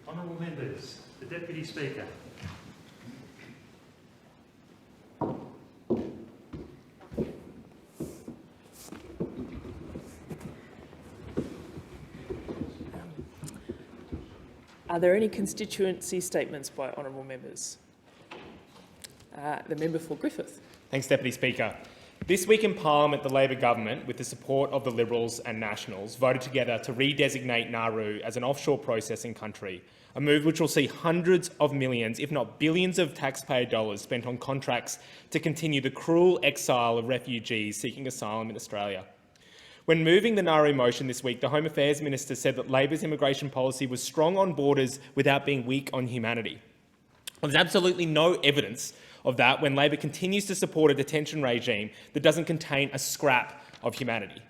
Honourable members, the Deputy Speaker. Are there any constituency statements by honourable members? The member for Griffith. Thanks, Deputy Speaker. This week in Parliament, the Labor government, with the support of the Liberals and Nationals, voted together to redesignate Nauru as an offshore processing country, a move which will see hundreds of millions, if not billions of taxpayer dollars spent on contracts to continue the cruel exile of refugees seeking asylum in Australia. When moving the Nauru motion this week, the Home Affairs Minister said that Labor's immigration policy was strong on borders without being weak on humanity. There's absolutely no evidence of that when Labor continues to support a detention regime that doesn't contain a scrap of humanity.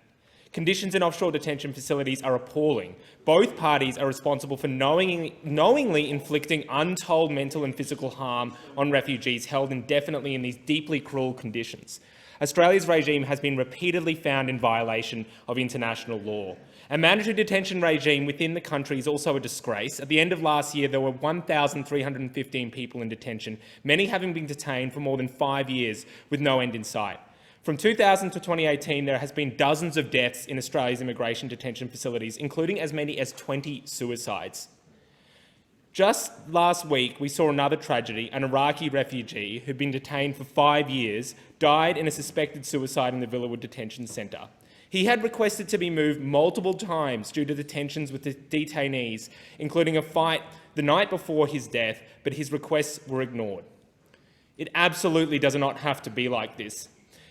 Conditions in offshore detention facilities are appalling. Both parties are responsible for knowingly inflicting untold mental and physical harm on refugees held indefinitely in these deeply cruel conditions. Australia's regime has been repeatedly found in violation of international law. A mandatory detention regime within the country is also a disgrace. At the end of last year, there were 1,315 people in detention, many having been detained for more than 5 years with no end in sight. From 2000 to 2018, there has been dozens of deaths in Australia's immigration detention facilities, including as many as 20 suicides. Just last week, we saw another tragedy. An Iraqi refugee who'd been detained for 5 years died in a suspected suicide in the Villawood Detention Centre. He had requested to be moved multiple times due to the tensions with the detainees, including a fight the night before his death, but his requests were ignored. It absolutely does not have to be like this.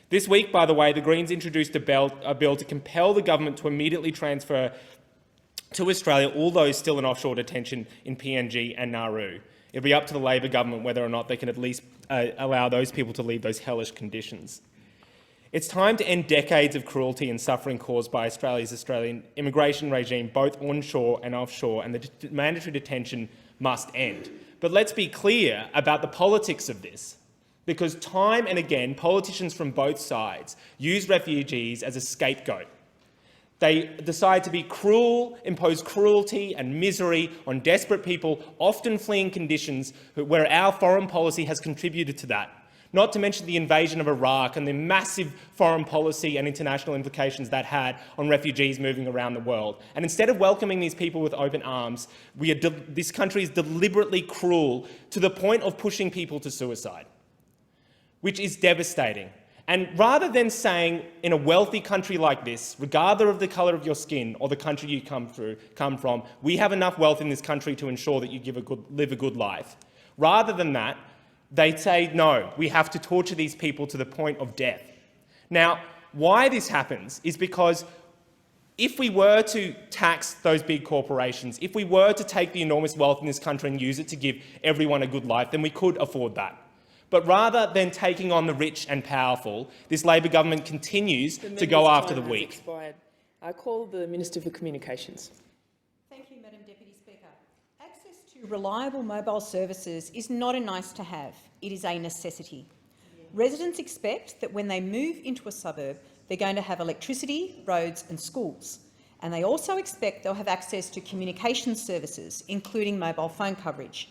This week, by the way, the Greens introduced a bill to compel the government to immediately transfer to Australia all those still in offshore detention in PNG and Nauru. It'll be up to the Labor government whether or not they can at least allow those people to leave those hellish conditions. It's time to end decades of cruelty and suffering caused by Australia's immigration regime, both onshore and offshore, and the mandatory detention must end. But let's be clear about the politics of this, because time and again, politicians from both sides use refugees as a scapegoat. They decide to be cruel, impose cruelty and misery on desperate people, often fleeing conditions where our foreign policy has contributed to that, not to mention the invasion of Iraq and the massive foreign policy and international implications that had on refugees moving around the world. And instead of welcoming these people with open arms, this country is deliberately cruel to the point of pushing people to suicide, which is devastating. And rather than saying, in a wealthy country like this, regardless of the colour of your skin or the country you come from, we have enough wealth in this country to ensure that you live a good life. Rather than that, they say, no, we have to torture these people to the point of death. Now, why this happens is because if we were to tax those big corporations, if we were to take the enormous wealth in this country and use it to give everyone a good life, then we could afford that. But rather than taking on the rich and powerful, this Labor government continues to go after the weak. Expired. I call the Minister for Communications. Thank you, Madam Deputy Speaker. Access to reliable mobile services is not a nice-to-have, it is a necessity. Residents expect that when they move into a suburb, they're going to have electricity, roads and schools. And they also expect they'll have access to communications services, including mobile phone coverage.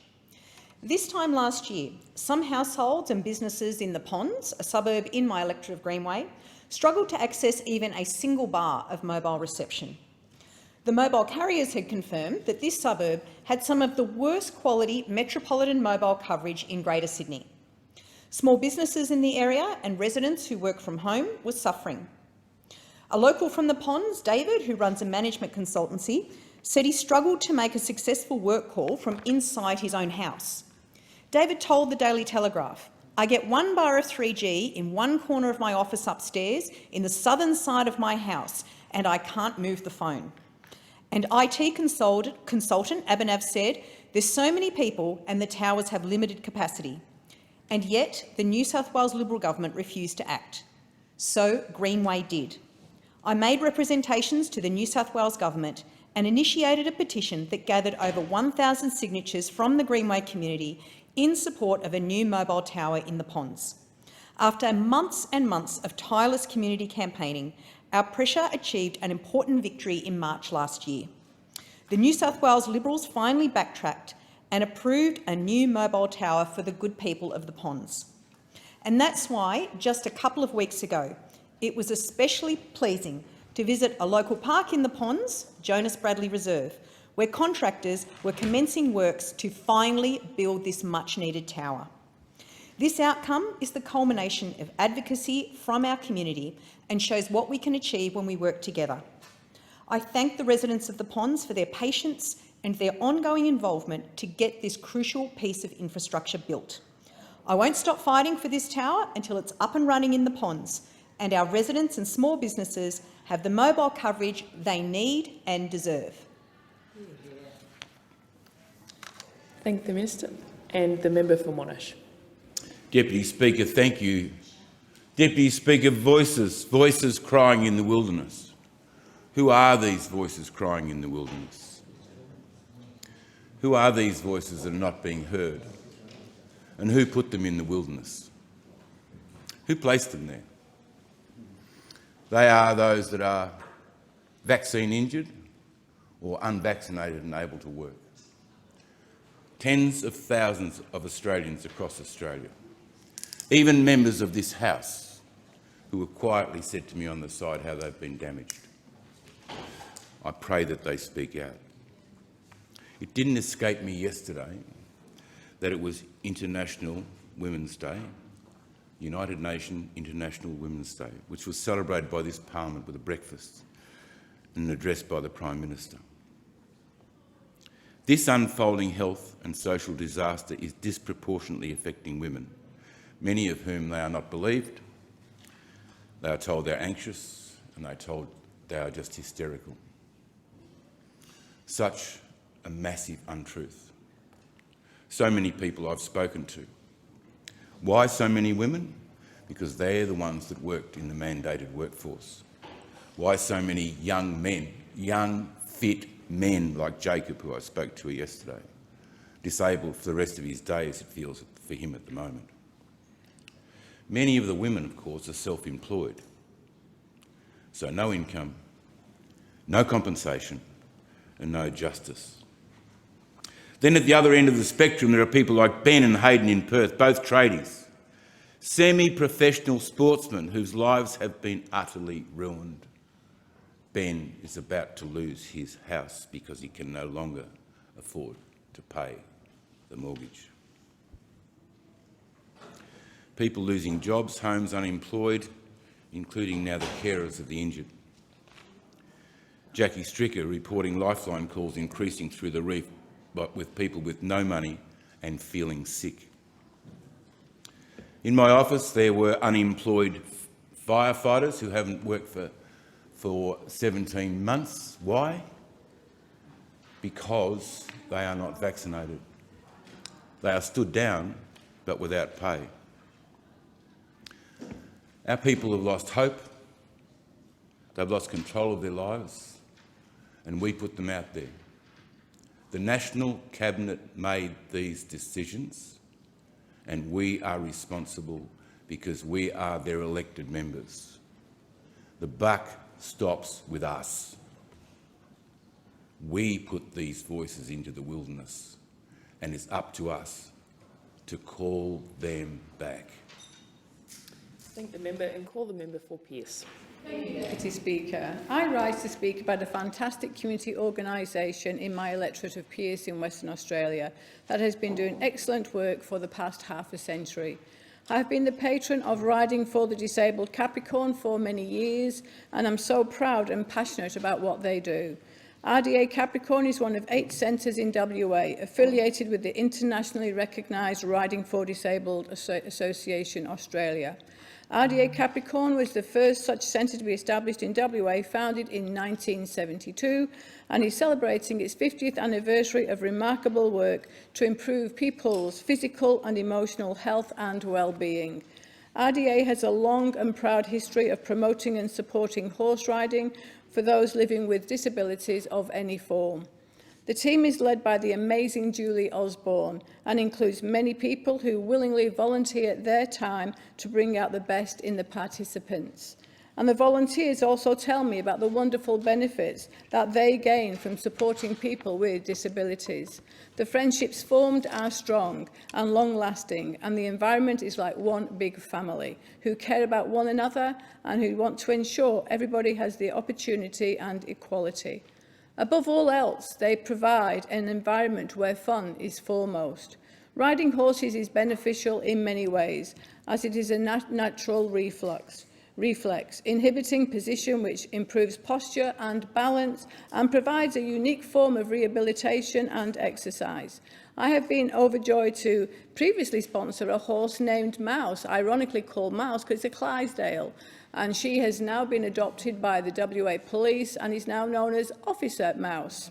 This time last year, some households and businesses in the Ponds, a suburb in my electorate of Greenway, struggled to access even a single bar of mobile reception. The mobile carriers had confirmed that this suburb had some of the worst quality metropolitan mobile coverage in Greater Sydney. Small businesses in the area and residents who work from home were suffering. A local from the Ponds, David, who runs a management consultancy, said he struggled to make a successful work call from inside his own house. David told the Daily Telegraph, "I get 1 bar of 3G in one corner of my office upstairs in the southern side of my house, and I can't move the phone." And IT consultant Abhinav said, "There's so many people and the towers have limited capacity." And yet the New South Wales Liberal government refused to act. So Greenway did. I made representations to the New South Wales government and initiated a petition that gathered over 1,000 signatures from the Greenway community in support of a new mobile tower in the Ponds. After months and months of tireless community campaigning, our pressure achieved an important victory in March last year. The New South Wales Liberals finally backtracked and approved a new mobile tower for the good people of the Ponds. And that's why, just a couple of weeks ago, it was especially pleasing to visit a local park in the Ponds, Jonas Bradley Reserve, where contractors were commencing works to finally build this much-needed tower. This outcome is the culmination of advocacy from our community and shows what we can achieve when we work together. I thank the residents of the Ponds for their patience and their ongoing involvement to get this crucial piece of infrastructure built. I won't stop fighting for this tower until it's up and running in the Ponds, and our residents and small businesses have the mobile coverage they need and deserve. Thank the Minister. And the member for Monash. Deputy Speaker, thank you. Deputy Speaker, voices crying in the wilderness. Who are these voices crying in the wilderness? Who are these voices that are not being heard? And who put them in the wilderness? Who placed them there? They are those that are vaccine injured or unvaccinated and able to work. Tens of thousands of Australians across Australia, even members of this House who have quietly said to me on the side how they've been damaged. I pray that they speak out. It didn't escape me yesterday that it was International Women's Day, United Nations International Women's Day, which was celebrated by this Parliament with a breakfast and an address by the Prime Minister. This unfolding health and social disaster is disproportionately affecting women, many of whom they are not believed. They are told they're anxious and they are told they are just hysterical. Such a massive untruth. So many people I've spoken to. Why so many women? Because they're the ones that worked in the mandated workforce. Why so many young men, young, fit men like Jacob, who I spoke to yesterday, disabled for the rest of his days, it feels for him at the moment. Many of the women, of course, are self-employed. So no income, no compensation and no justice. Then at the other end of the spectrum, there are people like Ben and Hayden in Perth, both tradies, semi-professional sportsmen whose lives have been utterly ruined. Ben is about to lose his house because he can no longer afford to pay the mortgage. People losing jobs, homes, unemployed, including now the carers of the injured. Jackie Stricker reporting lifeline calls increasing through the roof, but with people with no money and feeling sick. In my office there were unemployed firefighters who haven't worked for 17 months. Why? Because they are not vaccinated. They are stood down but without pay. Our people have lost hope, they've lost control of their lives, and we put them out there. The National Cabinet made these decisions, and we are responsible because we are their elected members. The buck stops with us. We put these voices into the wilderness, and it's up to us to call them back. Thank the member and call the member for Pearce. Thank you, Deputy Speaker. I rise to speak about a fantastic community organisation in my electorate of Pearce in Western Australia that has been doing excellent work for the past half a century. I have been the patron of Riding for the Disabled Capricorn for many years, and I'm so proud and passionate about what they do. RDA Capricorn is one of 8 centres in WA affiliated with the internationally recognised Riding for Disabled Association Australia. RDA Capricorn was the first such centre to be established in WA, founded in 1972, and is celebrating its 50th anniversary of remarkable work to improve people's physical and emotional health and well-being. RDA has a long and proud history of promoting and supporting horse riding for those living with disabilities of any form. The team is led by the amazing Julie Osborne and includes many people who willingly volunteer their time to bring out the best in the participants. And the volunteers also tell me about the wonderful benefits that they gain from supporting people with disabilities. The friendships formed are strong and long-lasting, and the environment is like one big family who care about one another and who want to ensure everybody has the opportunity and equality. Above all else, they provide an environment where fun is foremost. Riding horses is beneficial in many ways, as it is a natural reflex, inhibiting position which improves posture and balance and provides a unique form of rehabilitation and exercise. I have been overjoyed to previously sponsor a horse named Mouse, ironically called Mouse because it's a Clydesdale, and she has now been adopted by the WA Police and is now known as Officer Mouse.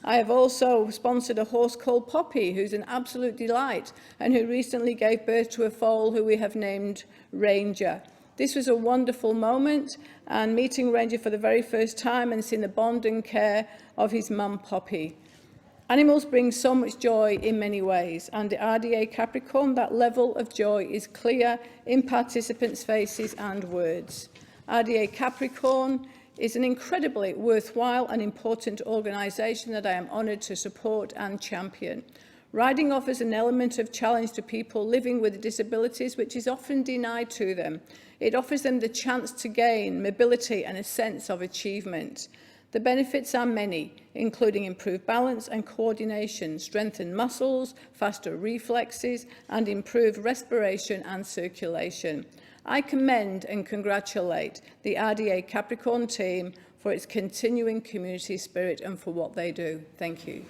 I have also sponsored a horse called Poppy, who's an absolute delight and who recently gave birth to a foal who we have named Ranger. This was a wonderful moment, and meeting Ranger for the very first time and seeing the bond and care of his mum, Poppy. Animals bring so much joy in many ways, and at RDA Capricorn, that level of joy is clear in participants' faces and words. RDA Capricorn is an incredibly worthwhile and important organisation that I am honoured to support and champion. Riding offers an element of challenge to people living with disabilities which is often denied to them. It offers them the chance to gain mobility and a sense of achievement. The benefits are many, including improved balance and coordination, strengthened muscles, faster reflexes, and improved respiration and circulation. I commend and congratulate the RDA Capricorn team for its continuing community spirit and for what they do. Thank you.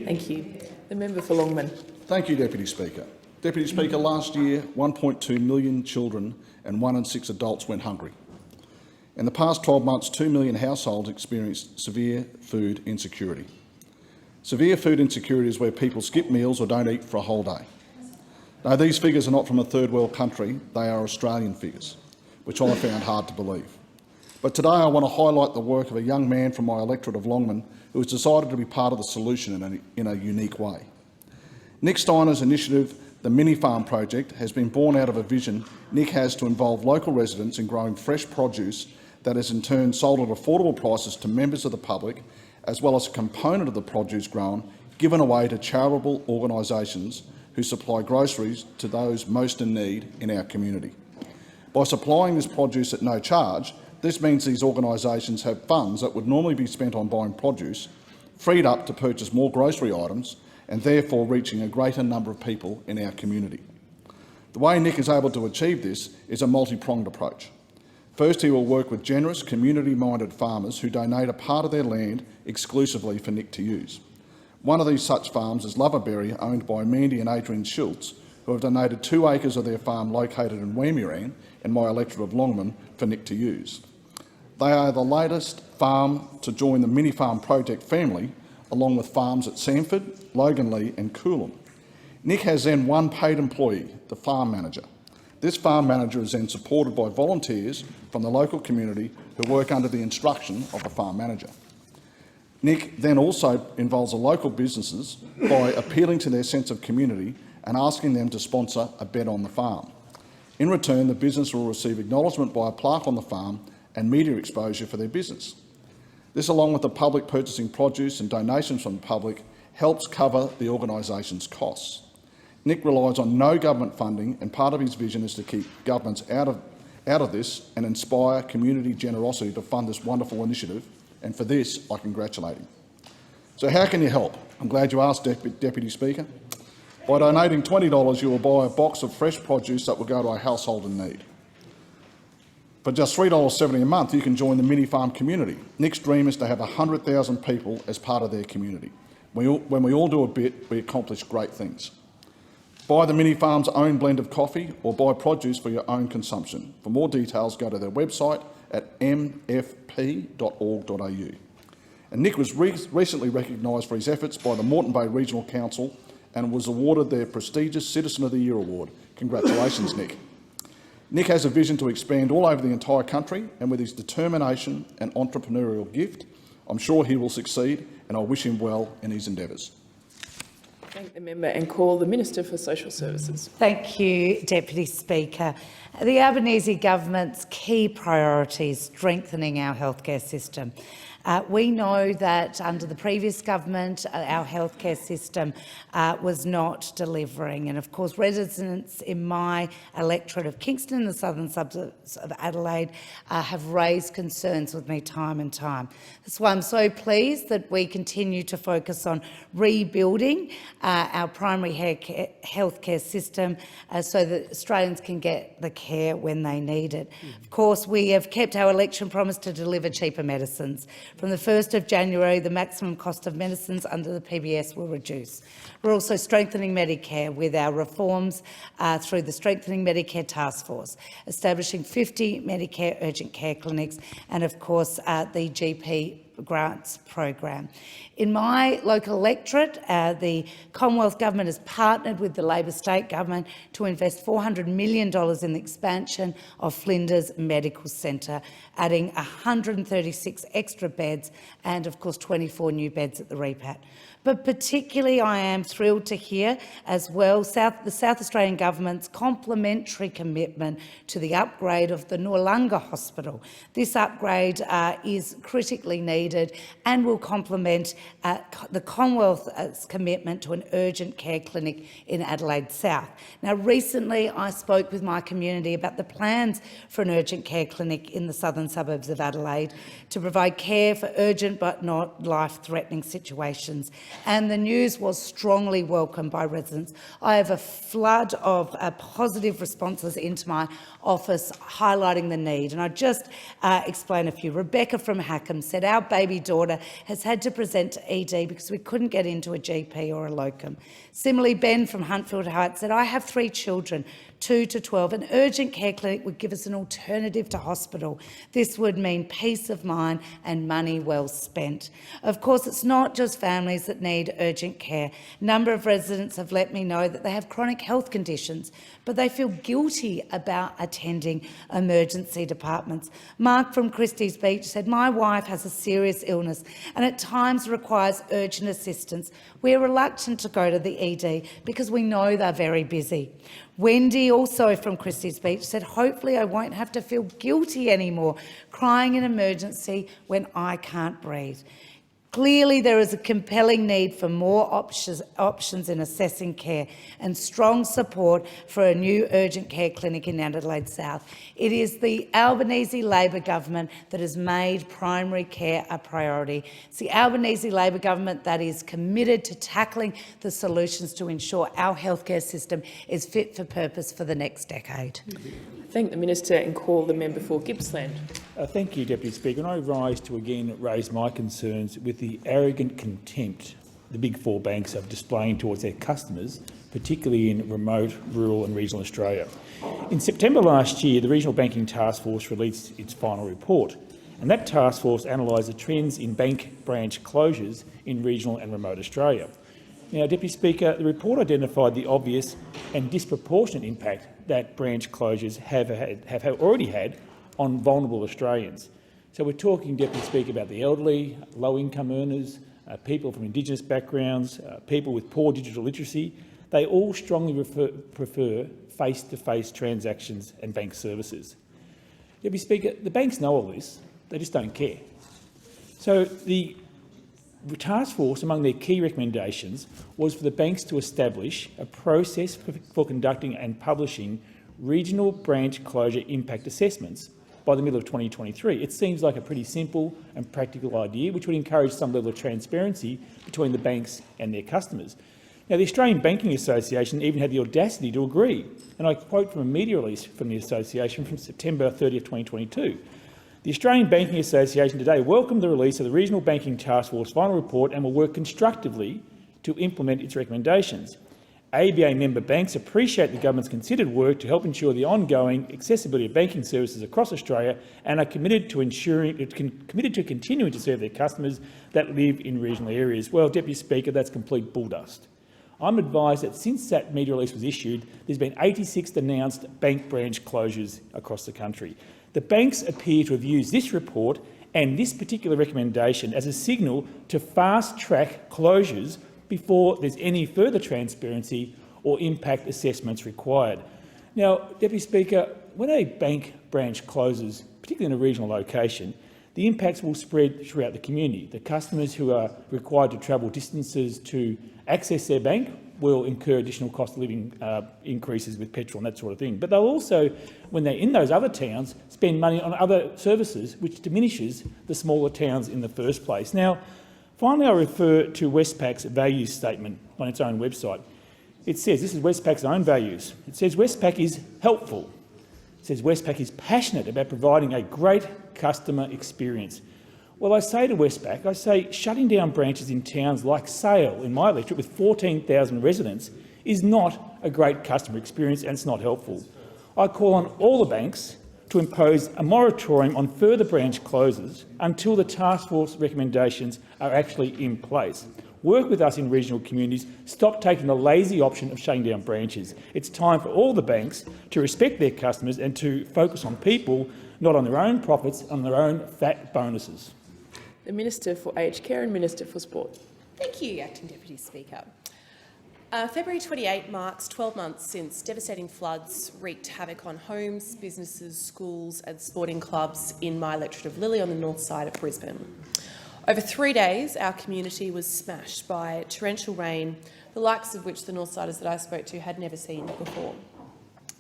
Thank you. The member for Longman. Thank you, Deputy Speaker. Deputy Speaker, last year 1.2 million children and 1 in 6 adults went hungry. In the past 12 months, 2 million households experienced severe food insecurity. Severe food insecurity is where people skip meals or don't eat for a whole day. Now, these figures are not from a third world country, they are Australian figures, which I found hard to believe. But today I want to highlight the work of a young man from my electorate of Longman who has decided to be part of the solution in a unique way. Nick Steiner's initiative, the Mini Farm Project, has been born out of a vision Nick has to involve local residents in growing fresh produce that is in turn sold at affordable prices to members of the public, as well as a component of the produce grown given away to charitable organisations who supply groceries to those most in need in our community. By supplying this produce at no charge, this means these organisations have funds that would normally be spent on buying produce freed up to purchase more grocery items and therefore reaching a greater number of people in our community. The way Nick is able to achieve this is a multi-pronged approach. First, he will work with generous, community-minded farmers who donate a part of their land exclusively for Nick to use. One of these such farms is Loverberry, owned by Mandy and Adrian Schultz, who have donated 2 acres of their farm located in Weemuran in my electorate of Longman for Nick to use. They are the latest farm to join the Mini Farm Project family, along with farms at Sanford, Loganlea and Coolum. Nick has then one paid employee, the farm manager. This farm manager is then supported by volunteers from the local community who work under the instruction of the farm manager. Nick then also involves the local businesses by appealing to their sense of community and asking them to sponsor a bet on the farm. In return, the business will receive acknowledgement by a plaque on the farm and media exposure for their business. This, along with the public purchasing produce and donations from the public, helps cover the organisation's costs. Nick relies on no government funding, and part of his vision is to keep governments out of this and inspire community generosity to fund this wonderful initiative, and for this I congratulate him. So how can you help? I'm glad you asked, Deputy Speaker. By donating $20, you will buy a box of fresh produce that will go to a household in need. For just $3.70 a month, you can join the Mini Farm community. Nick's dream is to have 100,000 people as part of their community. When we all do a bit, we accomplish great things. Buy the Mini Farm's own blend of coffee or buy produce for your own consumption. For more details, go to their website at mfp.org.au. And Nick was recently recognised for his efforts by the Moreton Bay Regional Council and was awarded their prestigious Citizen of the Year award. Congratulations, Nick. Nick has a vision to expand all over the entire country, and with his determination and entrepreneurial gift, I'm sure he will succeed, and I wish him well in his endeavours. Thank the member and call the Minister for Social Services. Thank you, Deputy Speaker. The Albanese government's key priority is strengthening our healthcare system. We know that under the previous government, our healthcare system was not delivering. And of course, residents in my electorate of Kingston and the southern suburbs of Adelaide have raised concerns with me time and time. That's why I'm so pleased that we continue to focus on rebuilding our primary healthcare system so that Australians can get the care when they need it. Of course, we have kept our election promise to deliver cheaper medicines. From the 1st of January, the maximum cost of medicines under the PBS will reduce. We're also strengthening Medicare with our reforms through the Strengthening Medicare Task Force, establishing 50 Medicare urgent care clinics and, of course, the GP grants program. In my local electorate, the Commonwealth Government has partnered with the Labor State Government to invest $400 million in the expansion of Flinders Medical Centre, adding 136 extra beds and, of course, 24 new beds at the REPAT. But particularly I am thrilled to hear as well the South Australian Government's complementary commitment to the upgrade of the Noarlunga Hospital. This upgrade is critically needed and will complement the Commonwealth's commitment to an urgent care clinic in Adelaide South. Now, recently I spoke with my community about the plans for an urgent care clinic in the southern suburbs of Adelaide to provide care for urgent but not life-threatening situations. And the news was strongly welcomed by residents. I have a flood of positive responses into my office highlighting the need. And I'll just explain a few. Rebecca from Hackham said, our baby daughter has had to present to ED because we couldn't get into a GP or a locum. Similarly, Ben from Huntfield Heights said, I have 3 children, 2 to 12. An urgent care clinic would give us an alternative to hospital. This would mean peace of mind and money well spent. Of course, it's not just families that need urgent care. A number of residents have let me know that they have chronic health conditions, but they feel guilty about attending emergency departments. Mark from Christie's Beach said, my wife has a serious illness and at times requires urgent assistance. We're reluctant to go to the ED because we know they're very busy. Wendy, also from Christie's Beach, said, hopefully I won't have to feel guilty anymore crying in emergency when I can't breathe. Clearly, there is a compelling need for more options in assessing care and strong support for a new urgent care clinic in Adelaide South. It is the Albanese Labor government that has made primary care a priority. It's the Albanese Labor government that is committed to tackling the solutions to ensure our healthcare system is fit for purpose for the next decade. Thank the Minister and call the member for Gippsland. Thank you, Deputy Speaker. And I rise to again raise my concerns with the arrogant contempt the Big Four banks are displaying towards their customers, particularly in remote, rural and regional Australia. In September last year, the Regional Banking Task Force released its final report, and that task force analysed the trends in bank branch closures in regional and remote Australia. Now, Deputy Speaker, the report identified the obvious and disproportionate impact that branch closures have already had on vulnerable Australians. So we're talking, Deputy Speaker, about the elderly, low-income earners, people from Indigenous backgrounds, people with poor digital literacy. They all strongly prefer face-to-face transactions and bank services. Deputy Speaker, the banks know all this, they just don't care. So the task force, among their key recommendations, was for the banks to establish a process for conducting and publishing regional branch closure impact assessments by the middle of 2023. It seems like a pretty simple and practical idea, which would encourage some level of transparency between the banks and their customers. Now, the Australian Banking Association even had the audacity to agree, and I quote from a media release from the association from September 30th, 2022. The Australian Banking Association today welcomed the release of the Regional Banking Task Force final report and will work constructively to implement its recommendations. ABA member banks appreciate the government's considered work to help ensure the ongoing accessibility of banking services across Australia and are committed to continuing to serve their customers that live in regional areas. Well, Deputy Speaker, that's complete bulldust. I'm advised that since that media release was issued, there's been 86 announced bank branch closures across the country. The banks appear to have used this report and this particular recommendation as a signal to fast-track closures before there's any further transparency or impact assessments required. Now, Deputy Speaker, when a bank branch closes, particularly in a regional location, the impacts will spread throughout the community. The customers who are required to travel distances to access their bank will incur additional cost of living increases with petrol and that sort of thing. But they'll also, when they're in those other towns, spend money on other services, which diminishes the smaller towns in the first place. Now, finally, I refer to Westpac's values statement on its own website. It says, this is Westpac's own values, it says Westpac is helpful. It says Westpac is passionate about providing a great customer experience. Well, I say to Westpac, I say shutting down branches in towns like Sale, in my electorate, with 14,000 residents, is not a great customer experience and it's not helpful. I call on all the banks to impose a moratorium on further branch closures until the task force recommendations are actually in place. Work with us in regional communities. Stop taking the lazy option of shutting down branches. It's time for all the banks to respect their customers and to focus on people, not on their own profits, on their own fat bonuses. The Minister for Aged Care and Minister for Sport. Thank you, Acting Deputy Speaker. February 28 marks 12 months since devastating floods wreaked havoc on homes, businesses, schools and sporting clubs in my electorate of Lilley on the north side of Brisbane. Over 3 days, our community was smashed by torrential rain, the likes of which the Northsiders that I spoke to had never seen before.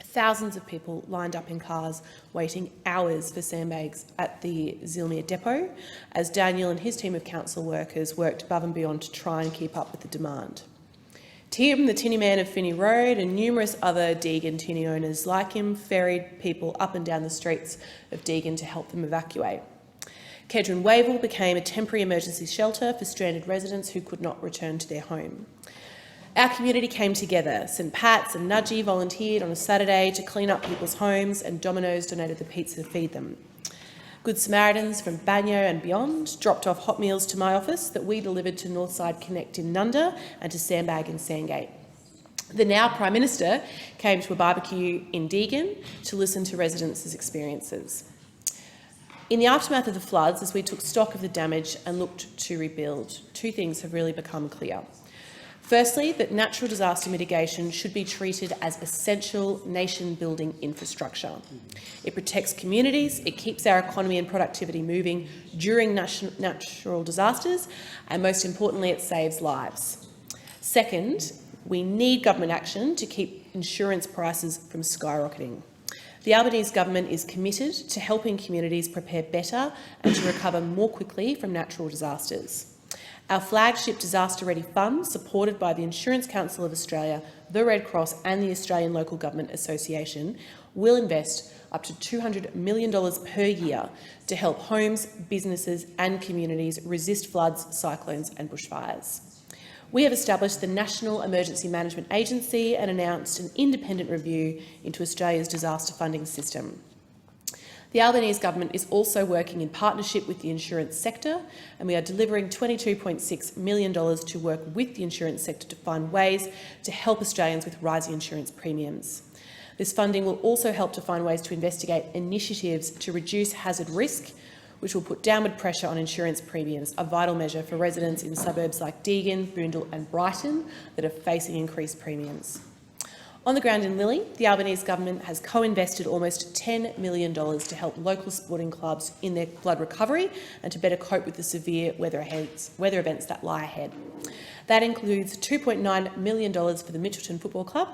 Thousands of people lined up in cars, waiting hours for sandbags at the Zilmere depot, as Daniel and his team of council workers worked above and beyond to try and keep up with the demand. Tim, the tinny man of Finney Road, and numerous other Deagon tinny owners like him ferried people up and down the streets of Deagon to help them evacuate. Kedron Wavell became a temporary emergency shelter for stranded residents who could not return to their home. Our community came together. St Pat's and Nudgee volunteered on a Saturday to clean up people's homes, and Domino's donated the pizza to feed them. Good Samaritans from Banyo and beyond dropped off hot meals to my office that we delivered to Northside Connect in Nunda and to Sandbag in Sandgate. The now Prime Minister came to a barbecue in Deagon to listen to residents' experiences. In the aftermath of the floods, as we took stock of the damage and looked to rebuild, two things have really become clear. Firstly, that natural disaster mitigation should be treated as essential nation-building infrastructure. It protects communities, it keeps our economy and productivity moving during natural disasters, and most importantly, it saves lives. Second, we need government action to keep insurance prices from skyrocketing. The Albanese government is committed to helping communities prepare better and to recover more quickly from natural disasters. Our flagship Disaster Ready Fund, supported by the Insurance Council of Australia, the Red Cross and the Australian Local Government Association, will invest up to $200 million per year to help homes, businesses and communities resist floods, cyclones and bushfires. We have established the National Emergency Management Agency and announced an independent review into Australia's disaster funding system. The Albanese government is also working in partnership with the insurance sector, and we are delivering $22.6 million to work with the insurance sector to find ways to help Australians with rising insurance premiums. This funding will also help to find ways to investigate initiatives to reduce hazard risk, which will put downward pressure on insurance premiums, a vital measure for residents in suburbs like Deagon, Boondall and Brighton that are facing increased premiums. On the ground in Lilley, the Albanese government has co-invested almost $10 million to help local sporting clubs in their flood recovery and to better cope with the severe weather events that lie ahead. That includes $2.9 million for the Mitchelton Football Club,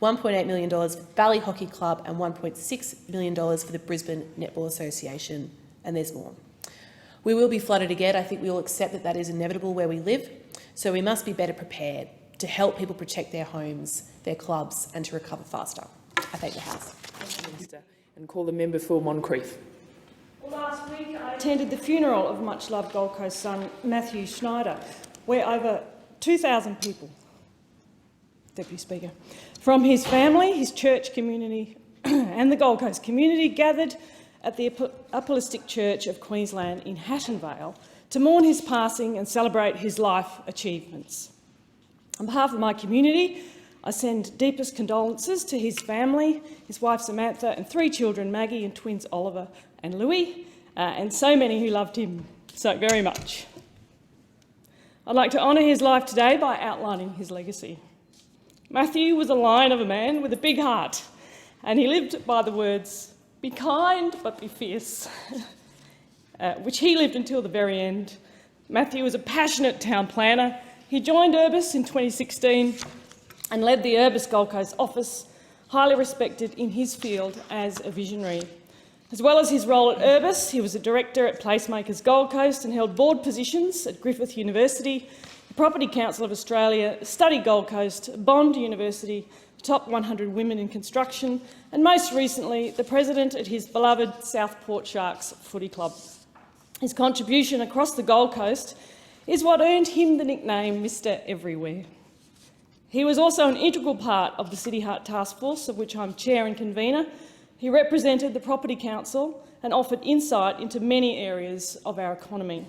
$1.8 million for the Valley Hockey Club and $1.6 million for the Brisbane Netball Association, and there's more. We will be flooded again. I think we all accept that that is inevitable where we live, so we must be better prepared to help people protect their homes, their clubs and to recover faster. I thank the House. Thank you, Minister. And call the member for Moncrieff. Well, last week I attended the funeral of much-loved Gold Coast son Matthew Schneider, where over 2,000 people, Deputy Speaker, from his family, his church community and the Gold Coast community gathered at the Apostolic Church of Queensland in Hatton Vale to mourn his passing and celebrate his life achievements. On behalf of my community, I send deepest condolences to his family, his wife Samantha and 3 children, Maggie and twins Oliver and Louis, and so many who loved him so very much. I'd like to honour his life today by outlining his legacy. Matthew was a lion of a man with a big heart, and he lived by the words, "Be kind but be fierce," which he lived until the very end. Matthew was a passionate town planner. He joined Urbis in 2016 and led the Urbis Gold Coast office, highly respected in his field as a visionary. As well as his role at Urbis, he was a director at Placemakers Gold Coast and held board positions at Griffith University, the Property Council of Australia, Study Gold Coast, Bond University, Top 100 Women in Construction, and most recently, the president at his beloved Southport Sharks Footy Club. His contribution across the Gold Coast is what earned him the nickname Mr Everywhere. He was also an integral part of the City Heart Task Force, of which I'm chair and convener. He represented the Property Council and offered insight into many areas of our economy.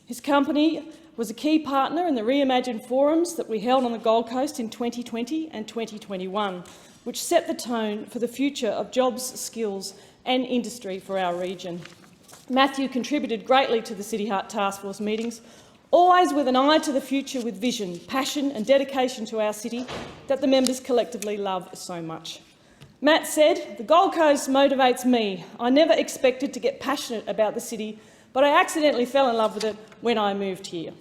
His company was a key partner in the Reimagine forums that we held on the Gold Coast in 2020 and 2021, which set the tone for the future of jobs, skills and industry for our region. Matthew contributed greatly to the City Heart Task Force meetings, always with an eye to the future, with vision, passion and dedication to our city that the members collectively love so much. Matt said, "The Gold Coast motivates me. I never expected to get passionate about the city, but I accidentally fell in love with it when I moved here."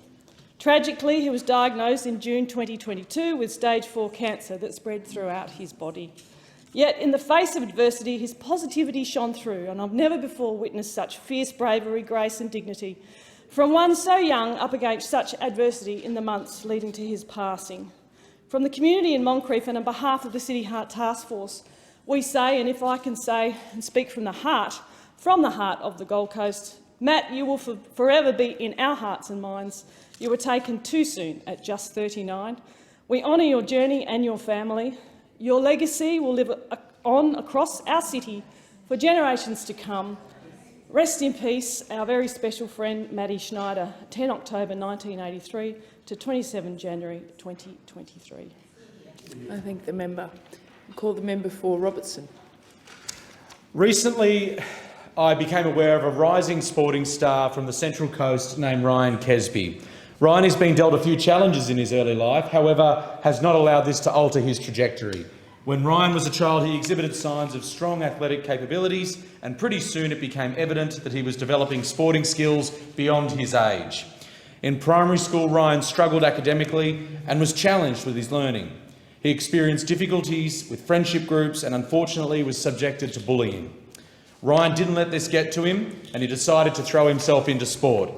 Tragically, he was diagnosed in June 2022 with stage 4 cancer that spread throughout his body. Yet, in the face of adversity, his positivity shone through, and I've never before witnessed such fierce bravery, grace and dignity from one so young up against such adversity in the months leading to his passing. From the community in Moncrieff and on behalf of the City Heart Task Force, we say, and if I can say and speak from the heart of the Gold Coast, Matt, you will forever be in our hearts and minds. You were taken too soon at just 39. We honour your journey and your family. Your legacy will live on across our city for generations to come. Rest in peace, our very special friend Matty Schneider, 10 October 1983 to 27 January 2023. I thank the member. I call the member for Robertson. Recently, I became aware of a rising sporting star from the Central Coast named Ryan Kesby. Ryan has been dealt a few challenges in his early life, however, has not allowed this to alter his trajectory. When Ryan was a child, he exhibited signs of strong athletic capabilities, and pretty soon it became evident that he was developing sporting skills beyond his age. In primary school, Ryan struggled academically and was challenged with his learning. He experienced difficulties with friendship groups and unfortunately was subjected to bullying. Ryan didn't let this get to him and he decided to throw himself into sport.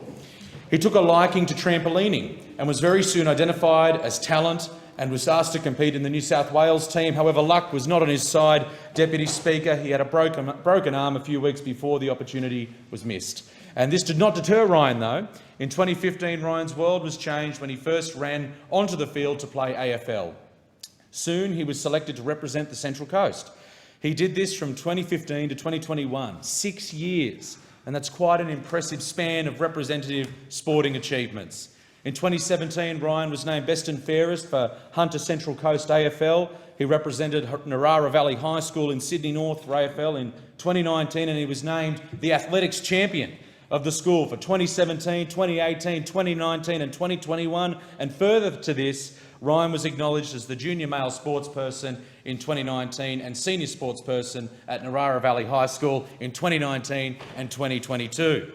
He took a liking to trampolining and was very soon identified as talent and was asked to compete in the New South Wales team. However, luck was not on his side. Deputy Speaker, he had a broken arm a few weeks before the opportunity was missed. And this did not deter Ryan though. In 2015, Ryan's world was changed when he first ran onto the field to play AFL. Soon he was selected to represent the Central Coast. He did this from 2015 to 2021, 6 years, and that's quite an impressive span of representative sporting achievements. In 2017, Ryan was named Best and Fairest for Hunter Central Coast AFL. He represented Narara Valley High School in Sydney North for AFL in 2019, and he was named the Athletics Champion of the school for 2017, 2018, 2019 and 2021. And further to this, Ryan was acknowledged as the junior male sportsperson in 2019 and senior sportsperson at Narara Valley High School in 2019 and 2022.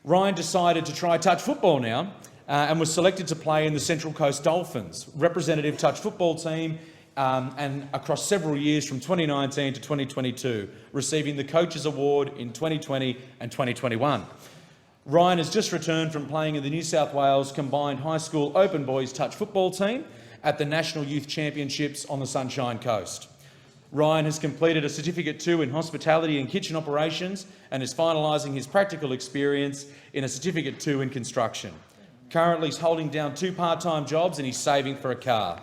Ryan decided to try touch football now and was selected to play in the Central Coast Dolphins representative touch football team and across several years from 2019 to 2022, receiving the Coaches Award in 2020 and 2021. Ryan has just returned from playing in the New South Wales Combined High School Open Boys Touch Football team at the National Youth Championships on the Sunshine Coast. Ryan has completed a Certificate 2 in Hospitality and Kitchen Operations and is finalising his practical experience in a Certificate 2 in Construction. Currently he's holding down 2 part-time jobs and he's saving for a car.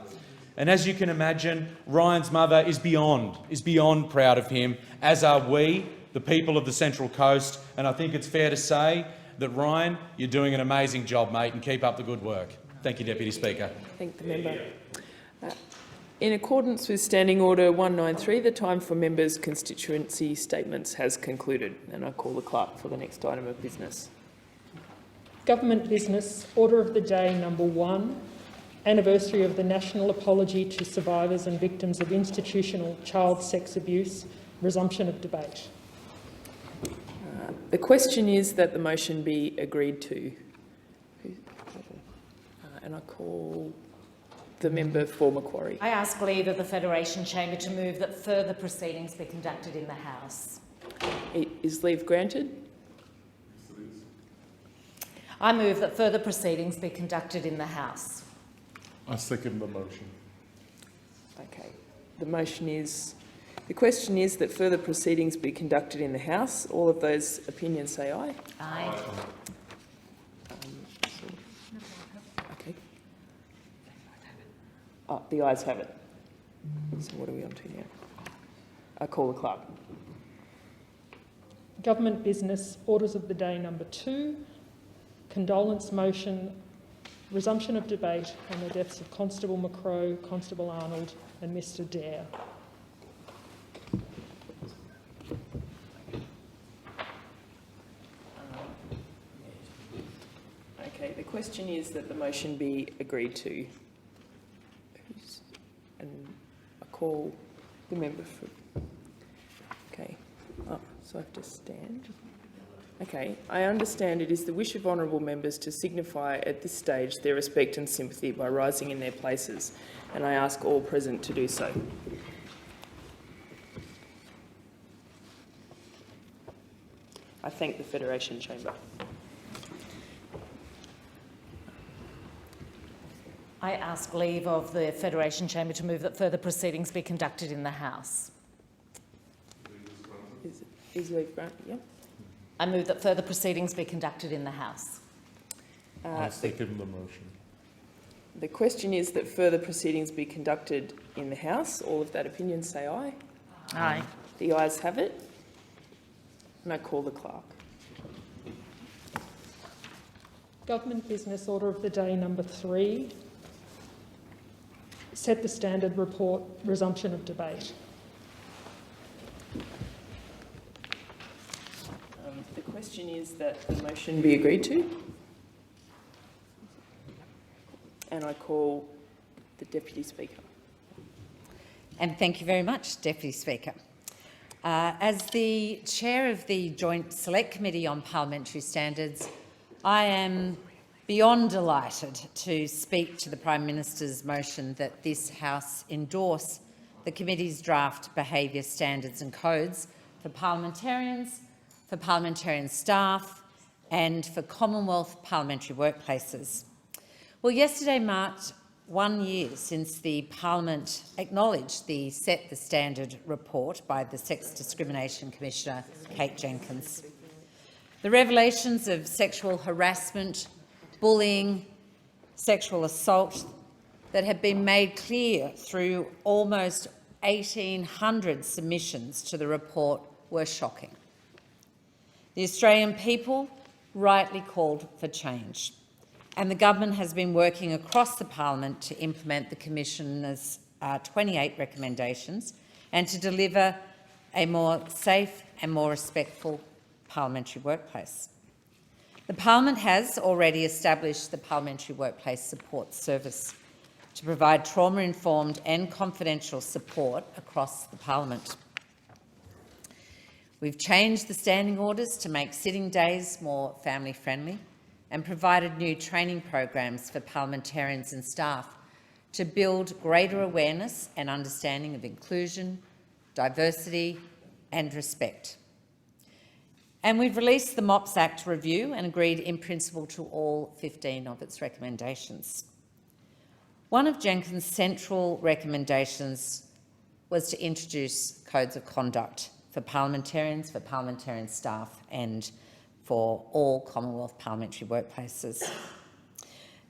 And as you can imagine, Ryan's mother is beyond proud of him, as are we, the people of the Central Coast, and I think it's fair to say that, Ryan, you're doing an amazing job, mate, and keep up the good work. Thank you, Deputy Speaker. Thank the member. In accordance with Standing Order 193, the time for members' constituency statements has concluded, and I call the clerk for the next item of business. Government business, order of the day number 1, anniversary of the National Apology to Survivors and Victims of Institutional Child Sex Abuse, resumption of debate. The question is that the motion be agreed to. And I call the member for Macquarie. I ask leave of the Federation Chamber to move that further proceedings be conducted in the House. Is leave granted? I move that further proceedings be conducted in the House. I second the motion. Okay. The question is that further proceedings be conducted in the House. All of those opinions say aye. Aye. Okay. Oh, the ayes have it. So what are we on to now? I call the clerk. Government business, orders of the day number 2, condolence motion, resumption of debate on the deaths of Constable McCrow, Constable Arnold and Mr Dare. Okay, the question is that the motion be agreed to. And I call the member for... Okay. Oh, so I have to stand. Okay. I understand it is the wish of honourable members to signify at this stage their respect and sympathy by rising in their places, and I ask all present to do so. I thank the Federation Chamber. I ask leave of the Federation Chamber to move that further proceedings be conducted in the House. Is leave granted? Yeah. I move that further proceedings be conducted in the House. I second the motion. The question is that further proceedings be conducted in the House. All of that opinion say aye. Aye. The ayes have it. And I call the clerk. Government business, order of the day number 3, set the standard report, resumption of debate. The question is that the motion be agreed to. And I call the Deputy Speaker. And thank you very much, Deputy Speaker. As the Chair of the Joint Select Committee on Parliamentary Standards, I am beyond delighted to speak to the Prime Minister's motion that this House endorse the committee's draft behaviour standards and codes for parliamentarians, for parliamentarian staff and for Commonwealth parliamentary workplaces. Well, yesterday marked 1 year since the Parliament acknowledged the Set the Standard report by the Sex Discrimination Commissioner, Kate Jenkins. The revelations of sexual harassment, bullying, sexual assault that have been made clear through almost 1,800 submissions to the report were shocking. The Australian people rightly called for change, and the government has been working across the parliament to implement the Commissioner's 28 recommendations and to deliver a more safe and more respectful parliamentary workplace. The parliament has already established the Parliamentary Workplace Support Service to provide trauma-informed and confidential support across the parliament. We've changed the standing orders to make sitting days more family-friendly and provided new training programs for parliamentarians and staff to build greater awareness and understanding of inclusion, diversity and respect. And we've released the MOPS Act review and agreed in principle to all 15 of its recommendations. One of Jenkins' central recommendations was to introduce codes of conduct for parliamentarians, for parliamentarian staff and for all Commonwealth parliamentary workplaces.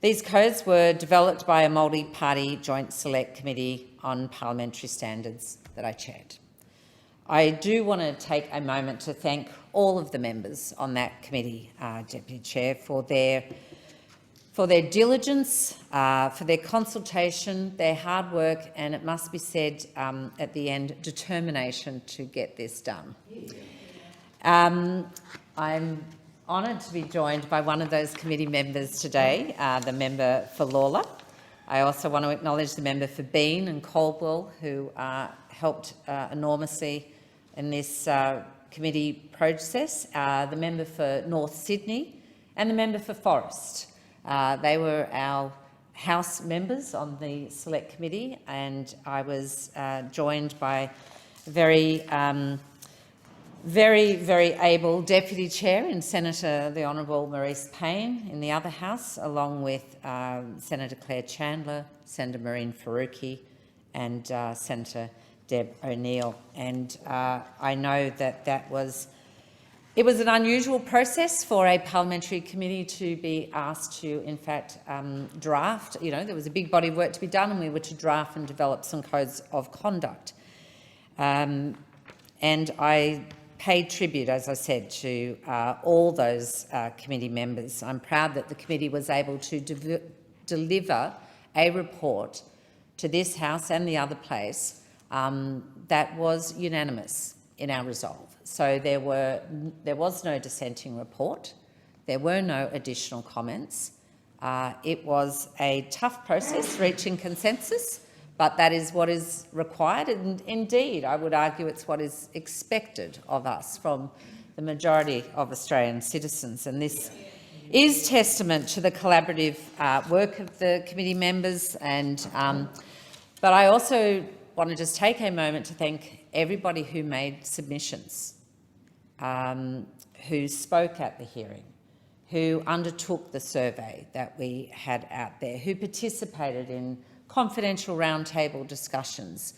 These codes were developed by a multi-party Joint Select Committee on Parliamentary Standards that I chaired. I do want to take a moment to thank all of the members on that committee, Deputy Chair, for their diligence, for their consultation, their hard work, and it must be said at the end, determination to get this done. I'm honoured to be joined by one of those committee members today, the member for Lalor. I also want to acknowledge the member for Bean and Caldwell, who helped enormously in this committee process, the member for North Sydney and the member for Forest. They were our House members on the Select Committee, and I was joined by very able Deputy Chair and Senator the Honourable Maurice Payne in the other House, along with Senator Claire Chandler, Senator Marine Faruqi and Senator Deb O'Neill. And I know that it was an unusual process for a parliamentary committee to be asked to, in fact, draft. You know, there was a big body of work to be done, and we were to draft and develop some codes of conduct. And I paid tribute, as I said, to all those committee members. I'm proud that the committee was able to deliver a report to this House and the other place that was unanimous in our resolve. So there was no dissenting report. There were no additional comments. It was a tough process reaching consensus, but that is what is required, and indeed, I would argue it's what is expected of us from the majority of Australian citizens. And this is testament to the collaborative work of the committee members. But I also want to just take a moment to thank everybody who made submissions, who spoke at the hearing, who undertook the survey that we had out there, who participated in confidential roundtable discussions.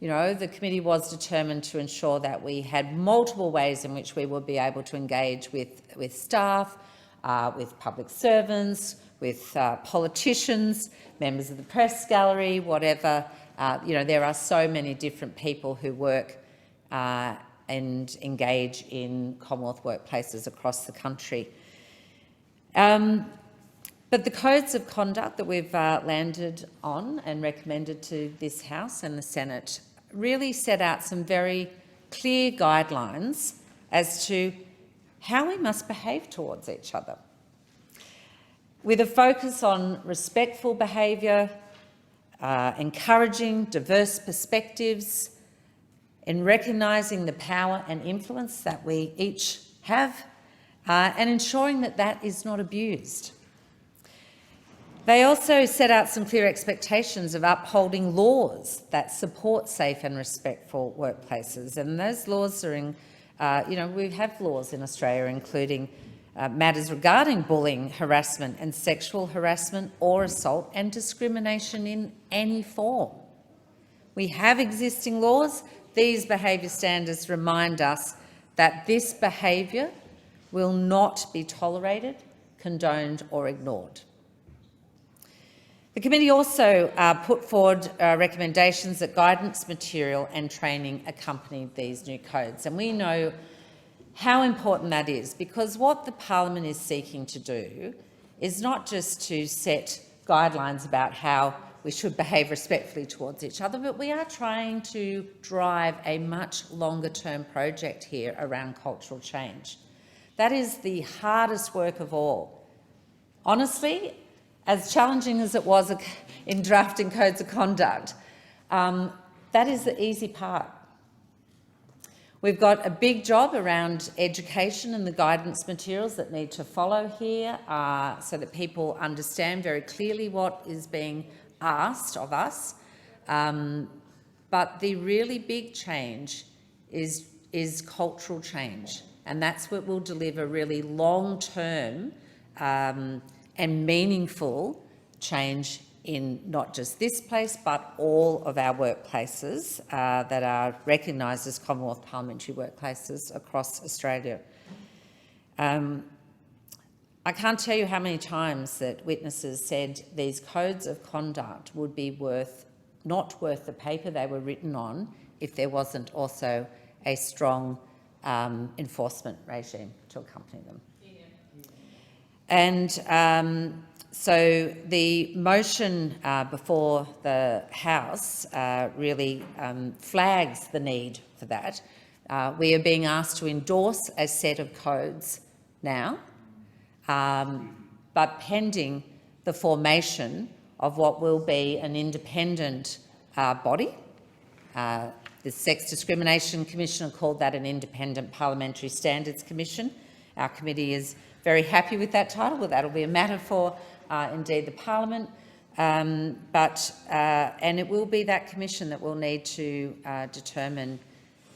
You know, the committee was determined to ensure that we had multiple ways in which we would be able to engage with staff, with public servants, with politicians, members of the press gallery, whatever. You know, there are so many different people who work and engage in Commonwealth workplaces across the country. But the codes of conduct that we've landed on and recommended to this House and the Senate really set out some very clear guidelines as to how we must behave towards each other, with a focus on respectful behaviour, encouraging diverse perspectives, in recognising the power and influence that we each have, and ensuring that that is not abused. They also set out some clear expectations of upholding laws that support safe and respectful workplaces, and those laws are in, you know, we have laws in Australia including matters regarding bullying, harassment and sexual harassment or assault and discrimination in any form. We have existing laws. These behaviour standards remind us that this behaviour will not be tolerated, condoned or ignored. The committee also put forward recommendations that guidance material and training accompany these new codes. And we know how important that is, because what the parliament is seeking to do is not just to set guidelines about how we should behave respectfully towards each other, but we are trying to drive a much longer-term project here around cultural change. That is the hardest work of all. Honestly, as challenging as it was in drafting codes of conduct, that is the easy part. We've got a big job around education and the guidance materials that need to follow here so that people understand very clearly what is being asked of us. But the really big change is cultural change, and that's what will deliver really long-term and meaningful change in not just this place but all of our workplaces that are recognised as Commonwealth parliamentary workplaces across Australia. I can't tell you how many times that witnesses said these codes of conduct would be not worth the paper they were written on if there wasn't also a strong enforcement regime to accompany them. And so the motion before the House really flags the need for that. We are being asked to endorse a set of codes now but pending the formation of what will be an independent body. The Sex Discrimination Commission called that an Independent Parliamentary Standards Commission. Our committee is very happy with that title. Well, that'll be a matter for, indeed, the Parliament. And it will be that commission that will need to determine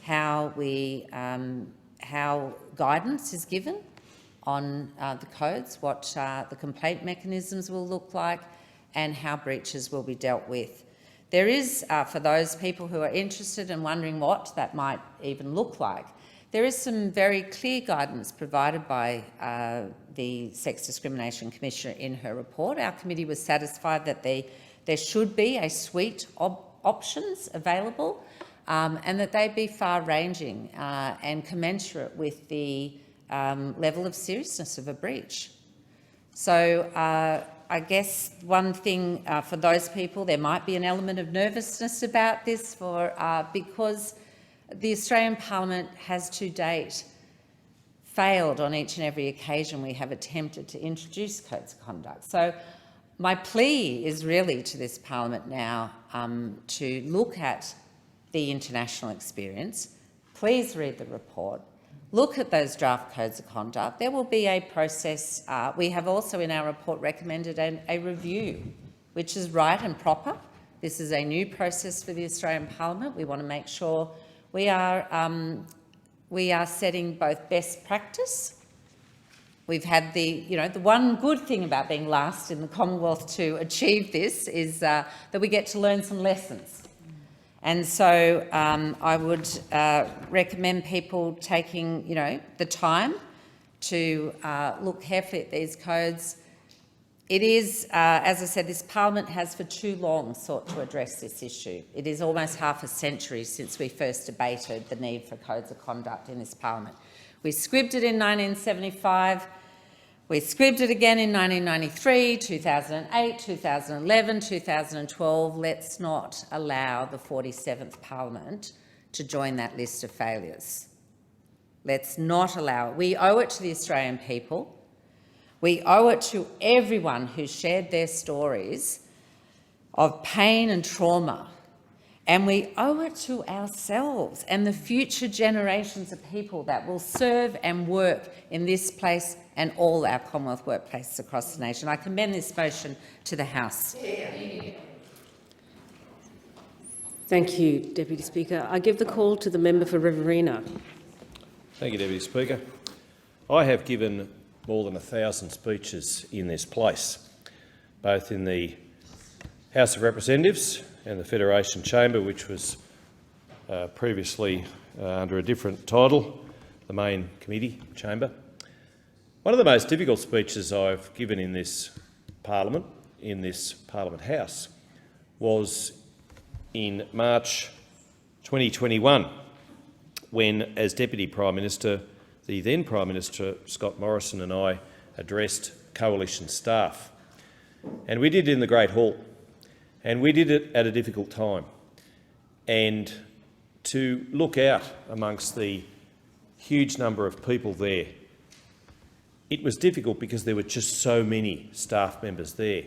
how guidance is given on the codes, what the complaint mechanisms will look like, and how breaches will be dealt with. There is, for those people who are interested and wondering what that might even look like, there is some very clear guidance provided by the Sex Discrimination Commissioner in her report. Our committee was satisfied that there should be a suite of options available and that they be far-ranging and commensurate with the level of seriousness of a breach. So I guess one thing for those people, there might be an element of nervousness about this because the Australian Parliament has to date failed on each and every occasion we have attempted to introduce codes of conduct. So my plea is really to this Parliament now to look at the international experience. Please read the report. Look at those draft codes of conduct. There will be a process. We have also in our report recommended a review, which is right and proper. This is a new process for the Australian Parliament. We want to make sure we are setting both best practice. We've had the one good thing about being last in the Commonwealth to achieve this is that we get to learn some lessons. And so I would recommend people taking, the time to look carefully at these codes. It is, as I said, this Parliament has for too long sought to address this issue. It is almost half a century since we first debated the need for codes of conduct in this Parliament. We scribbled it in 1975. We scribbled it again in 1993, 2008, 2011, 2012. Let's not allow the 47th Parliament to join that list of failures. Let's not allow it. We owe it to the Australian people. We owe it to everyone who shared their stories of pain and trauma. And we owe it to ourselves and the future generations of people that will serve and work in this place and all our Commonwealth workplaces across the nation. I commend this motion to the House. Thank you, Deputy Speaker. I give the call to the member for Riverina. Thank you, Deputy Speaker. I have given more than 1,000 speeches in this place, both in the House of Representatives and the Federation Chamber, which was previously under a different title, the main committee chamber. One of the most difficult speeches I've given in this Parliament House, was in March 2021, when, as Deputy Prime Minister, the then Prime Minister Scott Morrison and I addressed Coalition staff. And we did it in the Great Hall. And we did it at a difficult time. And to look out amongst the huge number of people there, it was difficult because there were just so many staff members there.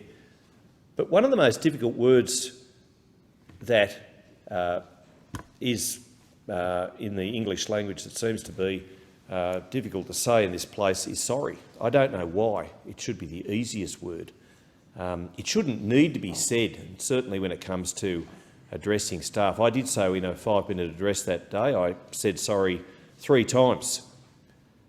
But one of the most difficult words that is in the English language that seems to be difficult to say in this place is sorry. I don't know why. It should be the easiest word. It shouldn't need to be said, certainly when it comes to addressing staff. I did so in a 5-minute address that day. I said sorry 3 times.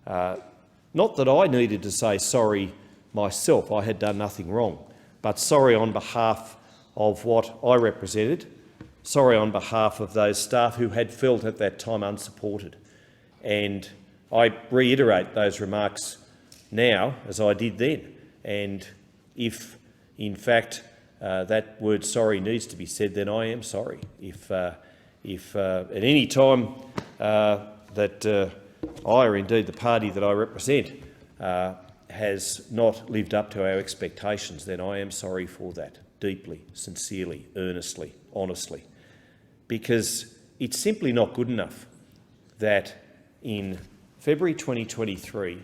Not that I needed to say sorry myself, I had done nothing wrong, but sorry on behalf of what I represented, sorry on behalf of those staff who had felt at that time unsupported. And I reiterate those remarks now as I did then. And if in fact that word sorry needs to be said, then I am sorry. If at any time that I, or indeed the party that I represent, has not lived up to our expectations, then I am sorry for that, deeply, sincerely, earnestly, honestly, because it's simply not good enough that in February 2023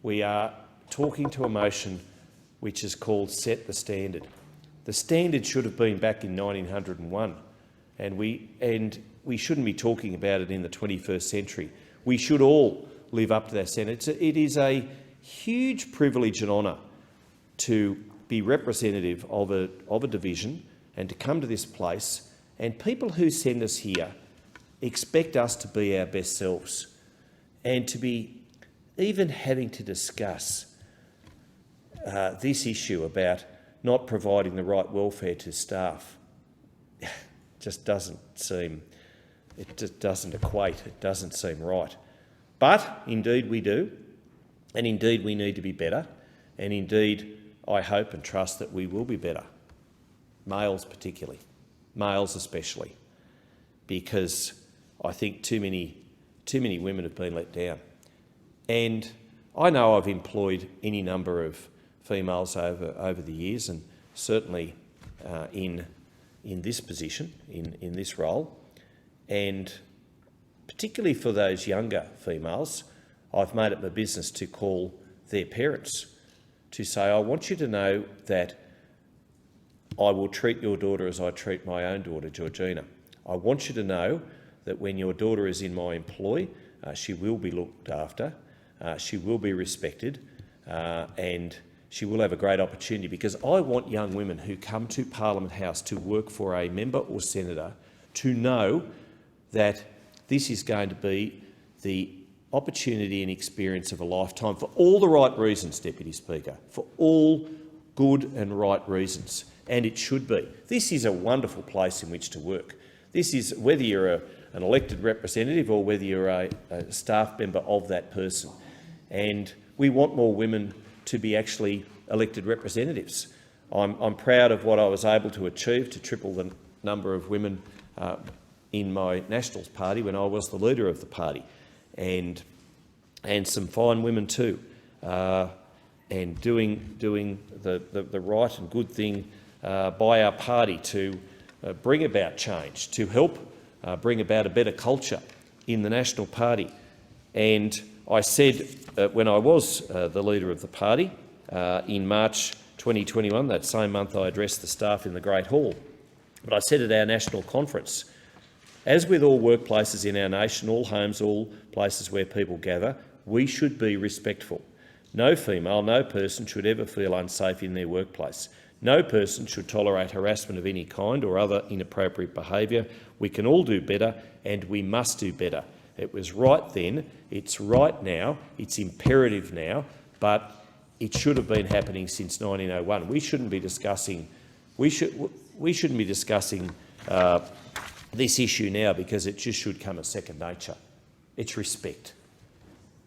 we are talking to a motion which is called Set the Standard. The standard should have been back in 1901, and we shouldn't be talking about it in the 21st century. We should all live up to that standard. It is a huge privilege and honour to be representative of a division and to come to this place, and people who send us here expect us to be our best selves, and to be even having to discuss this issue about not providing the right welfare to staff just doesn't seem, it just doesn't equate, it doesn't seem right. But indeed we do, and indeed we need to be better, and indeed I hope and trust that we will be better, males particularly, males especially, because I think too many women have been let down. And I know I've employed any number of females over the years, and certainly in this position, in this role, and particularly for those younger females, I've made it my business to call their parents to say, I want you to know that I will treat your daughter as I treat my own daughter, Georgina. I want you to know that when your daughter is in my employ, she will be looked after, she will be respected, and she will have a great opportunity, because I want young women who come to Parliament House to work for a member or senator to know that this is going to be the opportunity and experience of a lifetime for all the right reasons, Deputy Speaker, for all good and right reasons, and it should be. This is a wonderful place in which to work. This is, whether you're an elected representative or whether you're a staff member of that person, and we want more women to be actually elected representatives. I'm proud of what I was able to achieve to triple the number of women in my Nationals party when I was the leader of the party, and some fine women too, and doing the right and good thing by our party to bring about change, to help bring about a better culture in the National Party. And I said when I was the leader of the party in March 2021, that same month I addressed the staff in the Great Hall, but I said at our national conference, as with all workplaces in our nation, all homes, all places where people gather, we should be respectful. No female, no person should ever feel unsafe in their workplace. No person should tolerate harassment of any kind or other inappropriate behaviour. We can all do better, and we must do better. It was right then, it's right now, it's imperative now, but it should have been happening since 1901. We shouldn't be discussing this issue now, because it just should come as second nature. It's respect.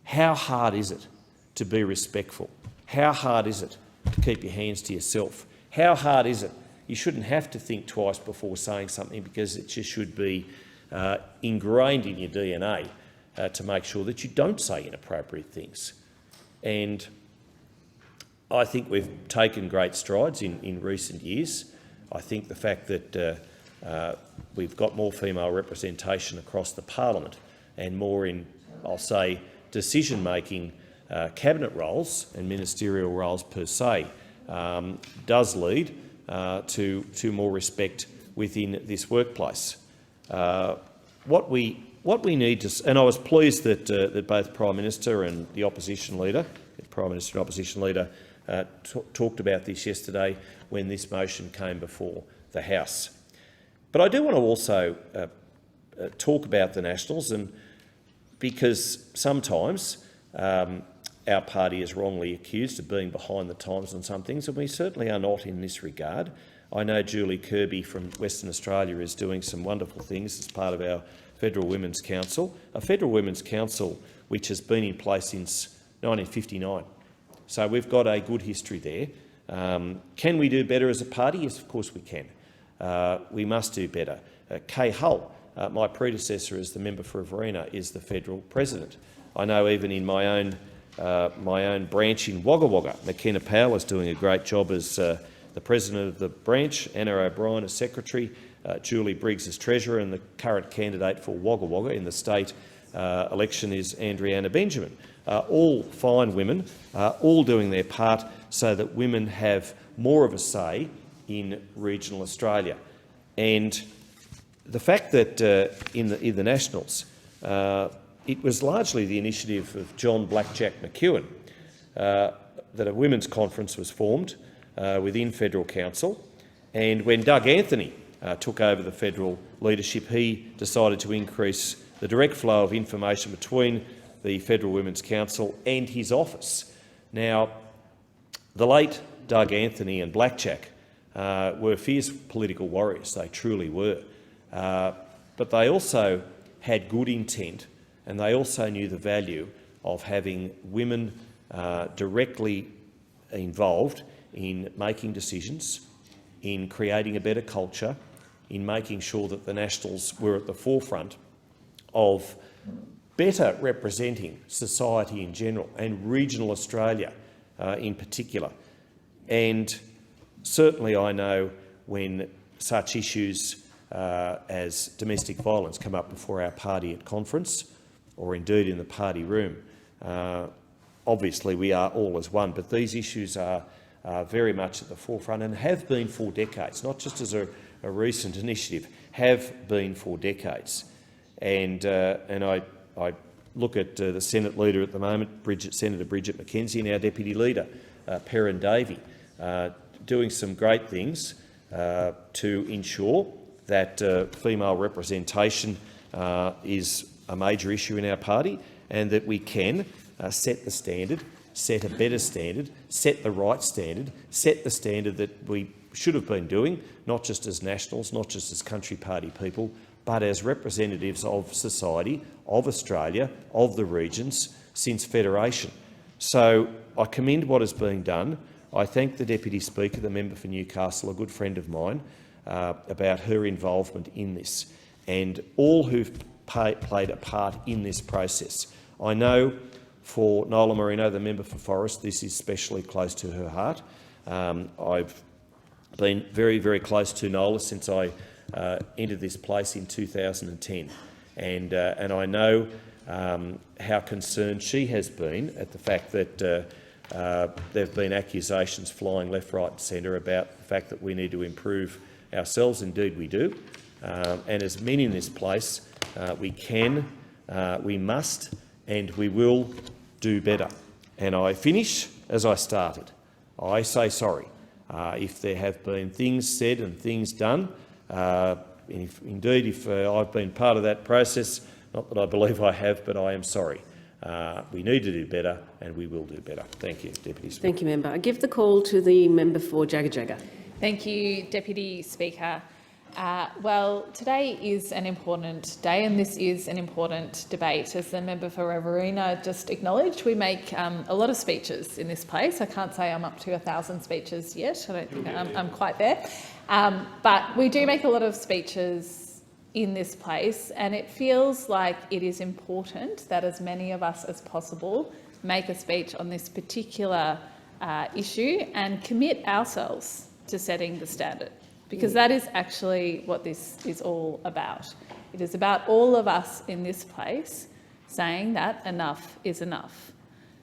How hard is it to be respectful? How hard is it to keep your hands to yourself? How hard is it? You shouldn't have to think twice before saying something, because it just should be ingrained in your DNA to make sure that you don't say inappropriate things. And I think we've taken great strides in recent years. I think the fact that we've got more female representation across the parliament and more in, I'll say, decision-making cabinet roles and ministerial roles per se does lead to more respect within this workplace. What we need to, and I was pleased that both Prime Minister and the Opposition Leader, talked about this yesterday when this motion came before the House. But I do want to also talk about the Nationals, and because sometimes our party is wrongly accused of being behind the times on some things, and we certainly are not in this regard. I know Julie Kirby from Western Australia is doing some wonderful things as part of our Federal Women's Council, a Federal Women's Council which has been in place since 1959. So we've got a good history there. Can we do better as a party? Yes, of course we can. We must do better. Kay Hull, my predecessor as the member for Verena, is the federal president. I know even in my own branch in Wagga Wagga, McKenna Powell is doing a great job as the president of the branch, Anna O'Brien as secretary, Julie Briggs as treasurer, and the current candidate for Wagga Wagga in the state election is Andriana Benjamin. all fine women, all doing their part so that women have more of a say in regional Australia. And the fact that in the Nationals, it was largely the initiative of John Blackjack McEwen that a women's conference was formed within Federal Council. And when Doug Anthony took over the federal leadership, he decided to increase the direct flow of information between the Federal Women's Council and his office. Now, the late Doug Anthony and Blackjack were fierce political warriors, they truly were. But they also had good intent, and they also knew the value of having women directly involved in making decisions, in creating a better culture, in making sure that the Nationals were at the forefront of better representing society in general and regional Australia in particular. And certainly I know when such issues as domestic violence come up before our party at conference, or indeed in the party room, obviously we are all as one, but these issues are very much at the forefront and have been for decades, not just as a recent initiative, have been for decades. And I look at the Senate leader at the moment, Senator Bridget McKenzie, and our Deputy Leader, Perrin Davey, doing some great things to ensure that female representation is a major issue in our party, and that we can set the standard, set a better standard, set the right standard, set the standard that we should have been doing, not just as Nationals, not just as country party people, but as representatives of society, of Australia, of the regions since Federation. So I commend what is being done. I thank the Deputy Speaker, the member for Newcastle, a good friend of mine, about her involvement in this, and all who've played a part in this process. I know for Nola Marino, the member for Forrest, this is especially close to her heart. I've been very, very close to Nola since I entered this place in 2010, and I know how concerned she has been at the fact that there have been accusations flying left, right and centre about the fact that we need to improve ourselves. Indeed we do, and as men in this place, we can, we must and we will do better. And I finish as I started. I say sorry if there have been things said and things done. If I've been part of that process, not that I believe I have, but I am sorry. We need to do better, and we will do better. Thank you, Deputy Speaker. Thank you, Member. I give the call to the member for Jagajaga. Thank you, Deputy Speaker. Well, today is an important day, and this is an important debate. As the member for Riverina just acknowledged, we make a lot of speeches in this place. I can't say I'm up to 1,000 speeches yet. I don't think I'm quite there. But we do make a lot of speeches in this place, and it feels like it is important that as many of us as possible make a speech on this particular issue and commit ourselves to setting the standard, because that is actually what this is all about. It is about all of us in this place saying that enough is enough,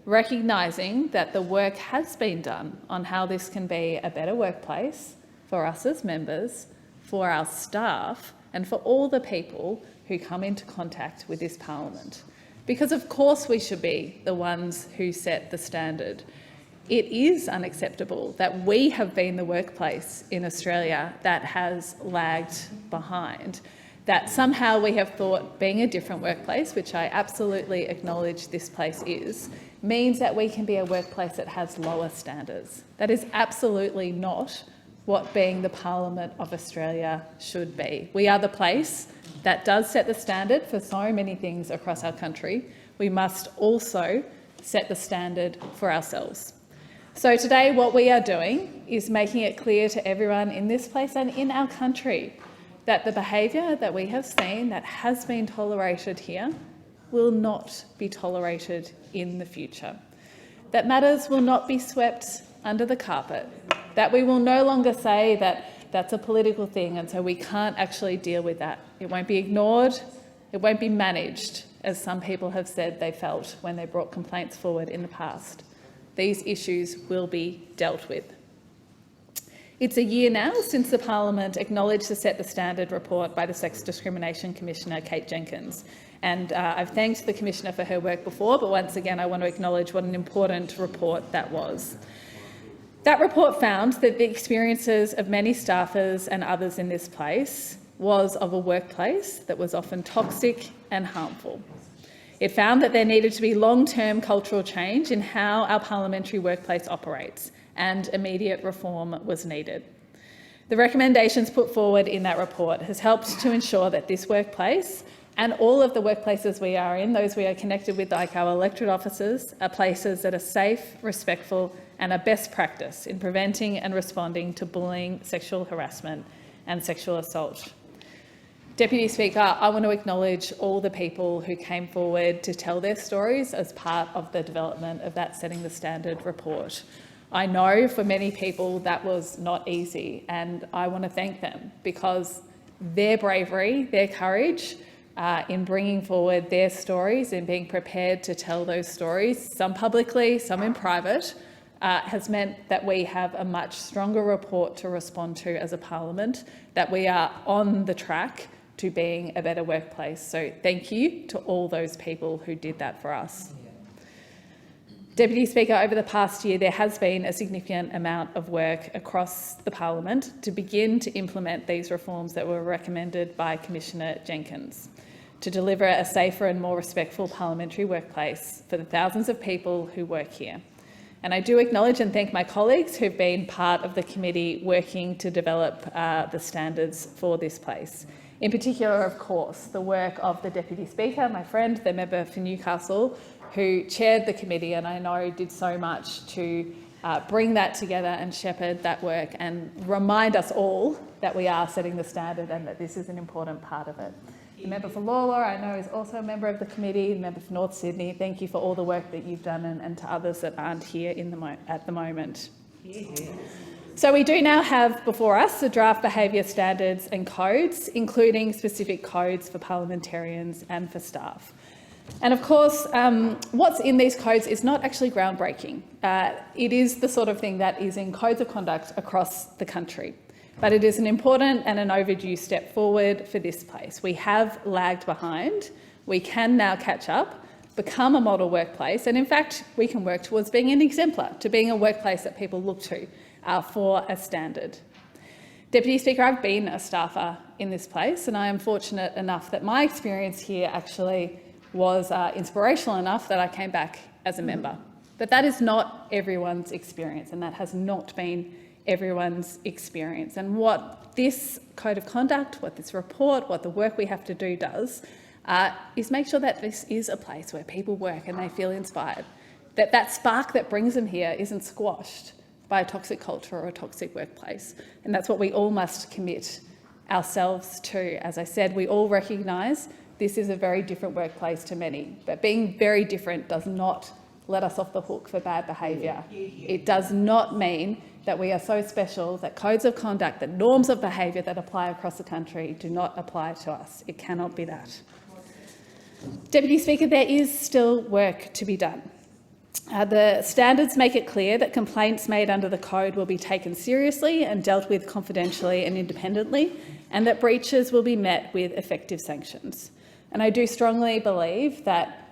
recognising that the work has been done on how this can be a better workplace for us as members, for our staff, and for all the people who come into contact with this parliament. Because of course we should be the ones who set the standard. It is unacceptable that we have been the workplace in Australia that has lagged behind, that somehow we have thought being a different workplace, which I absolutely acknowledge this place is, means that we can be a workplace that has lower standards. That is absolutely not what being the Parliament of Australia should be. We are the place that does set the standard for so many things across our country. We must also set the standard for ourselves. So today what we are doing is making it clear to everyone in this place and in our country that the behaviour that we have seen that has been tolerated here will not be tolerated in the future. That matters will not be swept under the carpet, that we will no longer say that that's a political thing and so we can't actually deal with that. It won't be ignored, it won't be managed. as some people have said they felt when they brought complaints forward in the past. These issues will be dealt with. It's a year now since the Parliament acknowledged the Set the Standard report by the Sex Discrimination Commissioner, Kate Jenkins. And I've thanked the Commissioner for her work before, but once again I want to acknowledge what an important report that was. That report found that the experiences of many staffers and others in this place was of a workplace that was often toxic and harmful. It found that there needed to be long-term cultural change in how our parliamentary workplace operates, and immediate reform was needed. The recommendations put forward in that report has helped to ensure that this workplace and all of the workplaces we are in, those we are connected with, like our elected offices, are places that are safe, respectful and are best practice in preventing and responding to bullying, sexual harassment and sexual assault. Deputy Speaker, I want to acknowledge all the people who came forward to tell their stories as part of the development of that Setting the Standard report. I know for many people that was not easy, and I want to thank them because their bravery, their courage in bringing forward their stories and being prepared to tell those stories, some publicly, some in private, has meant that we have a much stronger report to respond to as a parliament, that we are on the track to being a better workplace. So thank you to all those people who did that for us. Deputy Speaker, over the past year, there has been a significant amount of work across the Parliament to begin to implement these reforms that were recommended by Commissioner Jenkins, to deliver a safer and more respectful parliamentary workplace for the thousands of people who work here. And I do acknowledge and thank my colleagues who've been part of the committee working to develop the standards for this place. In particular, of course, the work of the Deputy Speaker, my friend, the member for Newcastle, who chaired the committee and I know did so much to bring that together and shepherd that work and remind us all that we are setting the standard and that this is an important part of it. The member for Lalor, I know, is also a member of the committee. The member for North Sydney, thank you for all the work that you've done, and to others that aren't here at the moment. So we do now have before us the draft behaviour standards and codes, including specific codes for parliamentarians and for staff. And of course, what's in these codes is not actually groundbreaking. It is the sort of thing that is in codes of conduct across the country. But it is an important and an overdue step forward for this place. We have lagged behind. We can now catch up, become a model workplace, and in fact, we can work towards being an exemplar, to being a workplace that people look to for a standard. Deputy Speaker, I've been a staffer in this place, and I am fortunate enough that my experience here actually was inspirational enough that I came back as a member. But that is not everyone's experience, and that has not been everyone's experience. And what this code of conduct, what this report, what the work we have to do does is make sure that this is a place where people work and they feel inspired, that that spark that brings them here isn't squashed by a toxic culture or a toxic workplace. And that's what we all must commit ourselves to. As I said, we all recognise this is a very different workplace to many, but being very different does not let us off the hook for bad behaviour. It does not mean that we are so special that codes of conduct, that norms of behaviour that apply across the country do not apply to us. It cannot be that. Deputy Speaker, there is still work to be done. The standards make it clear that complaints made under the code will be taken seriously and dealt with confidentially and independently, and that breaches will be met with effective sanctions. And I do strongly believe that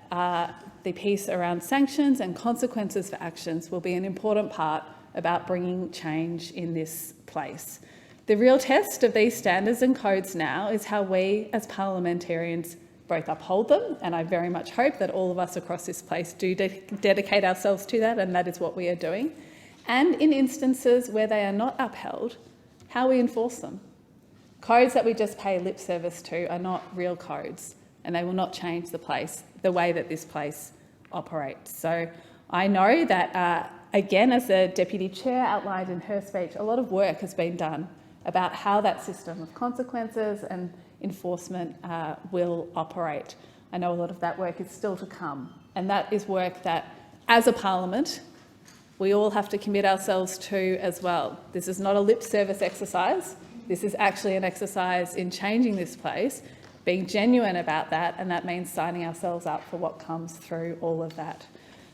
the piece around sanctions and consequences for actions will be an important part about bringing change in this place. The real test of these standards and codes now is how we as parliamentarians both uphold them, and I very much hope that all of us across this place do dedicate ourselves to that, and that is what we are doing, and in instances where they are not upheld, how we enforce them. Codes that we just pay lip service to are not real codes, and they will not change the way that this place operates. So I know that, again, as the Deputy Chair outlined in her speech, a lot of work has been done about how that system of consequences and enforcement will operate. I know a lot of that work is still to come, and that is work that, as a parliament, we all have to commit ourselves to as well. This is not a lip service exercise. This is actually an exercise in changing this place being genuine about that, and that means signing ourselves up for what comes through all of that.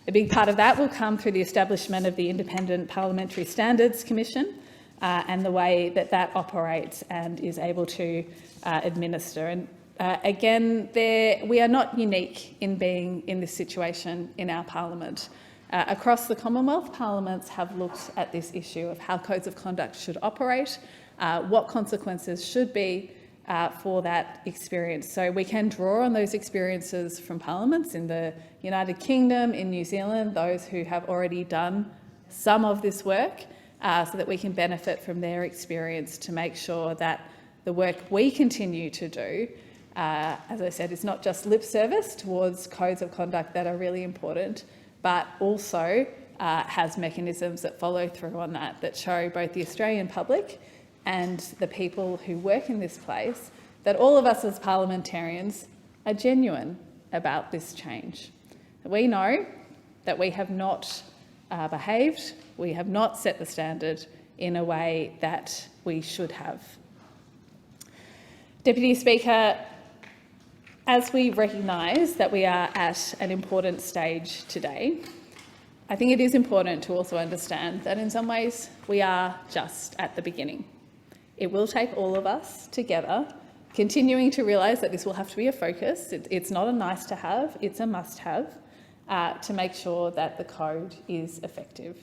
A big part of that will come through the establishment of the Independent Parliamentary Standards Commission and the way that that operates and is able to administer. And again, we are not unique in being in this situation in our parliament. Across the Commonwealth, parliaments have looked at this issue of how codes of conduct should operate, what consequences should be for that experience. So we can draw on those experiences from parliaments in the United Kingdom, in New Zealand, those who have already done some of this work, so that we can benefit from their experience to make sure that the work we continue to do, as I said, is not just lip service towards codes of conduct that are really important, but also has mechanisms that follow through on that show both the Australian public and the people who work in this place that all of us as parliamentarians are genuine about this change. We know that we have not behaved, we have not set the standard in a way that we should have. Deputy Speaker, as we recognise that we are at an important stage today, I think it is important to also understand that in some ways we are just at the beginning. It will take all of us together, continuing to realise that this will have to be a focus. It's not a nice to have, it's a must have, to make sure that the code is effective.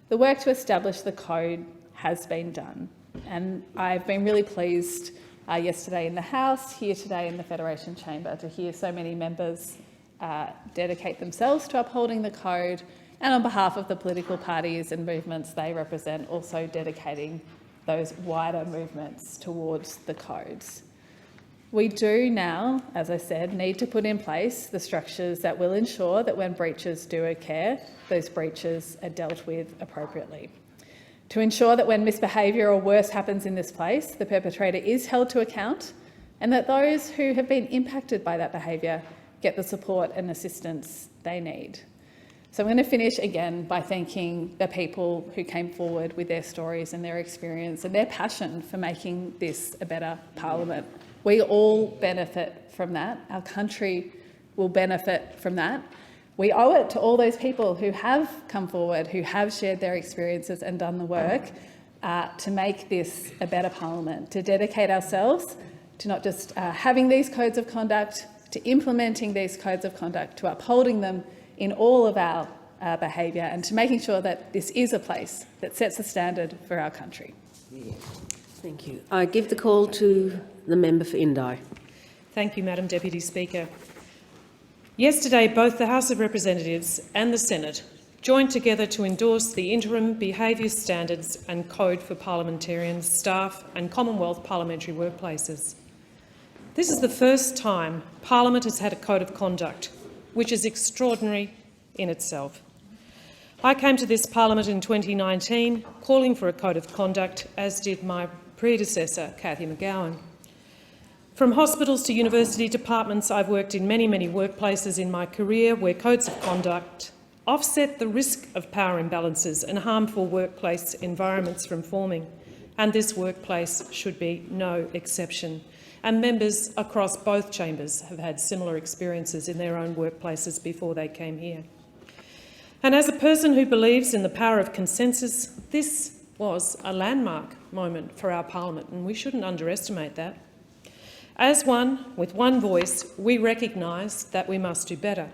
The work to establish the code has been done, and I've been really pleased yesterday in the House, here today in the Federation Chamber, to hear so many members dedicate themselves to upholding the code, and on behalf of the political parties and movements they represent, also dedicating those wider movements towards the codes. We do now, as I said, need to put in place the structures that will ensure that when breaches do occur, those breaches are dealt with appropriately. To ensure that when misbehaviour or worse happens in this place, the perpetrator is held to account, and that those who have been impacted by that behaviour get the support and assistance they need. So I'm going to finish again by thanking the people who came forward with their stories and their experience and their passion for making this a better parliament. We all benefit from that. Our country will benefit from that. We owe it to all those people who have come forward, who have shared their experiences and done the work to make this a better parliament, to dedicate ourselves to not just having these codes of conduct, to implementing these codes of conduct, to upholding them in all of our behaviour, and to making sure that this is a place that sets a standard for our country. Thank you. I give the call to the member for Indi. Thank you, Madam Deputy Speaker. Yesterday, both the House of Representatives and the Senate joined together to endorse the Interim Behaviour Standards and Code for Parliamentarians, Staff and Commonwealth Parliamentary Workplaces. This is the first time Parliament has had a code of conduct, which is extraordinary in itself. I came to this Parliament in 2019 calling for a code of conduct, as did my predecessor, Cathy McGowan. From hospitals to university departments, I've worked in many, many workplaces in my career where codes of conduct offset the risk of power imbalances and harmful workplace environments from forming, and this workplace should be no exception. And members across both chambers have had similar experiences in their own workplaces before they came here. And as a person who believes in the power of consensus, this was a landmark moment for our Parliament, and we shouldn't underestimate that. As one, with one voice, we recognise that we must do better.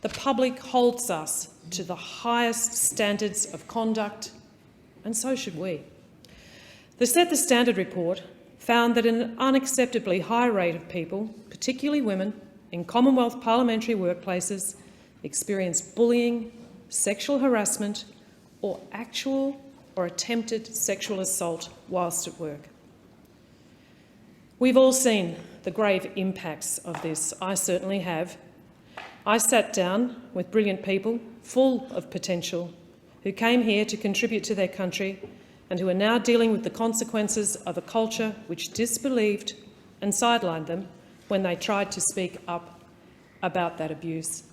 The public holds us to the highest standards of conduct, and so should we. The Set the Standard report found that an unacceptably high rate of people, particularly women, in Commonwealth parliamentary workplaces experienced bullying, sexual harassment, or actual or attempted sexual assault whilst at work. We've all seen the grave impacts of this. I certainly have. I sat down with brilliant people, full of potential, who came here to contribute to their country and who are now dealing with the consequences of a culture which disbelieved and sidelined them when they tried to speak up about that abuse.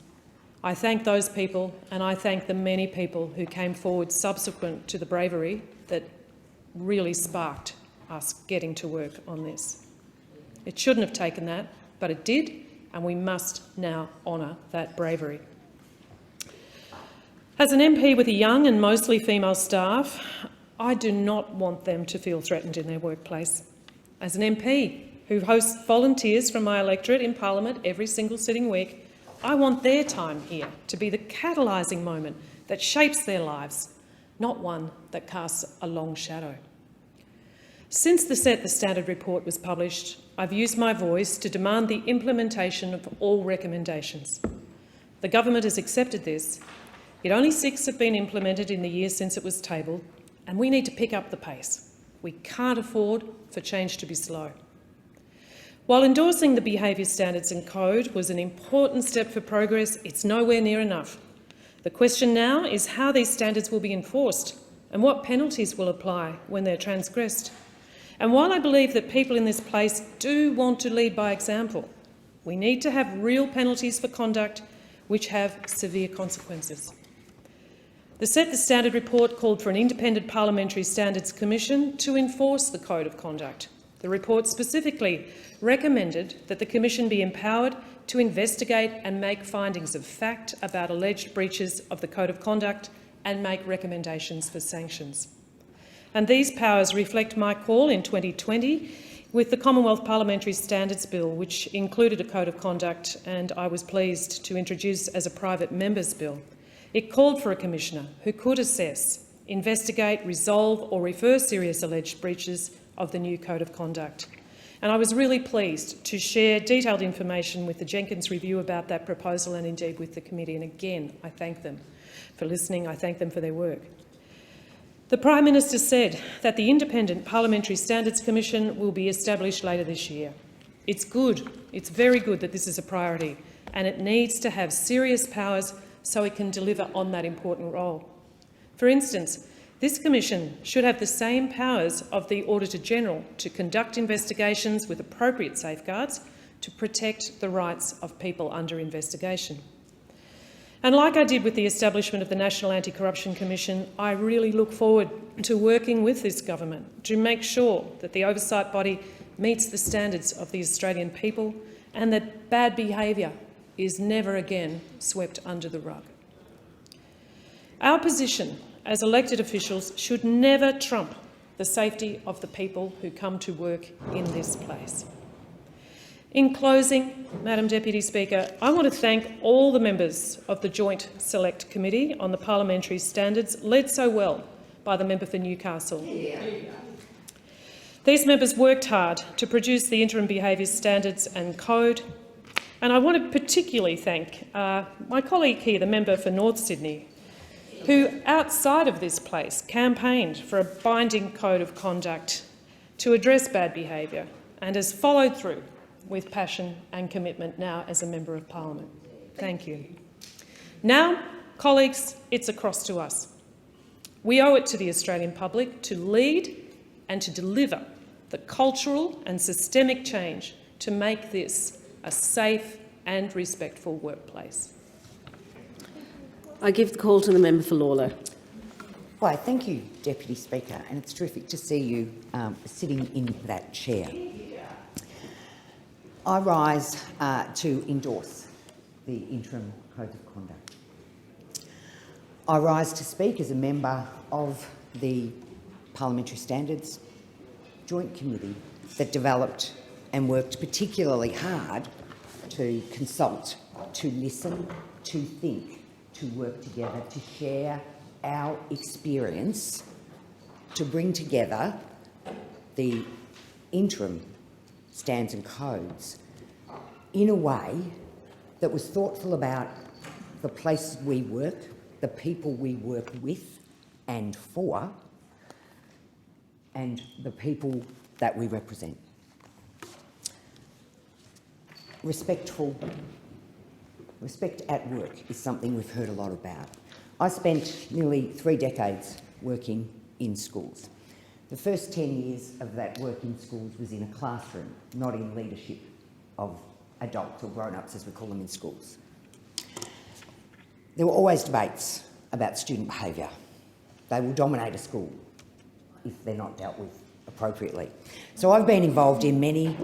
I thank those people, and I thank the many people who came forward subsequent to the bravery that really sparked us getting to work on this. It shouldn't have taken that, but it did, and we must now honour that bravery. As an MP with a young and mostly female staff, I do not want them to feel threatened in their workplace. As an MP who hosts volunteers from my electorate in Parliament every single sitting week, I want their time here to be the catalysing moment that shapes their lives, not one that casts a long shadow. Since the Set the Standard report was published, I've used my voice to demand the implementation of all recommendations. The government has accepted this, yet only 6 have been implemented in the year since it was tabled, and we need to pick up the pace. We can't afford for change to be slow. While endorsing the behaviour standards and code was an important step for progress, it's nowhere near enough. The question now is how these standards will be enforced and what penalties will apply when they're transgressed. And while I believe that people in this place do want to lead by example, we need to have real penalties for conduct which have severe consequences. The Set the Standard report called for an independent Parliamentary Standards Commission to enforce the Code of Conduct. The report specifically recommended that the Commission be empowered to investigate and make findings of fact about alleged breaches of the Code of Conduct and make recommendations for sanctions. And these powers reflect my call in 2020 with the Commonwealth Parliamentary Standards Bill, which included a Code of Conduct and I was pleased to introduce as a private member's bill. It called for a commissioner who could assess, investigate, resolve or refer serious alleged breaches of the new Code of Conduct. And I was really pleased to share detailed information with the Jenkins Review about that proposal and indeed with the committee. And again, I thank them for listening. I thank them for their work. The Prime Minister said that the Independent Parliamentary Standards Commission will be established later this year. It's good, it's very good that this is a priority, and it needs to have serious powers so it can deliver on that important role. For instance, this Commission should have the same powers of the Auditor-General to conduct investigations with appropriate safeguards to protect the rights of people under investigation. And like I did with the establishment of the National Anti-Corruption Commission, I really look forward to working with this government to make sure that the oversight body meets the standards of the Australian people and that bad behaviour is never again swept under the rug. Our position as elected officials should never trump the safety of the people who come to work in this place. In closing, Madam Deputy Speaker, I want to thank all the members of the Joint Select Committee on the Parliamentary Standards, led so well by the member for Newcastle. These members worked hard to produce the interim behaviour standards and code, and I want to particularly thank my colleague here, the member for North Sydney, who outside of this place campaigned for a binding code of conduct to address bad behaviour and has followed through with passion and commitment now as a Member of Parliament. Thank you. Now, colleagues, it's across to us. We owe it to the Australian public to lead and to deliver the cultural and systemic change to make this a safe and respectful workplace. I give the call to the member for Lawler. Why, thank you, Deputy Speaker, and it's terrific to see you sitting in that chair. I rise to endorse the interim Code of Conduct. I rise to speak as a member of the Parliamentary Standards Joint Committee that developed and worked particularly hard to consult, to listen, to think, to work together, to share our experience, to bring together the interim stands and codes in a way that was thoughtful about the places we work, the people we work with and for, and the people that we represent. Respect at work is something we've heard a lot about. I spent nearly 3 decades working in schools. The first 10 years of that work in schools was in a classroom, not in leadership of adults or grown-ups, as we call them in schools. There were always debates about student behaviour. They will dominate a school if they're not dealt with appropriately. So I've been involved in many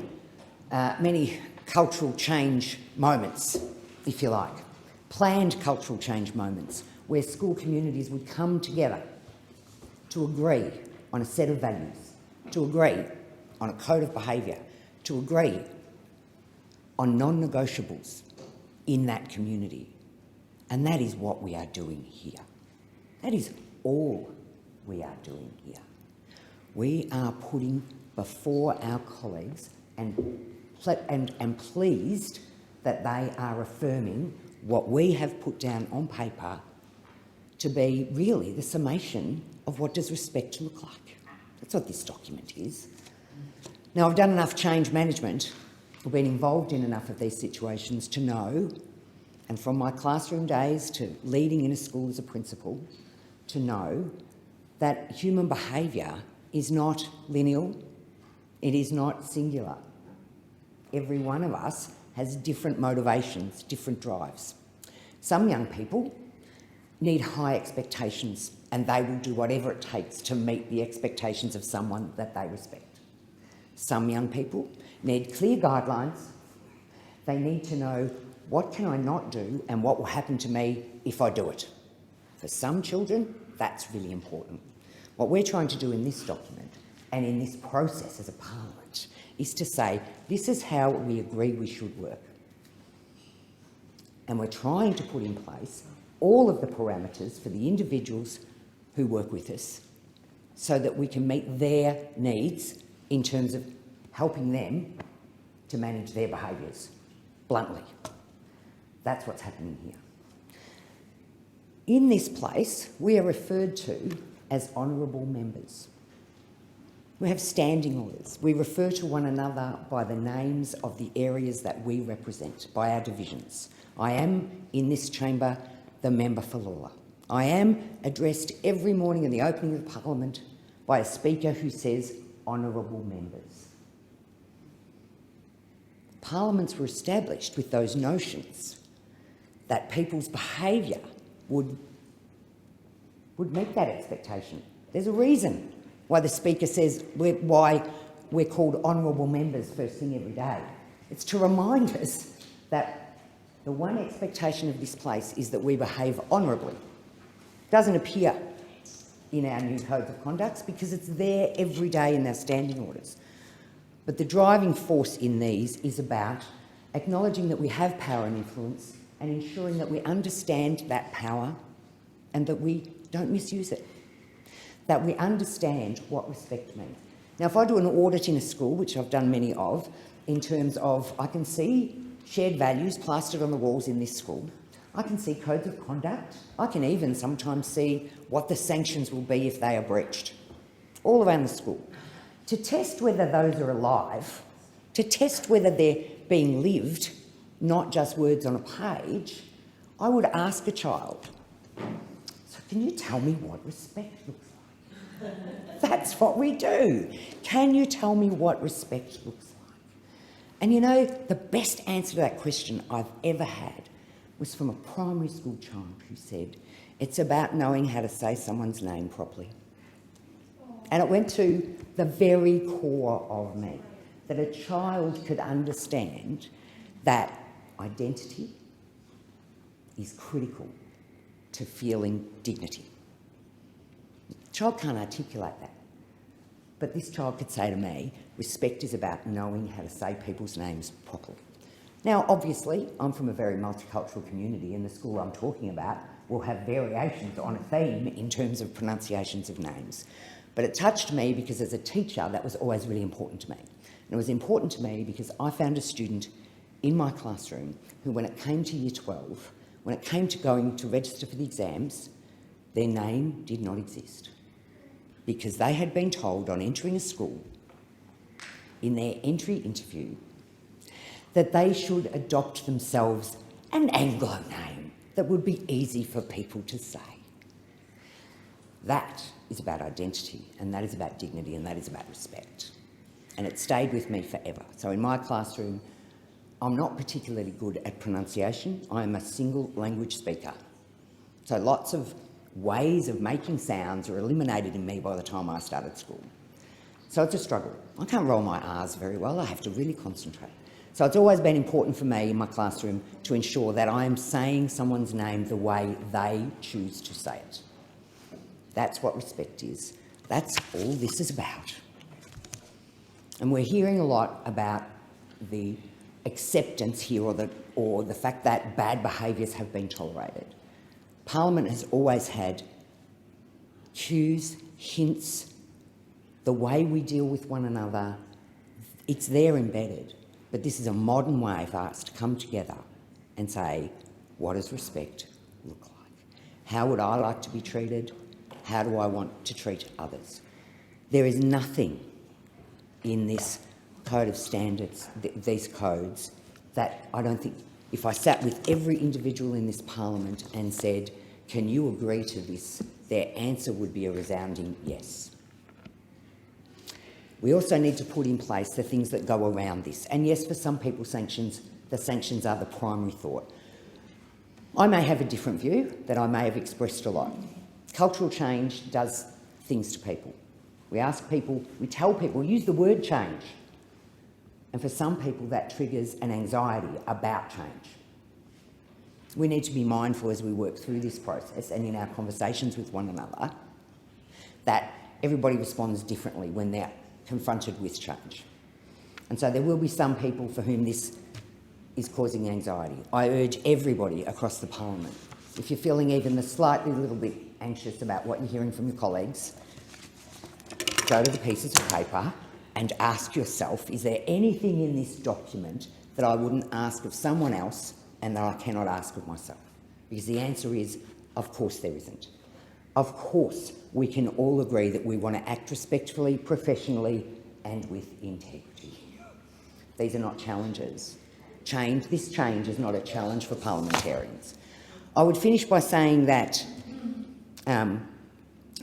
many cultural change moments, if you like, planned cultural change moments where school communities would come together to agree on a set of values, to agree on a code of behaviour, to agree on non-negotiables in that community. And that is what we are doing here. That is all we are doing here. We are putting before our colleagues and pleased that they are affirming what we have put down on paper to be really the summation of what does respect look like. That's what this document is. Now, I've done enough change management, I've been involved in enough of these situations to know, and from my classroom days to leading in a school as a principal, to know that human behaviour is not lineal, it is not singular. Every one of us has different motivations, different drives. Some young people need high expectations and they will do whatever it takes to meet the expectations of someone that they respect. Some young people need clear guidelines. They need to know what can I not do and what will happen to me if I do it. For some children, that's really important. What we're trying to do in this document and in this process as a parliament is to say this is how we agree we should work. And we're trying to put in place all of the parameters for the individuals who work with us so that we can meet their needs in terms of helping them to manage their behaviours, bluntly. That's what's happening here. In this place, we are referred to as honourable members. We have standing orders. We refer to one another by the names of the areas that we represent, by our divisions. I am, in this chamber, the member for Lalor. I am addressed every morning in the opening of Parliament by a speaker who says, honourable members. Parliaments were established with those notions that people's behaviour would meet that expectation. There's a reason why the Speaker says why we're called honourable members first thing every day. It's to remind us that the one expectation of this place is that we behave honourably. It doesn't appear in our new codes of conduct because it's there every day in our standing orders. But the driving force in these is about acknowledging that we have power and influence and ensuring that we understand that power and that we don't misuse it, that we understand what respect means. Now, if I do an audit in a school, which I've done many of, in terms of I can see shared values plastered on the walls in this school, I can see codes of conduct, I can even sometimes see what the sanctions will be if they are breached, all around the school. To test whether those are alive, to test whether they're being lived, not just words on a page, I would ask a child, so can you tell me what respect looks like? That's what we do. Can you tell me what respect looks like? And you know, the best answer to that question I've ever had was from a primary school child who said, it's about knowing how to say someone's name properly. And it went to the very core of me, that a child could understand that identity is critical to feeling dignity. The child can't articulate that, but this child could say to me, respect is about knowing how to say people's names properly. Now, obviously, I'm from a very multicultural community and the school I'm talking about will have variations on a theme in terms of pronunciations of names. But it touched me because as a teacher, that was always really important to me. And it was important to me because I found a student in my classroom who, when it came to year 12, when it came to going to register for the exams, their name did not exist. Because they had been told on entering a school, in their entry interview, that they should adopt themselves an Anglo name that would be easy for people to say. That is about identity, and that is about dignity, and that is about respect. And it stayed with me forever. So in my classroom, I'm not particularly good at pronunciation. I am a single language speaker. So lots of ways of making sounds are eliminated in me by the time I started school. So it's a struggle. I can't roll my R's very well. I have to really concentrate. So it's always been important for me in my classroom to ensure that I am saying someone's name the way they choose to say it. That's what respect is. That's all this is about. And we're hearing a lot about the acceptance here or the fact that bad behaviours have been tolerated. Parliament has always had cues, hints, the way we deal with one another. It's there embedded. But this is a modern way for us to come together and say, what does respect look like? How would I like to be treated? How do I want to treat others? There is nothing in this code of standards, these codes, that I don't think, if I sat with every individual in this parliament and said, can you agree to this, their answer would be a resounding yes. We also need to put in place the things that go around this. And yes, for some people, the sanctions are the primary thought. I may have a different view that I may have expressed a lot. Cultural change does things to people. We ask people, we tell people, use the word change. And for some people, that triggers an anxiety about change. We need to be mindful as we work through this process and in our conversations with one another that everybody responds differently when they're confronted with change. And so there will be some people for whom this is causing anxiety. I urge everybody across the parliament, if you're feeling even the slightly little bit anxious about what you're hearing from your colleagues, go to the pieces of paper and ask yourself, is there anything in this document that I wouldn't ask of someone else and that I cannot ask of myself? Because the answer is, of course there isn't. Of course we can all agree that we want to act respectfully, professionally and with integrity. These are not challenges. This change is not a challenge for parliamentarians. I would finish by saying that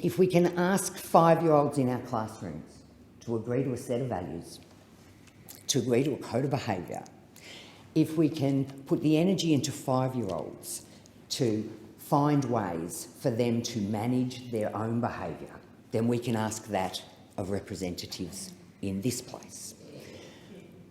if we can ask 5-year-olds in our classrooms to agree to a set of values, to agree to a code of behaviour, if we can put the energy into 5-year-olds to find ways for them to manage their own behaviour, then we can ask that of representatives in this place.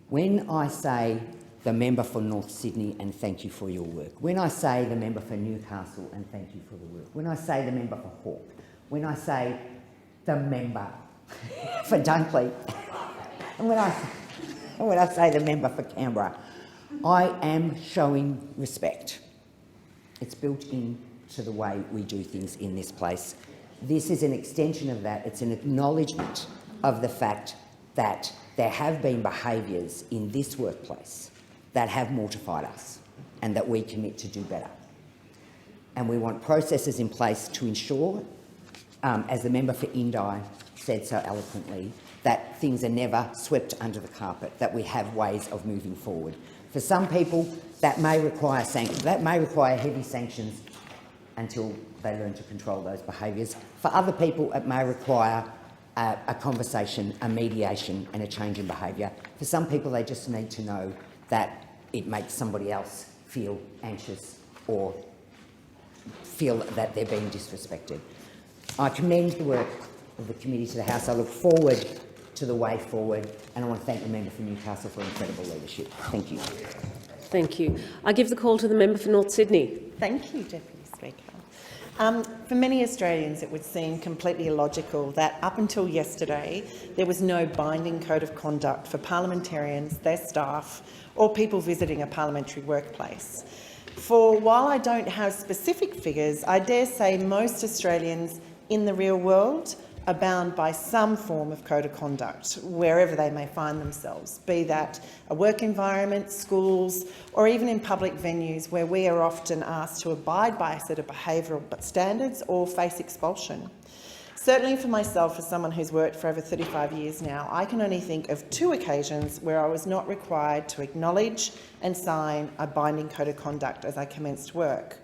When I say the member for North Sydney and thank you for your work, when I say the member for Newcastle and thank you for the work, when I say the member for Hawke, when I say the member for Dunkley, and when I say the member for Canberra, I am showing respect. It's built into the way we do things in this place. This is an extension of that. It's an acknowledgement of the fact that there have been behaviours in this workplace that have mortified us and that we commit to do better. And we want processes in place to ensure, as the member for Indi said so eloquently, that things are never swept under the carpet, that we have ways of moving forward. For some people, that may require heavy sanctions until they learn to control those behaviours. For other people, it may require a conversation, a mediation and a change in behaviour. For some people, they just need to know that it makes somebody else feel anxious or feel that they're being disrespected. I commend the work of the committee to the House. I look forward to the way forward, and I want to thank the member for Newcastle for incredible leadership. Thank you. Thank you. I give the call to the member for North Sydney. Thank you, Deputy Speaker. For many Australians, it would seem completely illogical that up until yesterday there was no binding code of conduct for parliamentarians, their staff or people visiting a parliamentary workplace. For while I don't have specific figures, I dare say most Australians in the real world are bound by some form of code of conduct, wherever they may find themselves, be that a work environment, schools, or even in public venues where we are often asked to abide by a set of behavioural standards or face expulsion. Certainly for myself, as someone who's worked for over 35 years now, I can only think of 2 occasions where I was not required to acknowledge and sign a binding code of conduct as I commenced work.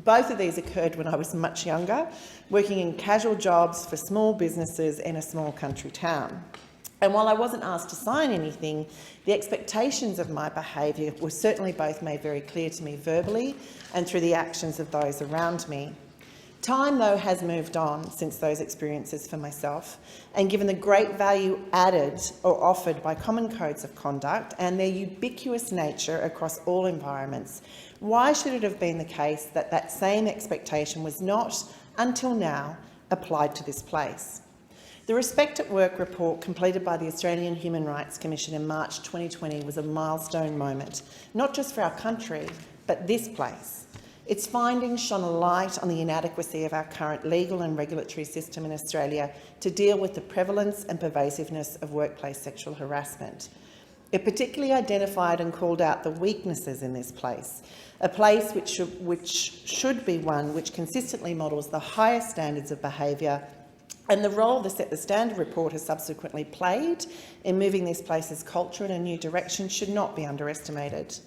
Both of these occurred when I was much younger, working in casual jobs for small businesses in a small country town. And while I wasn't asked to sign anything, the expectations of my behaviour were certainly both made very clear to me verbally and through the actions of those around me. Time, though, has moved on since those experiences for myself, and given the great value added or offered by common codes of conduct and their ubiquitous nature across all environments, why should it have been the case that that same expectation was not, until now, applied to this place? The Respect at Work report completed by the Australian Human Rights Commission in March 2020 was a milestone moment, not just for our country, but this place. Its findings shone a light on the inadequacy of our current legal and regulatory system in Australia to deal with the prevalence and pervasiveness of workplace sexual harassment. It particularly identified and called out the weaknesses in this place, a place which should be one which consistently models the highest standards of behaviour, and the role the Set the Standard report has subsequently played in moving this place's culture in a new direction should not be underestimated.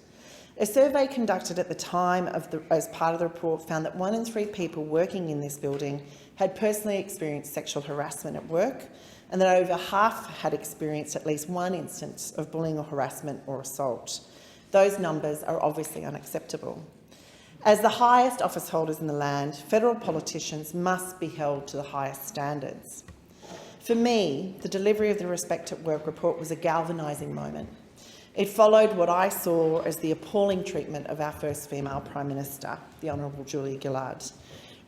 A survey conducted at the time as part of the report found that 1 in 3 people working in this building had personally experienced sexual harassment at work, and that over half had experienced at least one instance of bullying or harassment or assault. Those numbers are obviously unacceptable. As the highest office holders in the land, federal politicians must be held to the highest standards. For me, the delivery of the Respect at Work report was a galvanising moment. It followed what I saw as the appalling treatment of our first female Prime Minister, the Honourable Julia Gillard.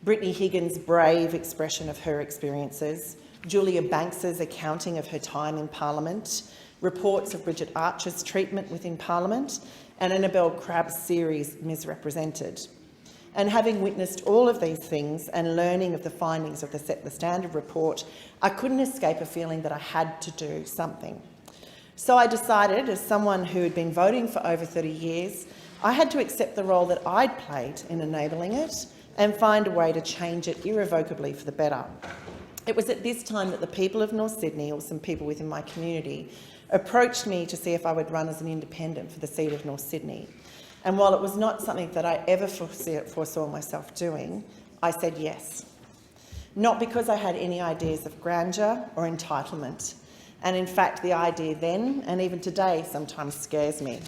Brittany Higgins' brave expression of her experiences, Julia Banks's accounting of her time in Parliament, reports of Bridget Archer's treatment within Parliament, and Annabelle Crabb's series Misrepresented. And having witnessed all of these things and learning of the findings of the Set the Standard report, I couldn't escape a feeling that I had to do something. So I decided, as someone who had been voting for over 30 years, I had to accept the role that I'd played in enabling it and find a way to change it irrevocably for the better. It was at this time that the people of North Sydney, or some people within my community, approached me to see if I would run as an independent for the seat of North Sydney. And while it was not something that I ever foresaw myself doing, I said yes. Not because I had any ideas of grandeur or entitlement. And in fact, the idea then, and even today, sometimes scares me.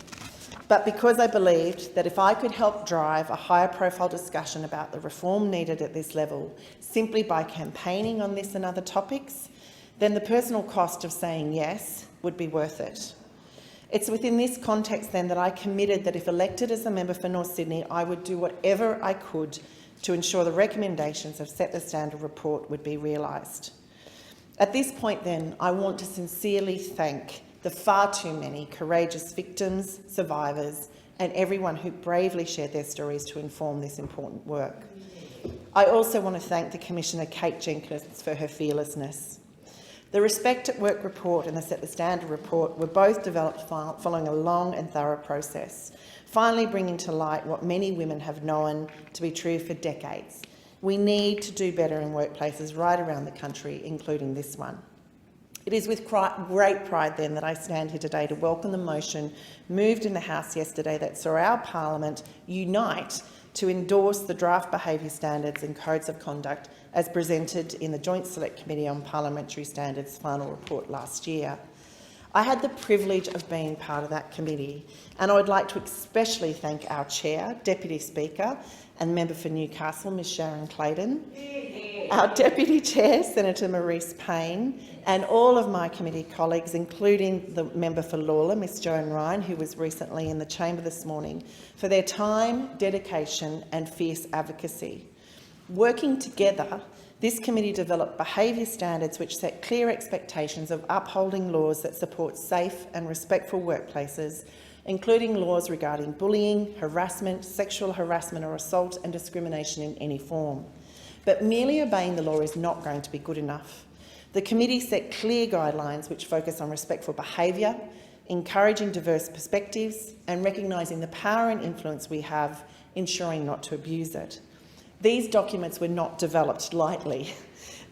But because I believed that if I could help drive a higher profile discussion about the reform needed at this level, simply by campaigning on this and other topics, then the personal cost of saying yes would be worth it. It's within this context then that I committed that if elected as a member for North Sydney, I would do whatever I could to ensure the recommendations of Set the Standard report would be realised. At this point then, I want to sincerely thank the far too many courageous victims, survivors, and everyone who bravely shared their stories to inform this important work. I also want to thank the Commissioner Kate Jenkins for her fearlessness. The Respect at Work report and the Set the Standard report were both developed following a long and thorough process, finally bringing to light what many women have known to be true for decades. We need to do better in workplaces right around the country, including this one. It is with great pride then that I stand here today to welcome the motion moved in the House yesterday that saw our Parliament unite to endorse the draft behaviour standards and codes of conduct as presented in the Joint Select Committee on Parliamentary Standards final report last year. I had the privilege of being part of that committee, and I would like to especially thank our Chair, Deputy Speaker and Member for Newcastle, Ms Sharon Clayton, our Deputy Chair, Senator Maurice Payne, and all of my committee colleagues, including the Member for Lalor, Ms Joan Ryan, who was recently in the chamber this morning, for their time, dedication and fierce advocacy. Working together, this committee developed behaviour standards which set clear expectations of upholding laws that support safe and respectful workplaces, including laws regarding bullying, harassment, sexual harassment or assault and discrimination in any form. But merely obeying the law is not going to be good enough. The committee set clear guidelines which focus on respectful behaviour, encouraging diverse perspectives and recognising the power and influence we have, ensuring not to abuse it. These documents were not developed lightly.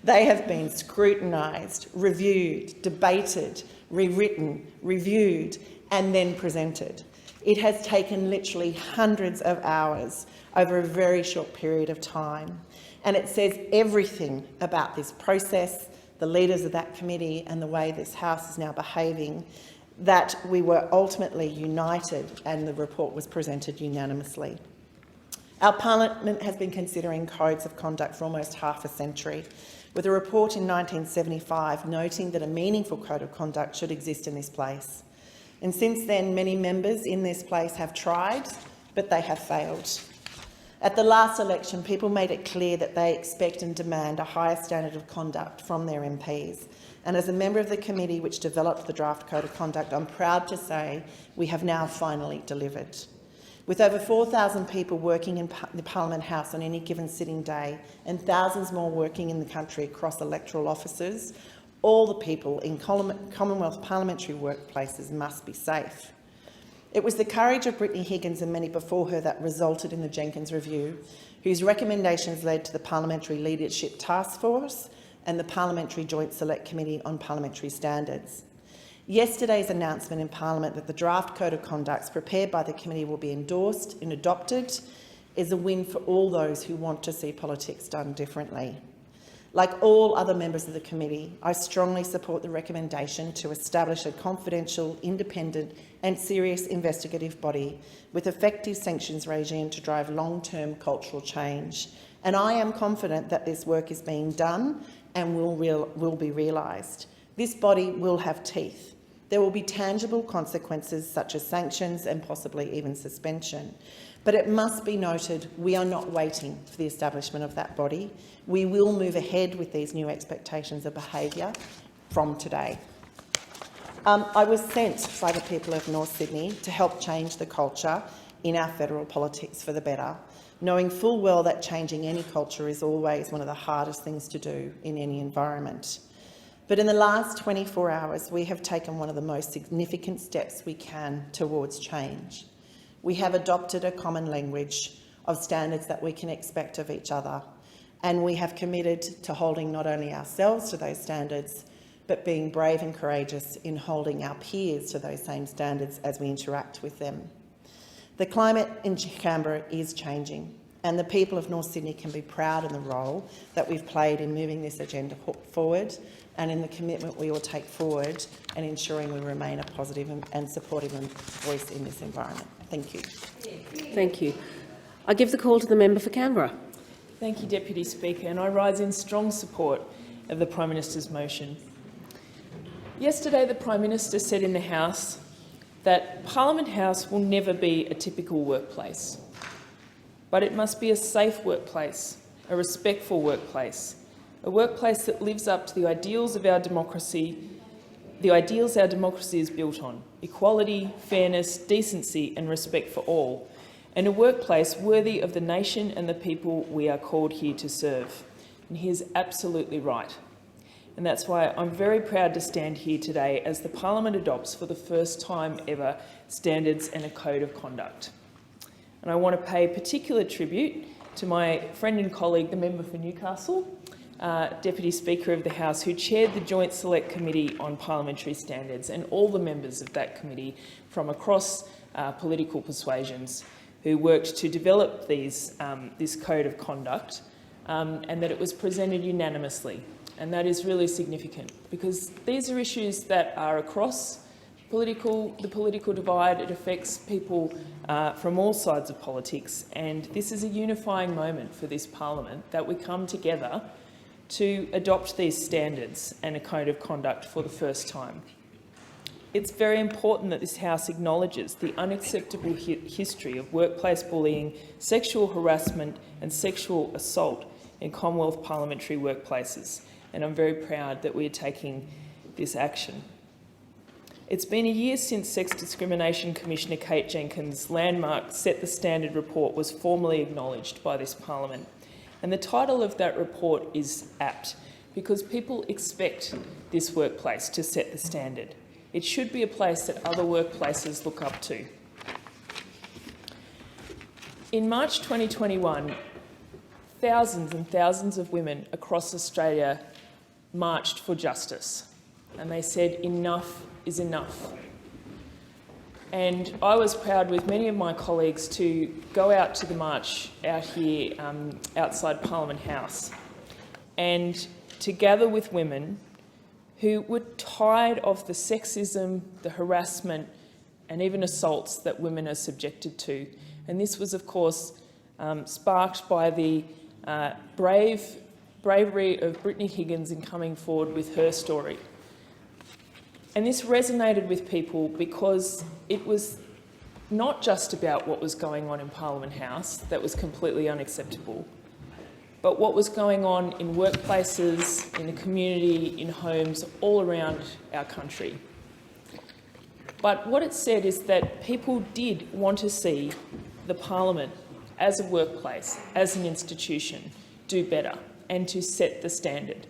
They have been scrutinised, reviewed, debated, rewritten, reviewed and then presented. It has taken literally hundreds of hours over a very short period of time, and it says everything about this process, the leaders of that committee and the way this House is now behaving, that we were ultimately united and the report was presented unanimously. Our Parliament has been considering codes of conduct for almost half a century, with a report in 1975 noting that a meaningful code of conduct should exist in this place. And since then, many members in this place have tried, but they have failed. At the last election, people made it clear that they expect and demand a higher standard of conduct from their MPs. And as a member of the committee which developed the draft code of conduct, I'm proud to say we have now finally delivered. With over 4,000 people working in the Parliament House on any given sitting day and thousands more working in the country across electoral offices, all the people in Commonwealth parliamentary workplaces must be safe. It was the courage of Brittany Higgins and many before her that resulted in the Jenkins Review, whose recommendations led to the Parliamentary Leadership Task Force and the Parliamentary Joint Select Committee on Parliamentary Standards. Yesterday's announcement in Parliament that the draft Code of Conduct prepared by the committee will be endorsed and adopted is a win for all those who want to see politics done differently. Like all other members of the committee, I strongly support the recommendation to establish a confidential, independent and serious investigative body with effective sanctions regime to drive long-term cultural change. And I am confident that this work is being done and will be realised. This body will have teeth. There will be tangible consequences such as sanctions and possibly even suspension. But it must be noted, we are not waiting for the establishment of that body. We will move ahead with these new expectations of behaviour from today. I was sent by the people of North Sydney to help change the culture in our federal politics for the better, knowing full well that changing any culture is always one of the hardest things to do in any environment. But in the last 24 hours, we have taken one of the most significant steps we can towards change. We have adopted a common language of standards that we can expect of each other, and we have committed to holding not only ourselves to those standards, but being brave and courageous in holding our peers to those same standards as we interact with them. The climate in Canberra is changing, and the people of North Sydney can be proud in the role that we've played in moving this agenda forward and in the commitment we will take forward and ensuring we remain a positive and supportive voice in this environment. Thank you. Thank you. I give the call to the member for Canberra. Thank you, Deputy Speaker, and I rise in strong support of the Prime Minister's motion. Yesterday, the Prime Minister said in the House that Parliament House will never be a typical workplace, but it must be a safe workplace, a respectful workplace, a workplace that lives up to the ideals of our democracy, the ideals our democracy is built on: equality, fairness, decency and respect for all, and a workplace worthy of the nation and the people we are called here to serve. And he is absolutely right. And that's why I'm very proud to stand here today as the Parliament adopts for the first time ever standards and a code of conduct. And I want to pay particular tribute to my friend and colleague, the member for Newcastle, Deputy Speaker of the House, who chaired the Joint Select Committee on Parliamentary Standards, and all the members of that committee from across political persuasions who worked to develop this code of conduct, and that it was presented unanimously. And that is really significant because these are issues that are across the political divide. It affects people from all sides of politics, and this is a unifying moment for this Parliament that we come together to adopt these standards and a code of conduct for the first time. It's very important that this House acknowledges the unacceptable history of workplace bullying, sexual harassment and sexual assault in Commonwealth parliamentary workplaces, and I'm very proud that we are taking this action. It's been a year since Sex Discrimination Commissioner Kate Jenkins' landmark Set the Standard report was formally acknowledged by this Parliament. And the title of that report is apt because people expect this workplace to set the standard. It should be a place that other workplaces look up to. In March 2021, thousands and thousands of women across Australia marched for justice, and they said enough is enough. And I was proud with many of my colleagues to go out to the march out here outside Parliament House and to gather with women who were tired of the sexism, the harassment and even assaults that women are subjected to. And this was, of course, sparked by the bravery of Brittany Higgins in coming forward with her story. And this resonated with people because it was not just about what was going on in Parliament House that was completely unacceptable, but what was going on in workplaces, in the community, in homes all around our country. But what it said is that people did want to see the Parliament as a workplace, as an institution, do better and to set the standard.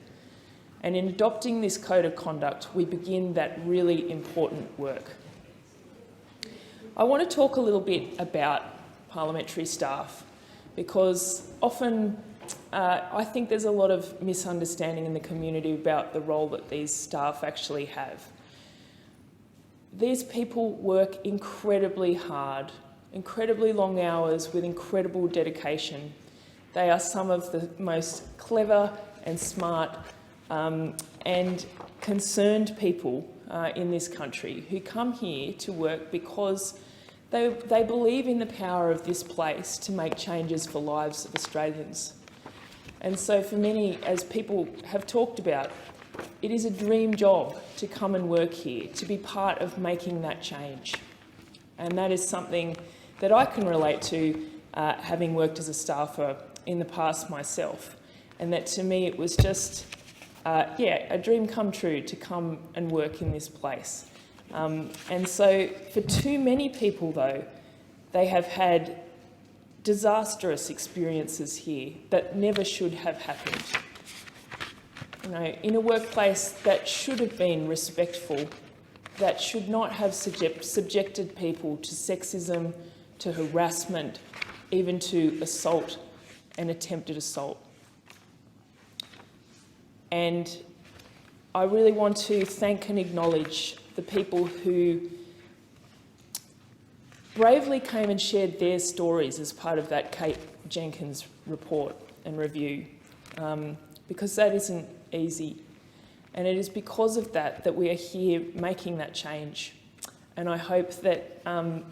And in adopting this code of conduct, we begin that really important work. I want to talk a little bit about parliamentary staff because often I think there's a lot of misunderstanding in the community about the role that these staff actually have. These people work incredibly hard, incredibly long hours with incredible dedication. They are some of the most clever and smart and concerned people in this country who come here to work because they believe in the power of this place to make changes for lives of Australians. And so for many, as people have talked about, it is a dream job to come and work here, to be part of making that change. And that is something that I can relate to, having worked as a staffer in the past myself. And that to me it was just, a dream come true to come and work in this place. And so for too many people though, they have had disastrous experiences here that never should have happened. You know, in a workplace that should have been respectful, that should not have subjected people to sexism, to harassment, even to assault and attempted assault. And I really want to thank and acknowledge the people who bravely came and shared their stories as part of that Kate Jenkins report and review, because that isn't easy. And it is because of that that we are here making that change. And I hope that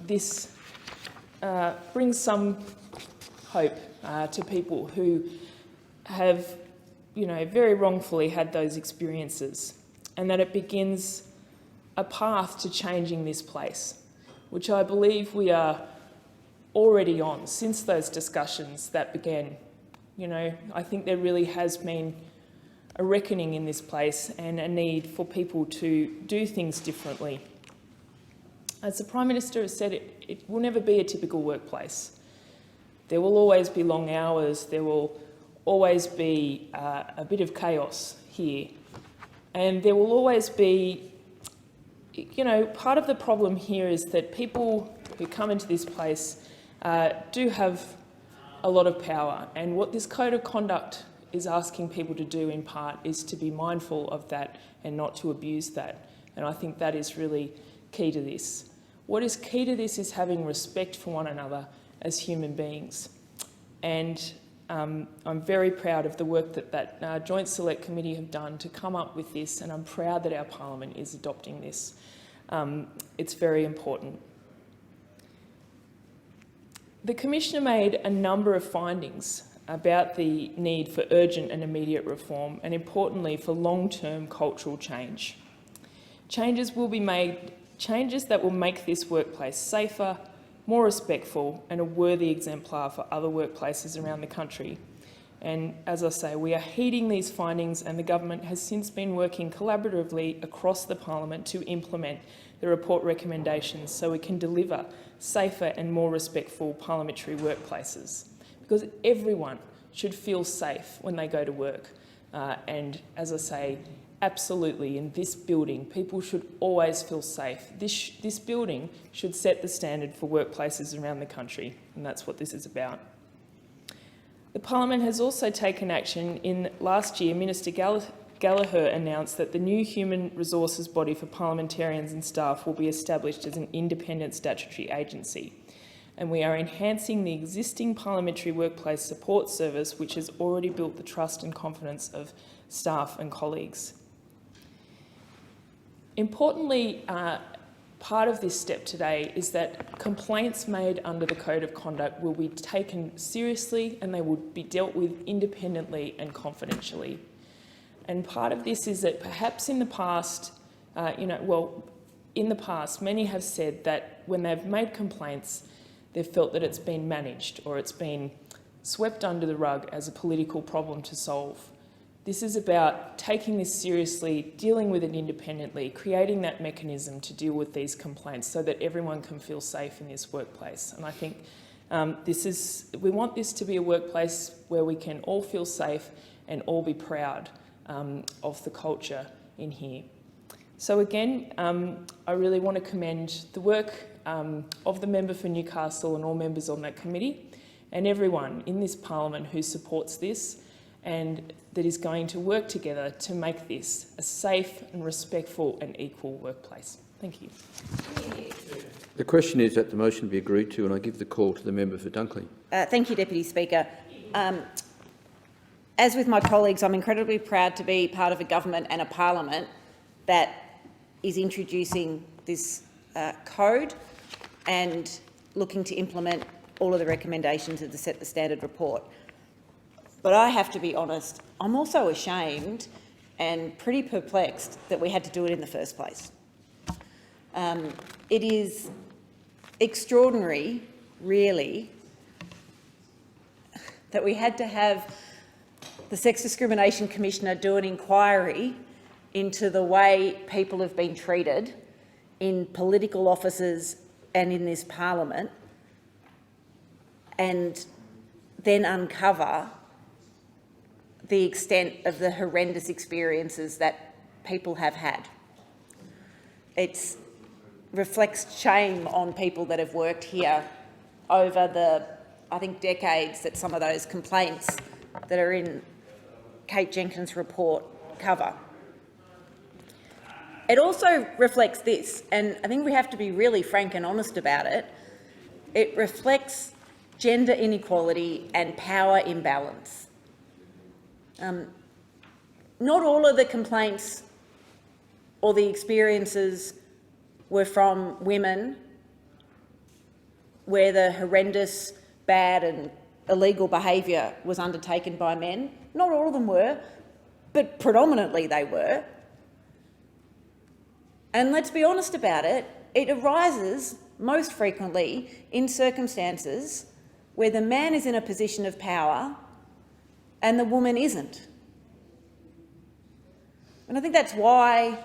this brings some hope to people who have, very wrongfully had those experiences, and that it begins a path to changing this place, which I believe we are already on since those discussions that began. I think there really has been a reckoning in this place and a need for people to do things differently. As the Prime Minister has said, it will never be a typical workplace. There will always be long hours, there will always be a bit of chaos here, and there will always be, part of the problem here is that people who come into this place do have a lot of power, and what this code of conduct is asking people to do in part is to be mindful of that and not to abuse that. And I think that is really key to this. What is key to this is having respect for one another as human beings. And I'm very proud of the work that Joint Select Committee have done to come up with this, and I'm proud that our Parliament is adopting this. It's very important. The Commissioner made a number of findings about the need for urgent and immediate reform, and importantly for long-term cultural change. Changes that will make this workplace safer, more respectful and a worthy exemplar for other workplaces around the country. And as I say, we are heeding these findings, and the government has since been working collaboratively across the Parliament to implement the report recommendations so we can deliver safer and more respectful parliamentary workplaces. Because everyone should feel safe when they go to work. And as I say, absolutely, in this building, people should always feel safe. This building should set the standard for workplaces around the country, and that's what this is about. The Parliament has also taken action. In last year, Minister Gallagher announced that the new human resources body for parliamentarians and staff will be established as an independent statutory agency. And we are enhancing the existing parliamentary workplace support service, which has already built the trust and confidence of staff and colleagues. Importantly, part of this step today is that complaints made under the Code of Conduct will be taken seriously and they will be dealt with independently and confidentially. And part of this is that perhaps in the past, in the past, many have said that when they've made complaints, they've felt that it's been managed or it's been swept under the rug as a political problem to solve. This is about taking this seriously, dealing with it independently, creating that mechanism to deal with these complaints so that everyone can feel safe in this workplace. And I think we want this to be a workplace where we can all feel safe and all be proud of the culture in here. So again, I really want to commend the work of the member for Newcastle and all members on that committee and everyone in this parliament who supports this and that is going to work together to make this a safe and respectful and equal workplace. Thank you. The question is that the motion be agreed to, and I give the call to the member for Dunkley. Thank you, Deputy Speaker. As with my colleagues, I'm incredibly proud to be part of a government and a parliament that is introducing this code and looking to implement all of the recommendations of the Set the Standard report. But I have to be honest, I'm also ashamed and pretty perplexed that we had to do it in the first place. It is extraordinary, really, that we had to have the Sex Discrimination Commissioner do an inquiry into the way people have been treated in political offices and in this parliament, and then uncover the extent of the horrendous experiences that people have had. It reflects shame on people that have worked here over the, I think, decades that some of those complaints that are in Kate Jenkins' report cover. It also reflects this, and I think we have to be really frank and honest about it. It reflects gender inequality and power imbalance. Not all of the complaints or the experiences were from women where the horrendous, bad and illegal behaviour was undertaken by men. Not all of them were, but predominantly they were. And let's be honest about it, it arises most frequently in circumstances where the man is in a position of power and the woman isn't. And I think that's why,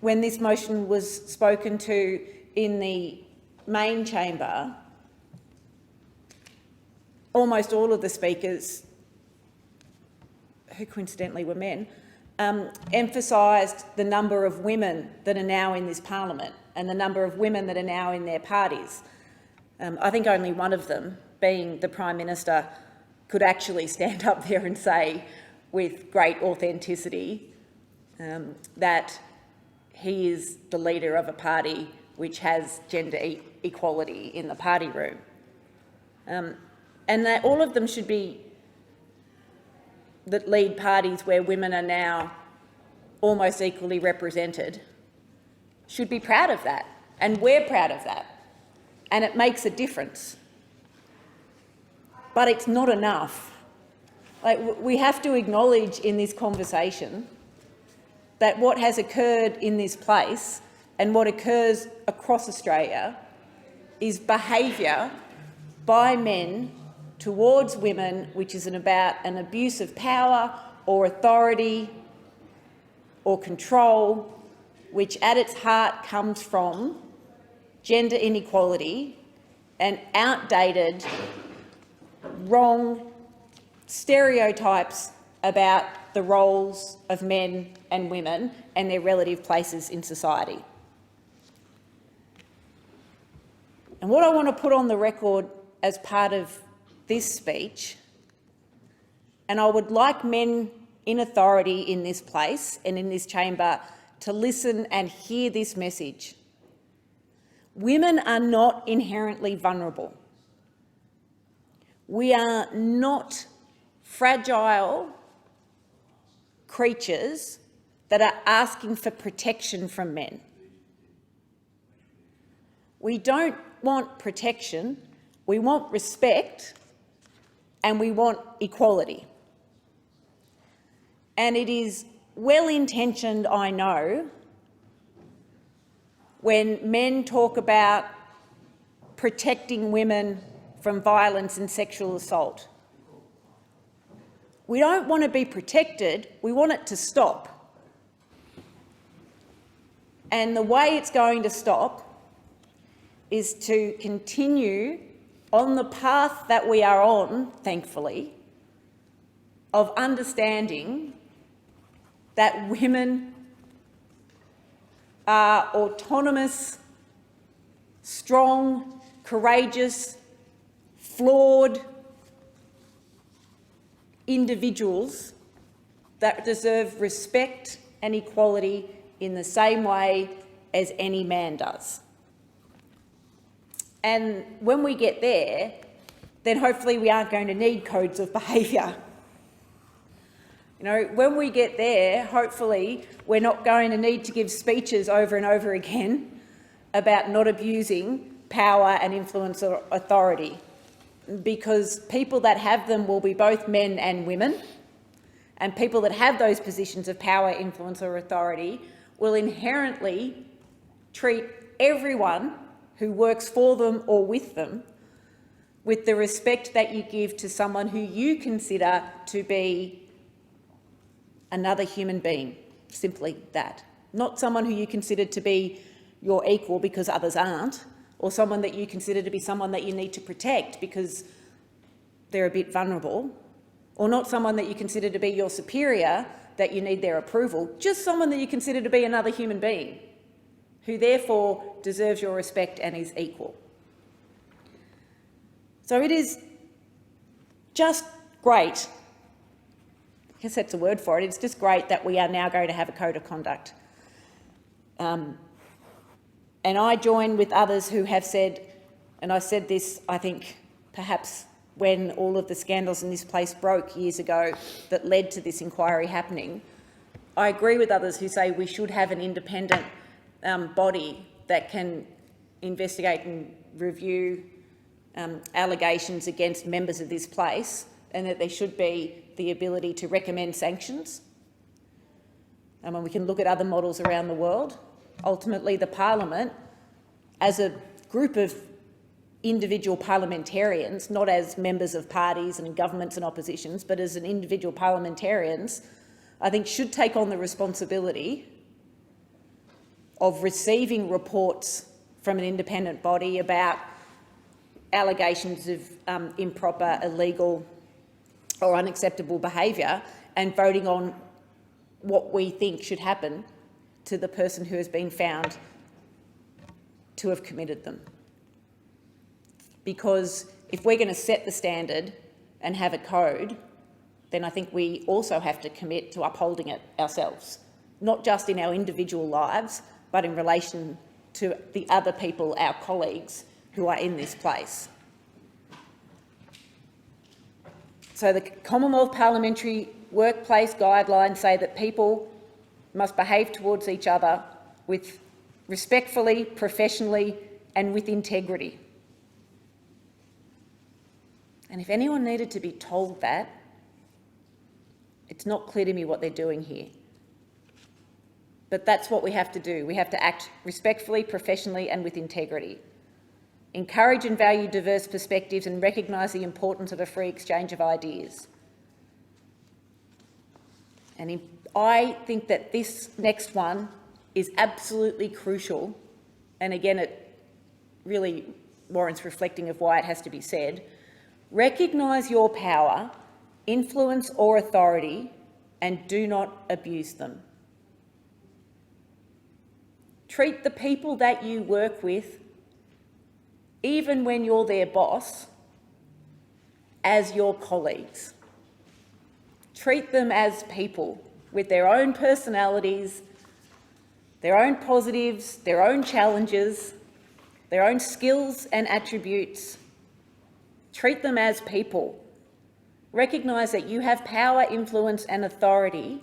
when this motion was spoken to in the main chamber, almost all of the speakers, who coincidentally were men, emphasised the number of women that are now in this parliament and the number of women that are now in their parties. I think only one of them, being the Prime Minister, could actually stand up there and say with great authenticity that he is the leader of a party which has gender equality in the party room. And that all of them should be, that lead parties where women are now almost equally represented, should be proud of that, and we're proud of that, and it makes a difference. But it's not enough. We have to acknowledge in this conversation that what has occurred in this place and what occurs across Australia is behaviour by men towards women which is about an abuse of power or authority or control, which at its heart comes from gender inequality and outdated, wrong stereotypes about the roles of men and women and their relative places in society. And what I want to put on the record as part of this speech, and I would like men in authority in this place and in this chamber to listen and hear this message. Women are not inherently vulnerable. We are not fragile creatures that are asking for protection from men. We don't want protection, we want respect, and we want equality. And it is well-intentioned, I know, when men talk about protecting women from violence and sexual assault. We don't want to be protected, we want it to stop. And the way it's going to stop is to continue on the path that we are on, thankfully, of understanding that women are autonomous, strong, courageous, flawed individuals that deserve respect and equality in the same way as any man does. And when we get there, then hopefully we aren't going to need codes of behaviour. You know, when we get there, hopefully we're not going to need to give speeches over and over again about not abusing power and influence or authority, because people that have them will be both men and women, and people that have those positions of power, influence or authority will inherently treat everyone who works for them or with them with the respect that you give to someone who you consider to be another human being, simply that. Not someone who you consider to be your equal because others aren't, or someone that you consider to be someone that you need to protect because they're a bit vulnerable, or not someone that you consider to be your superior that you need their approval, just someone that you consider to be another human being who therefore deserves your respect and is equal. So it is just great, I guess that's a word for it, it's just great that we are now going to have a code of conduct. And I join with others who have said, and I said this, I think, perhaps when all of the scandals in this place broke years ago that led to this inquiry happening, I agree with others who say we should have an independent body that can investigate and review allegations against members of this place, and that there should be the ability to recommend sanctions. And when we can look at other models around the world, ultimately the parliament, as a group of individual parliamentarians, not as members of parties and governments and oppositions, but as an individual parliamentarians, I think should take on the responsibility of receiving reports from an independent body about allegations of improper, illegal or unacceptable behaviour, and voting on what we think should happen to the person who has been found to have committed them. Because if we're going to set the standard and have a code, then I think we also have to commit to upholding it ourselves, not just in our individual lives, but in relation to the other people, our colleagues, who are in this place. So the Commonwealth Parliamentary Workplace Guidelines say that people must behave towards each other with respectfully, professionally and with integrity. And if anyone needed to be told that, it's not clear to me what they're doing here. But that's what we have to do. We have to act respectfully, professionally and with integrity. Encourage and value diverse perspectives and recognise the importance of a free exchange of ideas. And I think that this next one is absolutely crucial, and again it really warrants reflecting of why it has to be said. Recognise your power, influence or authority and do not abuse them. Treat the people that you work with, even when you're their boss, as your colleagues. Treat them as people with their own personalities, their own positives, their own challenges, their own skills and attributes. Treat them as people. Recognise that you have power, influence and authority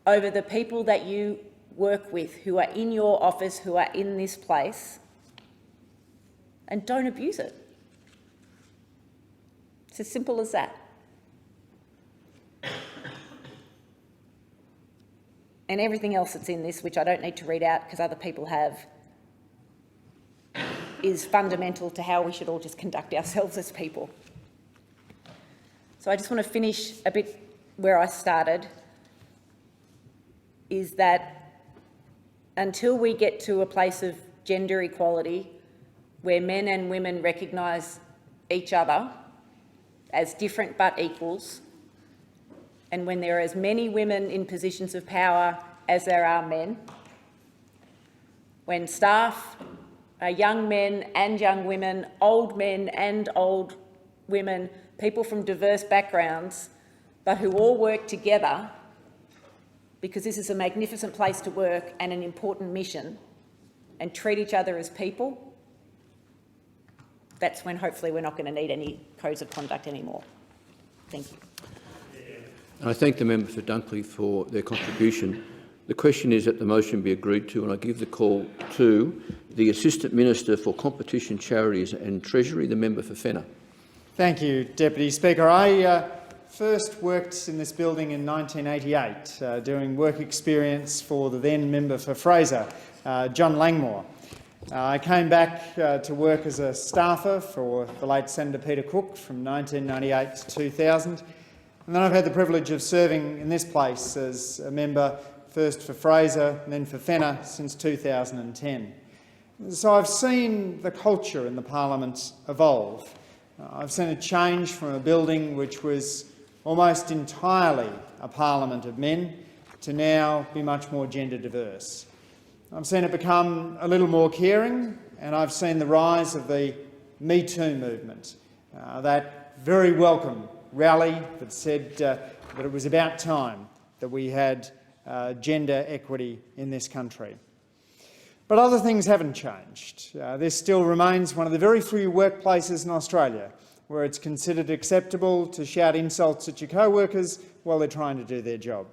over the people that you work with, who are in your office, who are in this place, and don't abuse it. It's as simple as that. And everything else that's in this, which I don't need to read out because other people have, is fundamental to how we should all just conduct ourselves as people. So I just want to finish a bit where I started, is that until we get to a place of gender equality where men and women recognise each other as different but equals, and when there are as many women in positions of power as there are men, when staff are young men and young women, old men and old women, people from diverse backgrounds, but who all work together because this is a magnificent place to work and an important mission, and treat each other as people, that's when hopefully we're not going to need any codes of conduct anymore. Thank you. I thank the member for Dunkley for their contribution. The question is that the motion be agreed to, and I give the call to the Assistant Minister for Competition, Charities and Treasury, the member for Fenner. Thank you, Deputy Speaker. I first worked in this building in 1988, doing work experience for the then member for Fraser, John Langmore. I came back to work as a staffer for the late Senator Peter Cook from 1998 to 2000. And then I've had the privilege of serving in this place as a member, first for Fraser and then for Fenner since 2010. So I've seen the culture in the parliament evolve. I've seen a change from a building which was almost entirely a parliament of men to now be much more gender diverse. I've seen it become a little more caring, and I've seen the rise of the Me Too movement, that very welcome rally that said that it was about time that we had gender equity in this country. But other things haven't changed. This still remains one of the very few workplaces in Australia where it's considered acceptable to shout insults at your co-workers while they're trying to do their job.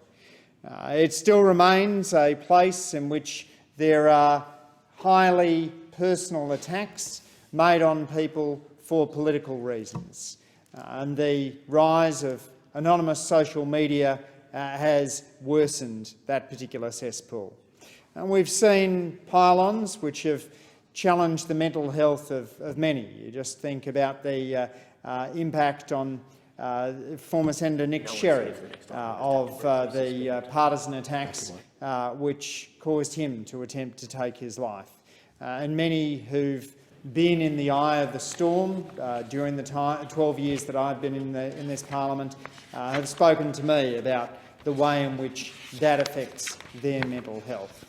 It still remains a place in which there are highly personal attacks made on people for political reasons. And the rise of anonymous social media has worsened that particular cesspool. And we've seen pylons which have challenged the mental health of many. You just think about the impact on former Senator Nick Sherry of the partisan attacks which caused him to attempt to take his life. And many who've been in the eye of the storm during the 12 years that I've been in this parliament have spoken to me about the way in which that affects their mental health.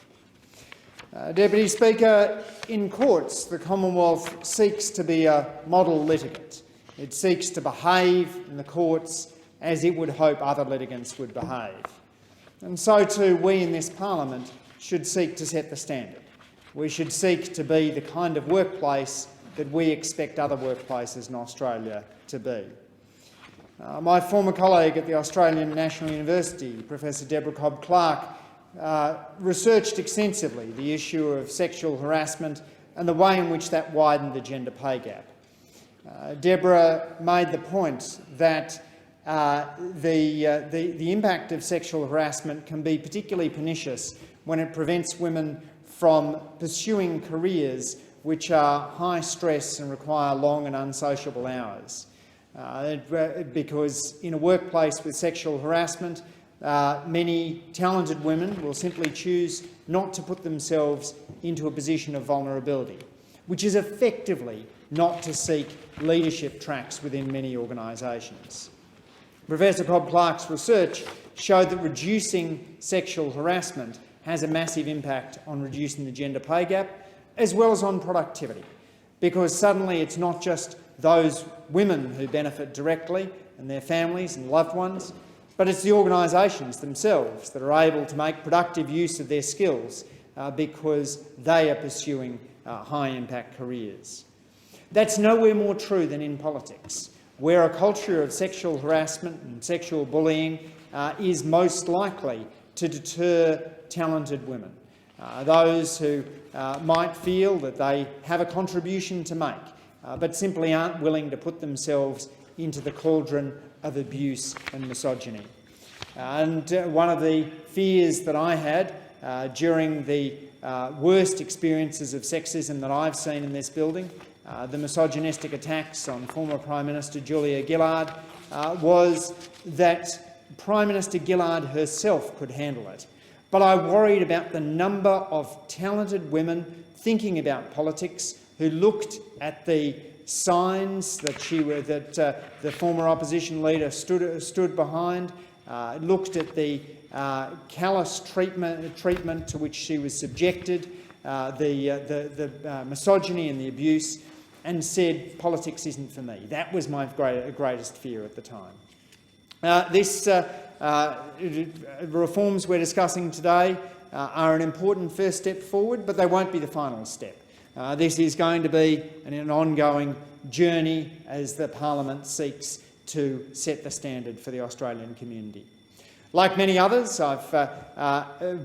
Deputy Speaker, in courts, the Commonwealth seeks to be a model litigant. It seeks to behave in the courts as it would hope other litigants would behave. And so too we in this parliament should seek to set the standard. We should seek to be the kind of workplace that we expect other workplaces in Australia to be. My former colleague at the Australian National University, Professor Deborah Cobb-Clark, researched extensively the issue of sexual harassment and the way in which that widened the gender pay gap. Deborah made the point that the impact of sexual harassment can be particularly pernicious when it prevents women from pursuing careers which are high stress and require long and unsociable hours. Because in a workplace with sexual harassment, many talented women will simply choose not to put themselves into a position of vulnerability, which is effectively not to seek leadership tracks within many organisations. Professor Cobb-Clark's research showed that reducing sexual harassment has a massive impact on reducing the gender pay gap, as well as on productivity, because suddenly it's not just those women who benefit directly and their families and loved ones, but it's the organisations themselves that are able to make productive use of their skills because they are pursuing high-impact careers. That's nowhere more true than in politics, where a culture of sexual harassment and sexual bullying is most likely to deter talented women, those who might feel that they have a contribution to make but simply aren't willing to put themselves into the cauldron of abuse and misogyny. One of the fears that I had during the worst experiences of sexism that I've seen in this building, the misogynistic attacks on former Prime Minister Julia Gillard, was that Prime Minister Gillard herself could handle it. But I worried about the number of talented women thinking about politics who looked at the signs that the former opposition leader stood behind, looked at the callous treatment to which she was subjected, the misogyny and the abuse, and said, politics isn't for me. That was my greatest fear at the time. These reforms we're discussing today are an important first step forward, but they won't be the final step. This is going to be an ongoing journey as the Parliament seeks to set the standard for the Australian community. Like many others, I've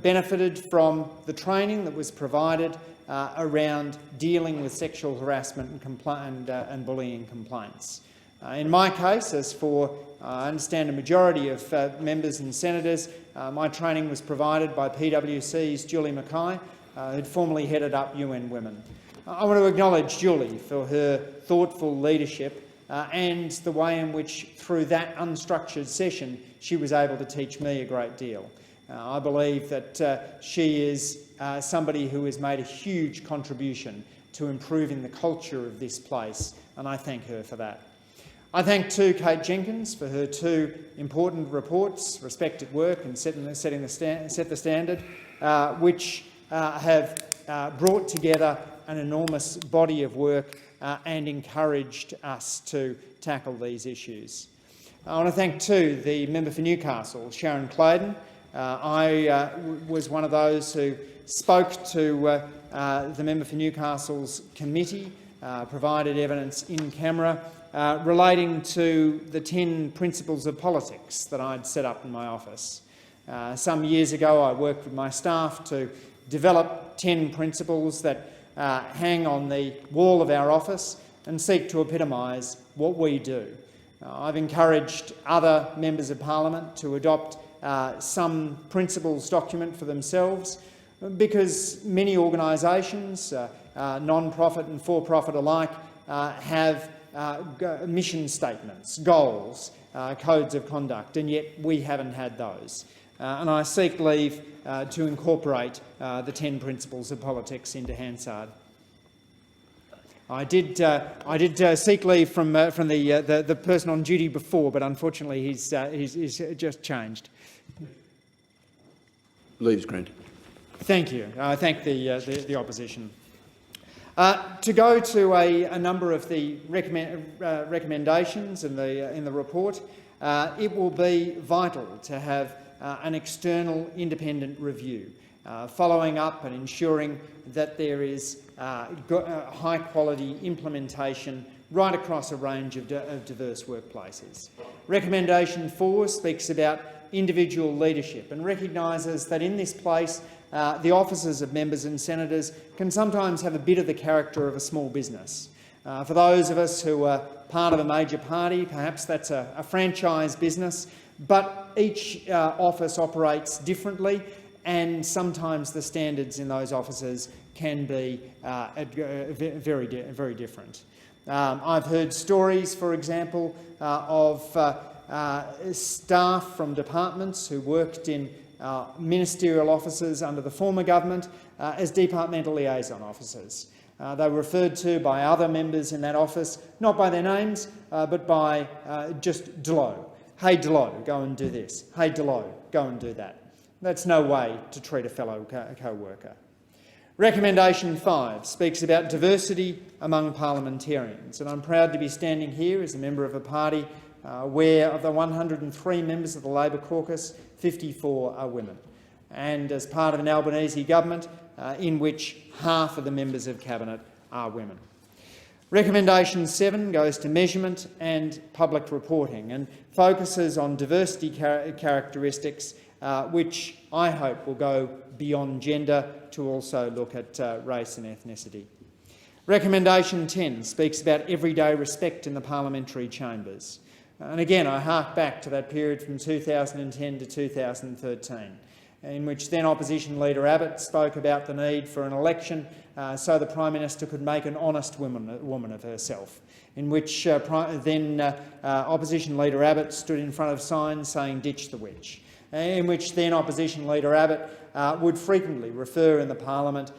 benefited from the training that was provided around dealing with sexual harassment and bullying complaints. In my case, as for I understand a majority of members and senators, my training was provided by PwC's Julie Mackay, who'd formerly headed up UN Women. I want to acknowledge Julie for her thoughtful leadership and the way in which, through that unstructured session, she was able to teach me a great deal. I believe that she is somebody who has made a huge contribution to improving the culture of this place, and I thank her for that. I thank too Kate Jenkins for her two important reports, Respect at Work and Set the Standard, which have brought together an enormous body of work and encouraged us to tackle these issues. I want to thank too the member for Newcastle, Sharon Claydon. I was one of those who spoke to the member for Newcastle's committee, provided evidence in camera relating to the 10 principles of politics that I'd set up in my office. Some years ago, I worked with my staff to develop 10 principles that hang on the wall of our office and seek to epitomise what we do. I've encouraged other members of Parliament to adopt some principles document for themselves, because many organisations, non-profit and for-profit alike, have mission statements, goals, codes of conduct, and yet we haven't had those. And I seek leave to incorporate the 10 principles of politics into Hansard. I did seek leave from the person on duty before, but unfortunately he's just changed. Leave's granted. Thank you. I thank the opposition. To go to a number of the recommendations in the report, it will be vital to have an external independent review, following up and ensuring that there is high-quality implementation right across a range of diverse workplaces. Recommendation 4 speaks about individual leadership and recognises that in this place the offices of members and senators can sometimes have a bit of the character of a small business. For those of us who are part of a major party, perhaps that's a franchise business, but each office operates differently, and sometimes the standards in those offices can be very different. I've heard stories, for example, of staff from departments who worked in ministerial offices under the former government as departmental liaison officers. They were referred to by other members in that office, not by their names, but by just Delot. Hey Delot, go and do this. Hey Delot, go and do that. That's no way to treat a fellow co-worker. Recommendation 5 speaks about diversity among parliamentarians, and I'm proud to be standing here as a member of a party where of the 103 members of the Labor caucus, 54 are women, and as part of an Albanese government in which half of the members of Cabinet are women. Recommendation 7 goes to measurement and public reporting and focuses on diversity characteristics which I hope will go beyond gender to also look at race and ethnicity. Recommendation 10 speaks about everyday respect in the parliamentary chambers. And again, I hark back to that period from 2010 to 2013, in which then Opposition Leader Abbott spoke about the need for an election so the Prime Minister could make an honest woman of herself, in which Opposition Leader Abbott stood in front of signs saying "ditch the witch," in which then Opposition Leader Abbott would frequently refer in the Parliament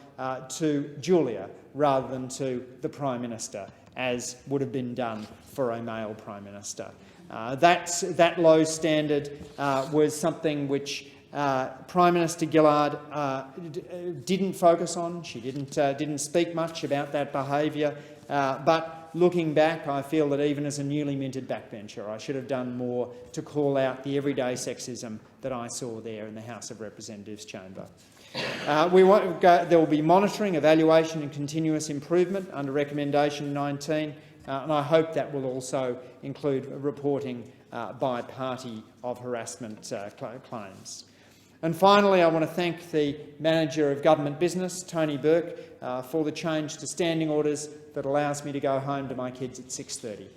to Julia rather than to the Prime Minister, as would have been done for a male Prime Minister. That low standard was something which Prime Minister Gillard didn't focus on. She didn't speak much about that behaviour, but looking back, I feel that even as a newly minted backbencher, I should have done more to call out the everyday sexism that I saw there in the House of Representatives chamber. There will be monitoring, evaluation and continuous improvement under Recommendation 19, and I hope that will also include reporting by party of harassment claims. And finally, I want to thank the Manager of Government Business, Tony Burke, for the change to standing orders that allows me to go home to my kids at 6:30.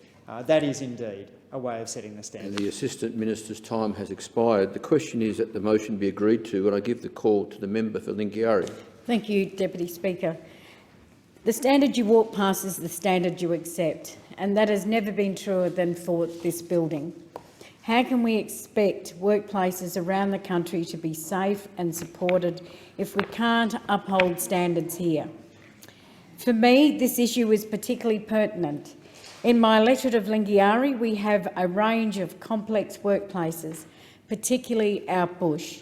That is indeed a way of setting the standard. And the Assistant Minister's time has expired. The question is that the motion be agreed to, and I give the call to the member for Lingiari. Thank you, Deputy Speaker. The standard you walk past is the standard you accept, and that has never been truer than for this building. How can we expect workplaces around the country to be safe and supported if we can't uphold standards here? For me, this issue is particularly pertinent. In my electorate of Lingiari, we have a range of complex workplaces, particularly out bush.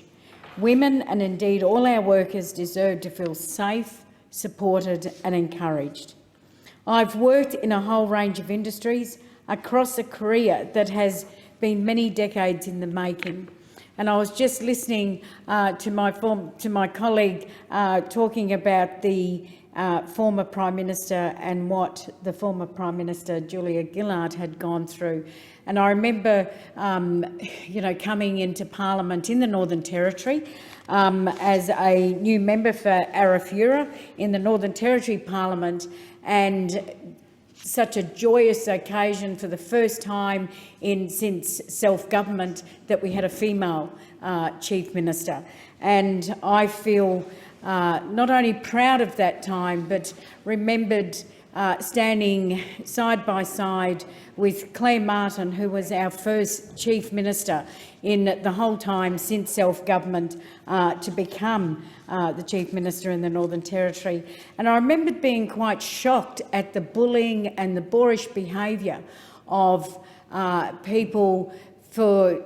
Women and indeed all our workers deserve to feel safe, supported and encouraged. I've worked in a whole range of industries across a career that has been many decades in the making. And I was just listening to my colleague talking about the former Prime Minister and what the former Prime Minister, Julia Gillard, had gone through. And I remember, coming into Parliament in the Northern Territory as a new member for Arafura in the Northern Territory Parliament, and such a joyous occasion for the first time since self-government that we had a female Chief Minister. And I feel not only proud of that time, but remembered standing side by side with Claire Martin, who was our first Chief Minister in the whole time since self-government to become the Chief Minister in the Northern Territory. And I remembered being quite shocked at the bullying and the boorish behaviour of people for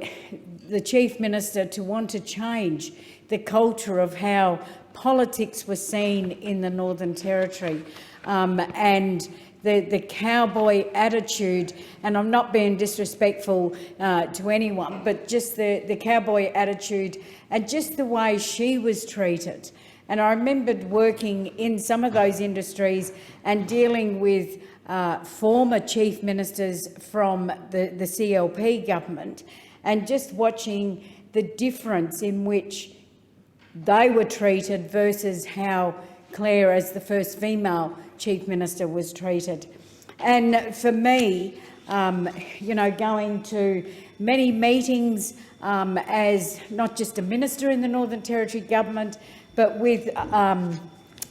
the Chief Minister to want to change the culture of how politics was seen in the Northern Territory, and the cowboy attitude, and I'm not being disrespectful to anyone, but just the cowboy attitude and just the way she was treated. And I remembered working in some of those industries and dealing with former Chief Ministers from the CLP government, and just watching the difference in which they were treated versus how Claire, as the first female Chief Minister, was treated. And for me, going to many meetings as not just a minister in the Northern Territory government, but with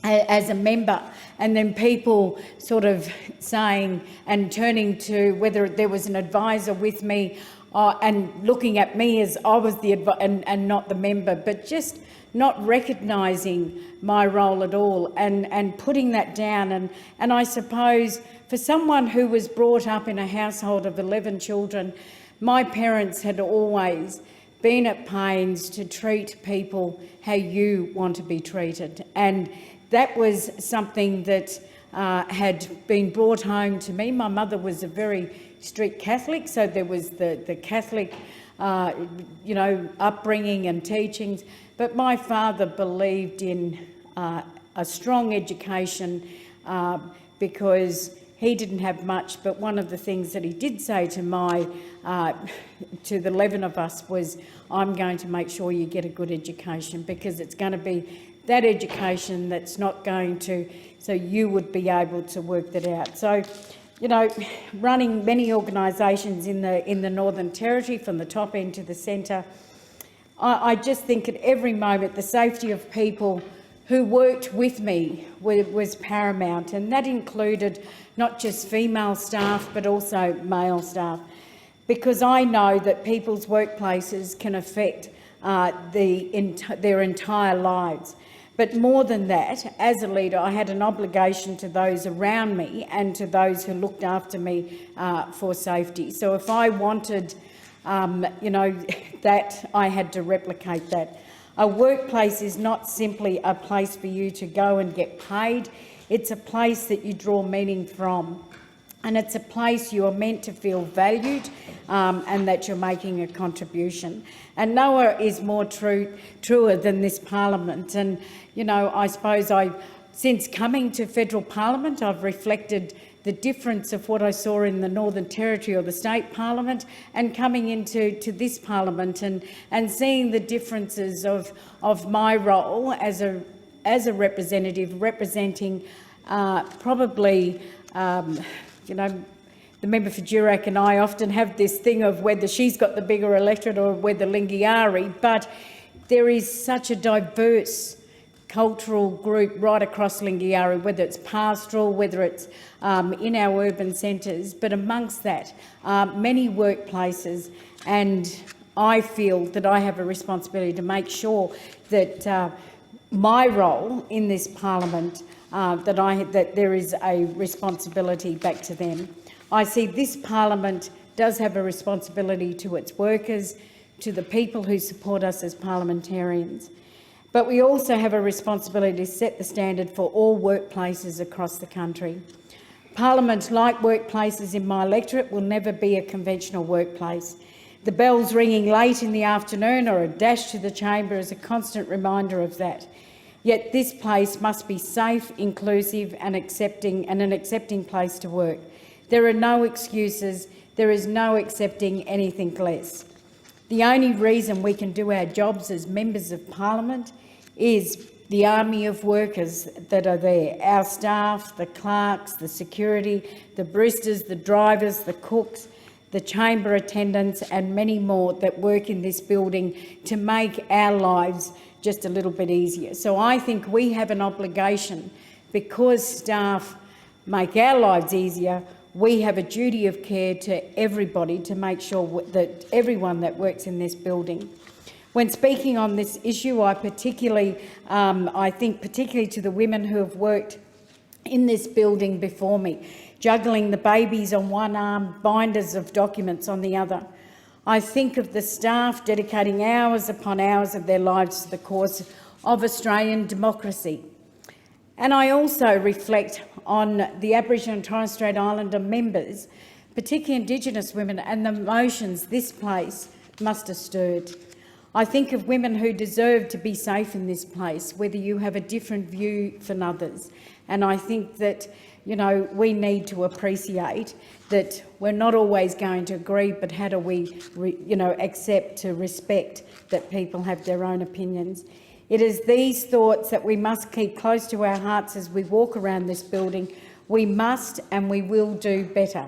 as a member, and then people sort of saying and turning to whether there was an advisor with me and looking at me as I was the and not the member, but just not recognising my role at all and putting that down. And I suppose for someone who was brought up in a household of 11 children, my parents had always been at pains to treat people how you want to be treated. And that was something that had been brought home to me. My mother was a very strict Catholic, so there was the Catholic upbringing and teachings. But my father believed in a strong education because he didn't have much, but one of the things that he did say to to the 11 of us was, I'm going to make sure you get a good education because it's going to be that education that's not going to, so you would be able to work that out. So, you know, running many organisations in the Northern Territory from the top end to the centre, I just think at every moment the safety of people who worked with me was paramount, and that included not just female staff but also male staff, because I know that people's workplaces can affect their entire lives. But more than that, as a leader, I had an obligation to those around me and to those who looked after me for safety. So if I wanted, you know, that, I had to replicate that. A workplace is not simply a place for you to go and get paid. It's a place that you draw meaning from. And it's a place you are meant to feel valued and that you're making a contribution. And nowhere is more truer than this parliament. And, you know, I suppose since coming to federal parliament, I've reflected the difference of what I saw in the Northern Territory or the state parliament and coming into this parliament and seeing the differences of my role as a representative representing probably you know, the member for Durack and I often have this thing of whether she's got the bigger electorate or whether Lingiari, but there is such a diverse cultural group right across Lingiari, whether it's pastoral, whether it's in our urban centres, but amongst that, many workplaces, and I feel that I have a responsibility to make sure that my role in this parliament that there is a responsibility back to them. I see this parliament does have a responsibility to its workers, to the people who support us as parliamentarians. But we also have a responsibility to set the standard for all workplaces across the country. Parliament, like workplaces in my electorate, will never be a conventional workplace. The bells ringing late in the afternoon or a dash to the chamber is a constant reminder of that. Yet this place must be safe, inclusive and an accepting place to work. There are no excuses. There is no accepting anything less. The only reason we can do our jobs as members of parliament is the army of workers that are there, our staff, the clerks, the security, the baristas, the drivers, the cooks, the chamber attendants and many more that work in this building to make our lives just a little bit easier. So I think we have an obligation, because staff make our lives easier, we have a duty of care to everybody to make sure that everyone that works in this building. When speaking on this issue, I think particularly to the women who have worked in this building before me, juggling the babies on one arm, binders of documents on the other. I think of the staff dedicating hours upon hours of their lives to the cause of Australian democracy. And I also reflect on the Aboriginal and Torres Strait Islander members, particularly Indigenous women, and the emotions this place must have stirred. I think of women who deserve to be safe in this place, whether you have a different view than others. And I think that, you know, we need to appreciate that we're not always going to agree, but how do we, accept to respect that people have their own opinions. It is these thoughts that we must keep close to our hearts as we walk around this building. We must and we will do better.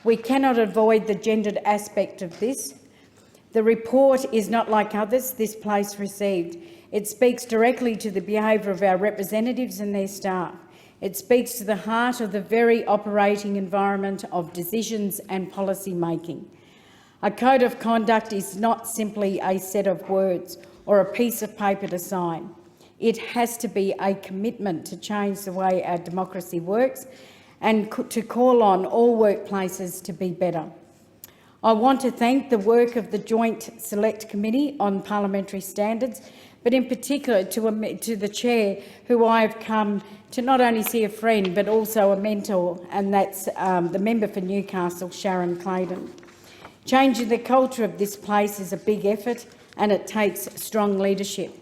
We cannot avoid the gendered aspect of this. The report is not like others this place received. It speaks directly to the behaviour of our representatives and their staff. It speaks to the heart of the very operating environment of decisions and policy making. A code of conduct is not simply a set of words or a piece of paper to sign. It has to be a commitment to change the way our democracy works and to call on all workplaces to be better. I want to thank the work of the Joint Select Committee on Parliamentary Standards, but in particular to the Chair, who I have come to not only see a friend but also a mentor, and that's the member for Newcastle, Sharon Claydon. Changing the culture of this place is a big effort and it takes strong leadership.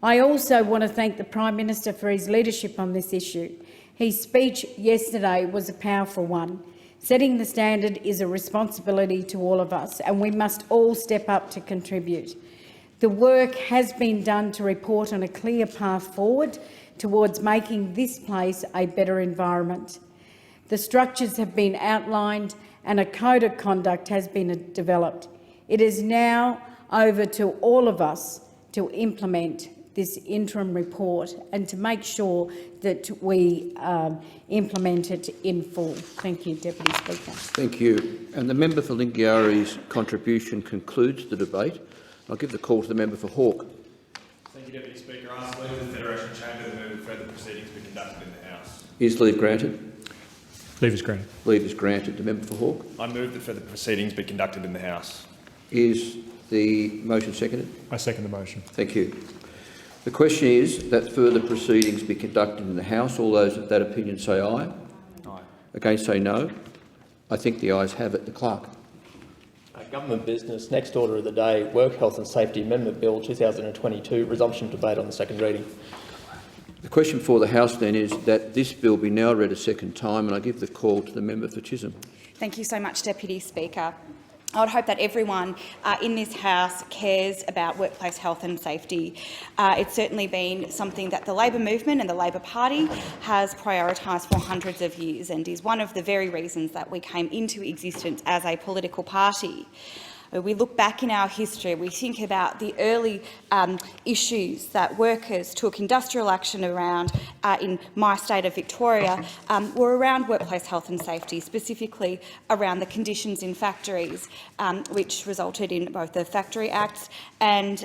I also want to thank the Prime Minister for his leadership on this issue. His speech yesterday was a powerful one. Setting the standard is a responsibility to all of us, and we must all step up to contribute. The work has been done to report on a clear path forward towards making this place a better environment. The structures have been outlined and a code of conduct has been developed. It is now over to all of us to implement this interim report and to make sure that we implement it in full. Thank you, Deputy Speaker. Thank you. And the member for Lingiari's contribution concludes the debate. I'll give the call to the member for Hawke. Thank you, Deputy Speaker. I ask leave of the Federation Chamber to move further proceedings be conducted in the House. Is leave granted? Leave is granted. Leave is granted. The member for Hawke. I move that further proceedings be conducted in the House. Is the motion seconded? I second the motion. Thank you. The question is that further proceedings be conducted in the House. All those of that opinion say aye. Aye. Against say no. I think the ayes have it. The clerk. Government business. Next order of the day, Work Health and Safety Amendment Bill 2022, resumption of debate on the second reading. The question for the House then is that this bill be now read a second time, and I give the call to the member for Chisholm. Thank you so much, Deputy Speaker. I would hope that everyone in this House cares about workplace health and safety. It's certainly been something that the Labor movement and the Labor Party has prioritised for hundreds of years and is one of the very reasons that we came into existence as a political party. We look back in our history, we think about the early issues that workers took industrial action around in my state of Victoria were around workplace health and safety, specifically around the conditions in factories, which resulted in both the Factory Acts and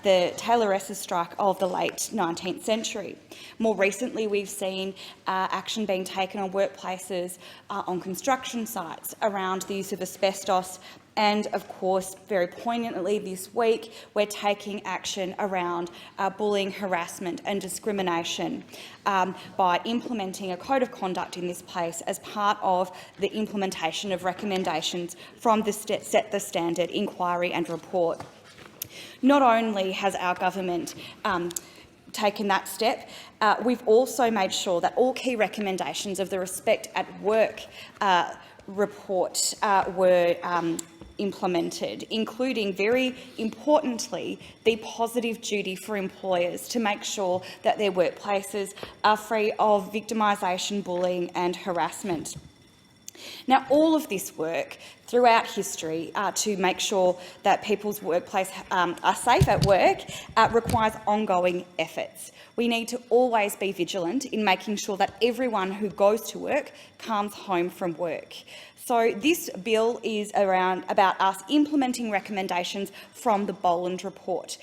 the Tayloresses strike of the late 19th century. More recently, we've seen action being taken on workplaces on construction sites around the use of asbestos. And, of course, very poignantly this week, we're taking action around bullying, harassment and discrimination by implementing a code of conduct in this place as part of the implementation of recommendations from the Set the Standard inquiry and report. Not only has our government taken that step, we've also made sure that all key recommendations of the Respect at Work report were implemented, including, very importantly, the positive duty for employers to make sure that their workplaces are free of victimisation, bullying and harassment. Now, all of this work throughout history to make sure that people's workplace are safe at work requires ongoing efforts. We need to always be vigilant in making sure that everyone who goes to work comes home from work. So this bill is about us implementing recommendations from the Boland report,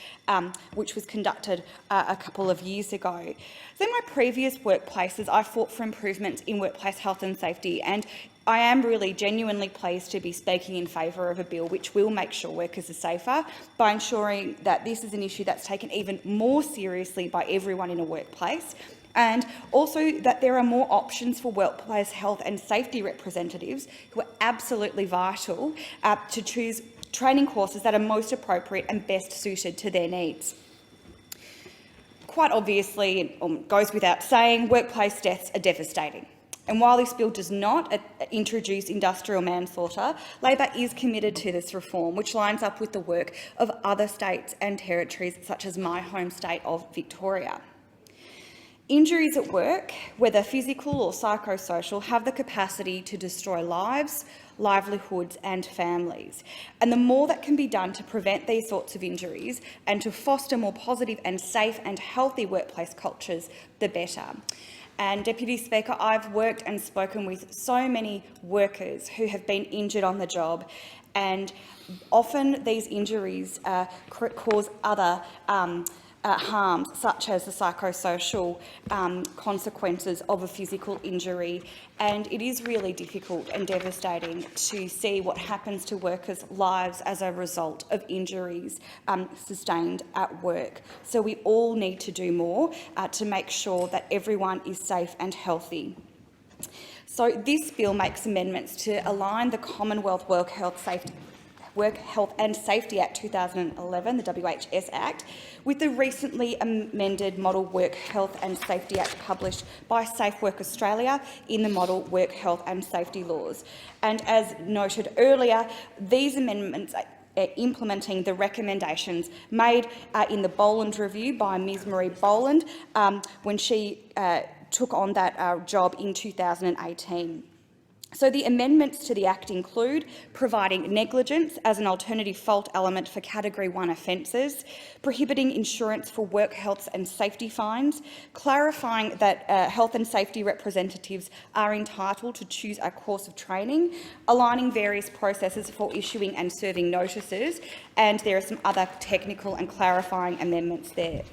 which was conducted a couple of years ago. So in my previous workplaces, I fought for improvements in workplace health and safety, and I am really genuinely pleased to be speaking in favour of a bill which will make sure workers are safer by ensuring that this is an issue that's taken even more seriously by everyone in a workplace, and also that there are more options for workplace health and safety representatives who are absolutely vital to choose training courses that are most appropriate and best suited to their needs. Quite obviously, it goes without saying, workplace deaths are devastating. And while this bill does not introduce industrial manslaughter, Labor is committed to this reform, which lines up with the work of other states and territories, such as my home state of Victoria. Injuries at work, whether physical or psychosocial, have the capacity to destroy lives, livelihoods and families. And the more that can be done to prevent these sorts of injuries and to foster more positive and safe and healthy workplace cultures, the better. And, Deputy Speaker, I've worked and spoken with so many workers who have been injured on the job, and often these injuries cause other harms, such as the psychosocial consequences of a physical injury. And it is really difficult and devastating to see what happens to workers' lives as a result of injuries sustained at work. So we all need to do more to make sure that everyone is safe and healthy. So this bill makes amendments to align the Commonwealth Work Health and Safety Act 2011, the WHS Act, with the recently amended Model Work Health and Safety Act published by Safe Work Australia in the Model Work Health and Safety Laws. And as noted earlier, these amendments implementing the recommendations made in the Boland Review by Ms Marie Boland when she took on that job in 2018. So the amendments to the Act include providing negligence as an alternative fault element for Category 1 offences, prohibiting insurance for work health and safety fines, clarifying that health and safety representatives are entitled to choose a course of training, aligning various processes for issuing and serving notices, and there are some other technical and clarifying amendments there.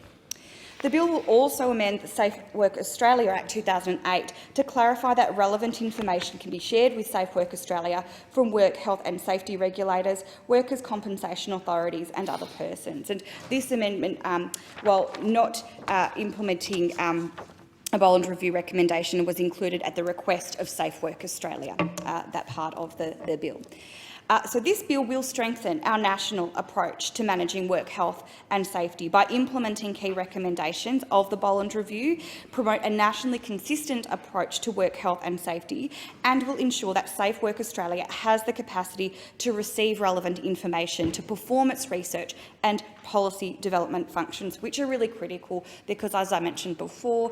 The bill will also amend the Safe Work Australia Act 2008 to clarify that relevant information can be shared with Safe Work Australia from work health and safety regulators, workers' compensation authorities and other persons. And this amendment, while not implementing a Boland Review recommendation, was included at the request of Safe Work Australia, that part of the bill. So this bill will strengthen our national approach to managing work health and safety by implementing key recommendations of the Boland Review, promote a nationally consistent approach to work health and safety, and will ensure that Safe Work Australia has the capacity to receive relevant information to perform its research and policy development functions, which are really critical because, as I mentioned before,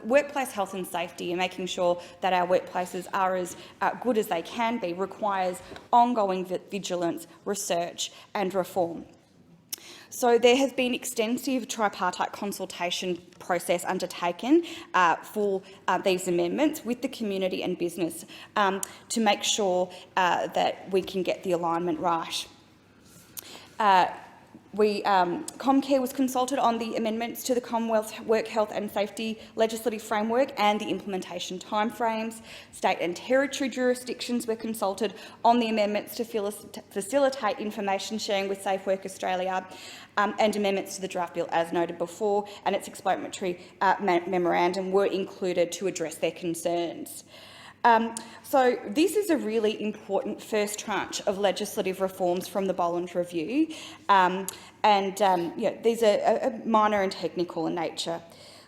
workplace health and safety and making sure that our workplaces are as good as they can be requires ongoing vigilance, research and reform. So there has been extensive tripartite consultation process undertaken for these amendments with the community and business to make sure that we can get the alignment right. Comcare was consulted on the amendments to the Commonwealth Work Health and Safety Legislative Framework and the implementation timeframes. State and territory jurisdictions were consulted on the amendments to facilitate information sharing with Safe Work Australia and amendments to the draft bill, as noted before, and its explanatory memorandum were included to address their concerns. So this is a really important first tranche of legislative reforms from the Boland Review, these are minor and technical in nature.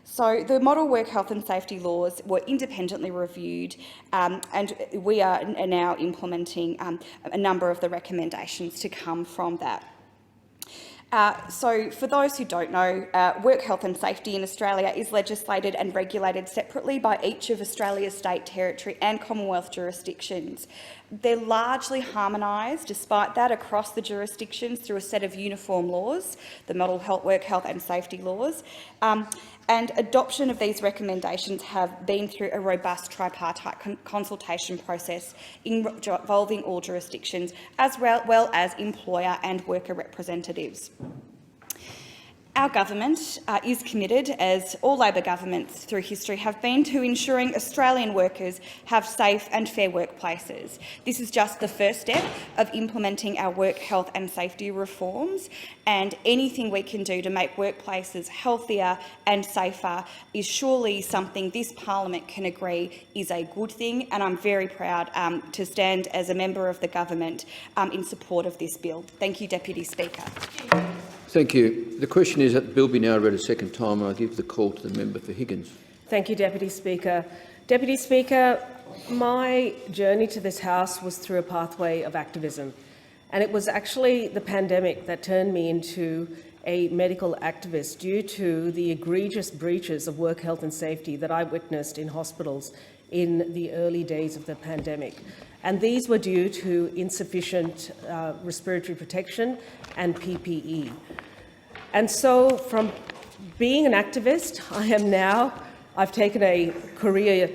So the model work health and safety laws were independently reviewed, and we are now implementing a number of the recommendations to come from that. So for those who don't know, work health and safety in Australia is legislated and regulated separately by each of Australia's state, territory and Commonwealth jurisdictions. They're largely harmonised, despite that, across the jurisdictions through a set of uniform laws, the model work health and safety laws. And adoption of these recommendations have been through a robust tripartite consultation process involving all jurisdictions, as well as employer and worker representatives. Our government is committed, as all Labor governments through history have been, to ensuring Australian workers have safe and fair workplaces. This is just the first step of implementing our work health and safety reforms, and anything we can do to make workplaces healthier and safer is surely something this parliament can agree is a good thing, and I'm very proud to stand as a member of the government in support of this bill. Thank you, Deputy Speaker. Thank you. The question is that the bill be now read a second time, and I give the call to the member for Higgins. Thank you, Deputy Speaker. Deputy Speaker, my journey to this House was through a pathway of activism, and it was actually the pandemic that turned me into a medical activist due to the egregious breaches of work health and safety that I witnessed in hospitals in the early days of the pandemic. And these were due to insufficient respiratory protection and PPE. And so from being an activist, I've taken a career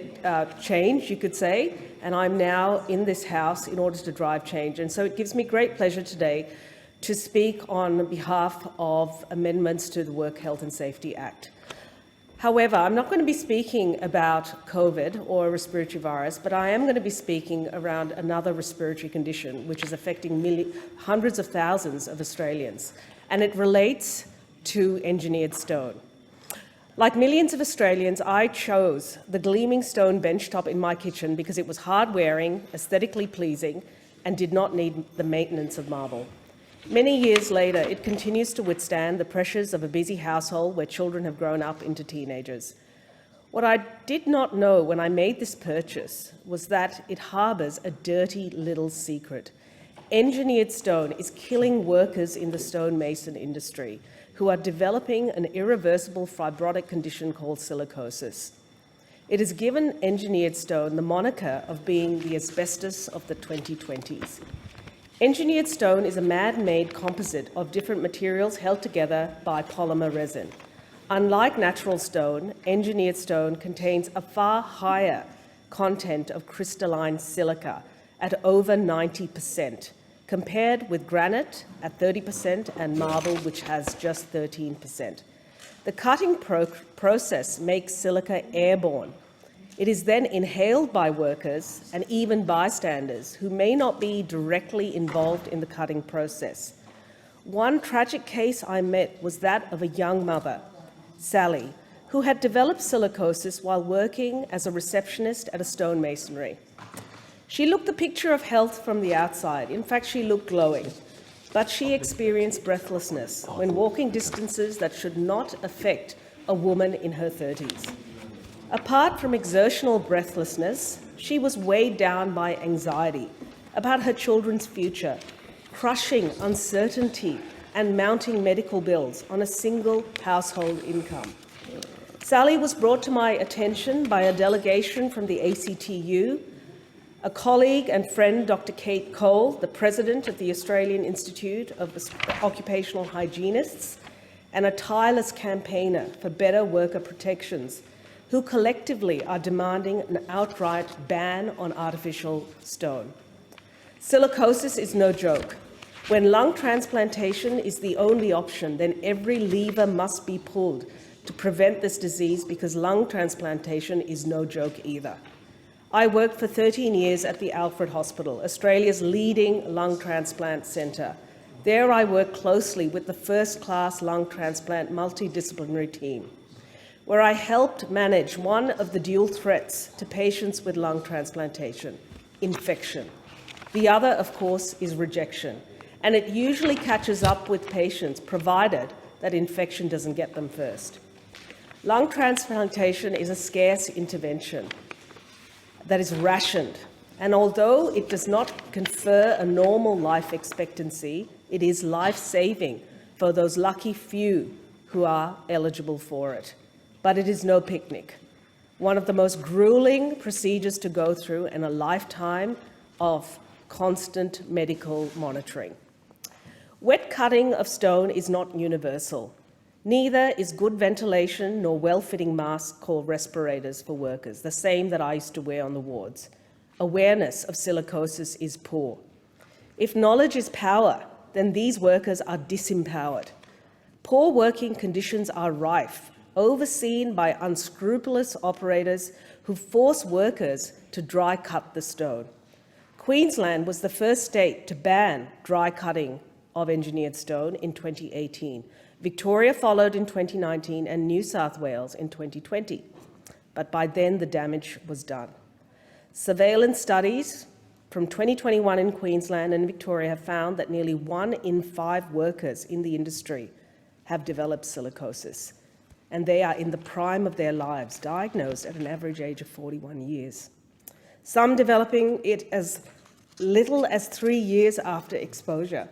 change, you could say, and I'm now in this House in order to drive change. And so it gives me great pleasure today to speak on behalf of amendments to the Work Health and Safety Act. However, I'm not going to be speaking about COVID or a respiratory virus, but I am going to be speaking around another respiratory condition which is affecting hundreds of thousands of Australians, and it relates to engineered stone. Like millions of Australians, I chose the gleaming stone benchtop in my kitchen because it was hard-wearing, aesthetically pleasing, and did not need the maintenance of marble. Many years later, it continues to withstand the pressures of a busy household where children have grown up into teenagers. What I did not know when I made this purchase was that it harbours a dirty little secret. engineered stone is killing workers in the stonemason industry who are developing an irreversible fibrotic condition called silicosis. It has given engineered stone the moniker of being the asbestos of the 2020s. Engineered stone is a man-made composite of different materials held together by polymer resin. Unlike natural stone, engineered stone contains a far higher content of crystalline silica at over 90%, compared with granite at 30% and marble, which has just 13%. The cutting process makes silica airborne. It is then inhaled by workers and even bystanders who may not be directly involved in the cutting process. One tragic case I met was that of a young mother, Sally, who had developed silicosis while working as a receptionist at a stonemasonry. She looked the picture of health from the outside. In fact, she looked glowing. But she experienced breathlessness when walking distances that should not affect a woman in her 30s. Apart from exertional breathlessness, she was weighed down by anxiety about her children's future, crushing uncertainty and mounting medical bills on a single household income. Sally was brought to my attention by a delegation from the ACTU, a colleague and friend, Dr. Kate Cole, the president of the Australian Institute of Occupational Hygienists, and a tireless campaigner for better worker protections, who collectively are demanding an outright ban on artificial stone. Silicosis is no joke. When lung transplantation is the only option, then every lever must be pulled to prevent this disease, because lung transplantation is no joke either. I worked for 13 years at the Alfred Hospital, Australia's leading lung transplant centre. There I worked closely with the first-class lung transplant multidisciplinary team, where I helped manage one of the dual threats to patients with lung transplantation: infection. The other, of course, is rejection, and it usually catches up with patients, provided that infection doesn't get them first. Lung transplantation is a scarce intervention that is rationed, and although it does not confer a normal life expectancy, it is life-saving for those lucky few who are eligible for it. But it is no picnic. One of the most grueling procedures to go through, and a lifetime of constant medical monitoring. Wet cutting of stone is not universal. Neither is good ventilation nor well-fitting masks called respirators for workers, the same that I used to wear on the wards. Awareness of silicosis is poor. If knowledge is power, then these workers are disempowered. Poor working conditions are rife, overseen by unscrupulous operators who force workers to dry cut the stone. Queensland was the first state to ban dry cutting of engineered stone in 2018. Victoria followed in 2019 and New South Wales in 2020. But by then the damage was done. Surveillance studies from 2021 in Queensland and Victoria have found that nearly 1 in 5 workers in the industry have developed silicosis, and they are in the prime of their lives, diagnosed at an average age of 41 years. Some developing it as little as 3 years after exposure.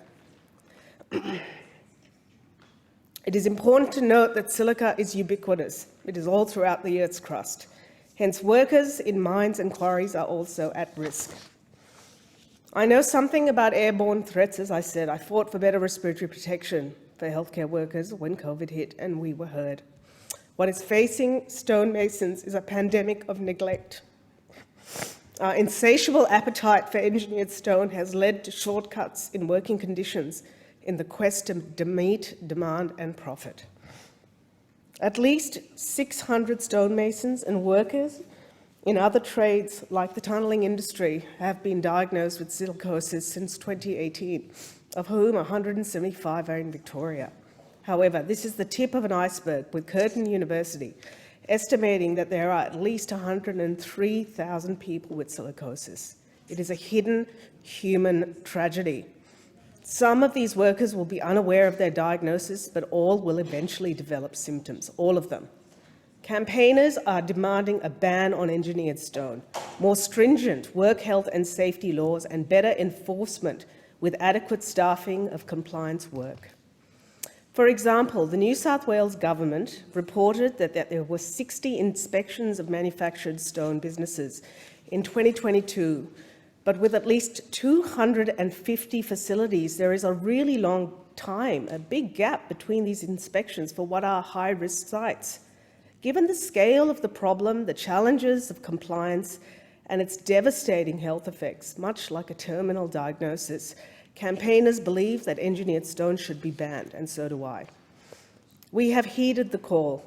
It is important to note that silica is ubiquitous. It is all throughout the Earth's crust. Hence, workers in mines and quarries are also at risk. I know something about airborne threats. As I said, I fought for better respiratory protection for healthcare workers when COVID hit, and we were heard. What is facing stonemasons is a pandemic of neglect. Our insatiable appetite for engineered stone has led to shortcuts in working conditions in the quest to meet demand and profit. At least 600 stonemasons and workers in other trades, like the tunnelling industry, have been diagnosed with silicosis since 2018, of whom 175 are in Victoria. However, this is the tip of an iceberg, with Curtin University estimating that there are at least 103,000 people with silicosis. It is a hidden human tragedy. Some of these workers will be unaware of their diagnosis, but all will eventually develop symptoms, all of them. Campaigners are demanding a ban on engineered stone, more stringent work health and safety laws, and better enforcement with adequate staffing of compliance work. For example, the New South Wales government reported that there were 60 inspections of manufactured stone businesses in 2022, but with at least 250 facilities, there is a really long time, a big gap between these inspections for what are high-risk sites. Given the scale of the problem, the challenges of compliance, and its devastating health effects, much like a terminal diagnosis, campaigners believe that engineered stone should be banned, and so do I. We have heeded the call.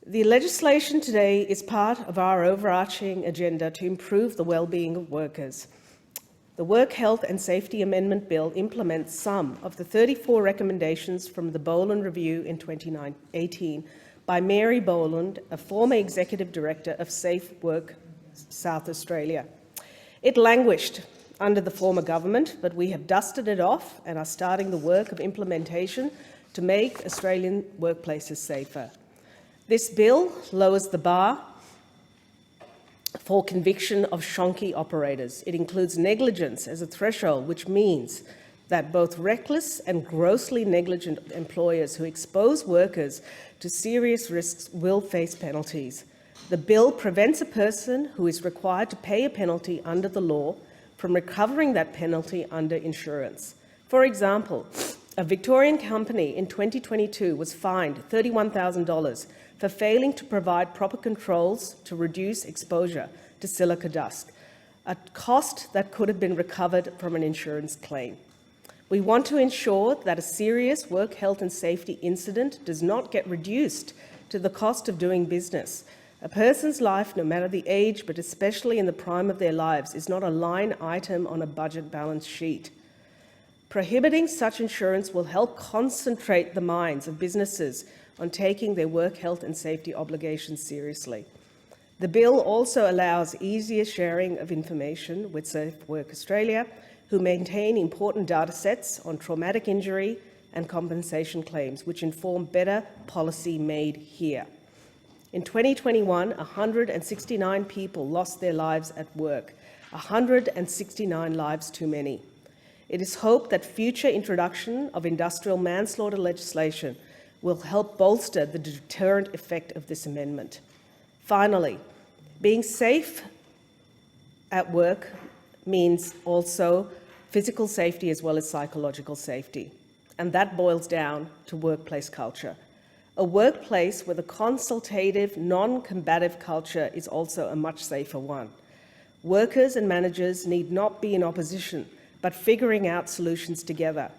The legislation today is part of our overarching agenda to improve the well-being of workers. The Work Health and Safety Amendment Bill implements some of the 34 recommendations from the Boland Review in 2018 by Mary Boland, a former Executive Director of Safe Work South Australia. It languished under the former government, but we have dusted it off and are starting the work of implementation to make Australian workplaces safer. This bill lowers the bar for conviction of shonky operators. It includes negligence as a threshold, which means that both reckless and grossly negligent employers who expose workers to serious risks will face penalties. The bill prevents a person who is required to pay a penalty under the law from recovering that penalty under insurance. For example, a Victorian company in 2022 was fined $31,000 for failing to provide proper controls to reduce exposure to silica dust, a cost that could have been recovered from an insurance claim. We want to ensure that a serious work health and safety incident does not get reduced to the cost of doing business. A person's life, no matter the age, but especially in the prime of their lives, is not a line item on a budget balance sheet. Prohibiting such insurance will help concentrate the minds of businesses on taking their work health and safety obligations seriously. The bill also allows easier sharing of information with Safe Work Australia, who maintain important data sets on traumatic injury and compensation claims, which inform better policy made here. In 2021, 169 people lost their lives at work, 169 lives too many. It is hoped that future introduction of industrial manslaughter legislation will help bolster the deterrent effect of this amendment. Finally, being safe at work means also physical safety as well as psychological safety, and that boils down to workplace culture. A workplace with a consultative, non-combative culture is also a much safer one. Workers and managers need not be in opposition, but figuring out solutions together.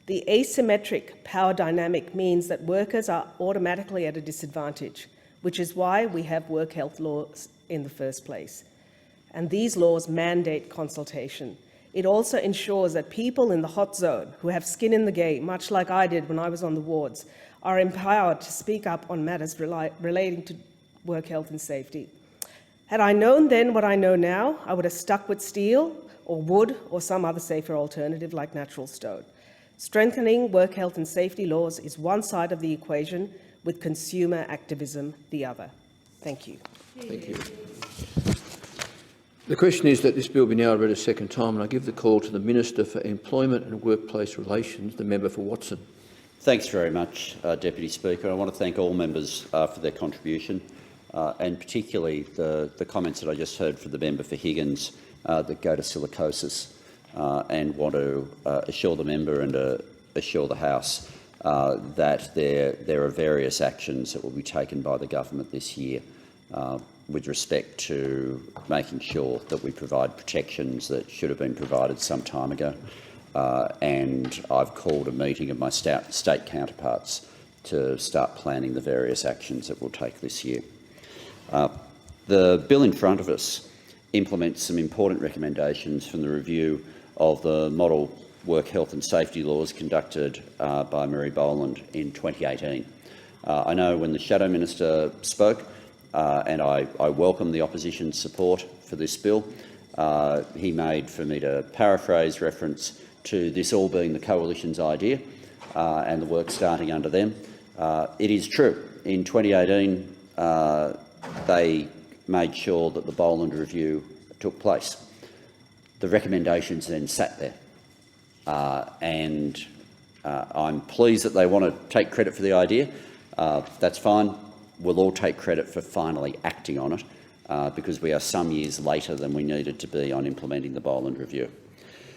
The asymmetric power dynamic means that workers are automatically at a disadvantage, which is why we have work health laws in the first place. And these laws mandate consultation. It also ensures that people in the hot zone who have skin in the game, much like I did when I was on the wards, are empowered to speak up on matters relating to work health and safety. Had I known then what I know now, I would have stuck with steel or wood or some other safer alternative like natural stone. Strengthening work health and safety laws is one side of the equation, with consumer activism the other. Thank you. Thank you. The question is that this bill be now read a second time, and I give the call to the Minister for Employment and Workplace Relations, the member for Watson. Thanks very much, Deputy Speaker. I want to thank all members for their contribution, and particularly the comments that I just heard from the member for Higgins that go to silicosis, and want to assure the member and assure the House that there are various actions that will be taken by the government this year with respect to making sure that we provide protections that should have been provided some time ago. And I've called a meeting of my state counterparts to start planning the various actions that we'll take this year. The bill in front of us implements some important recommendations from the review of the model work health and safety laws conducted by Mary Boland in 2018. I know when the Shadow Minister spoke, and I welcome the opposition's support for this bill, he made, for me to paraphrase, reference to this all being the Coalition's idea and the work starting under them. It is true. In 2018, they made sure that the Boland Review took place. The recommendations then sat there and I'm pleased that they want to take credit for the idea. That's fine. We'll all take credit for finally acting on it, because we are some years later than we needed to be on implementing the Boland Review.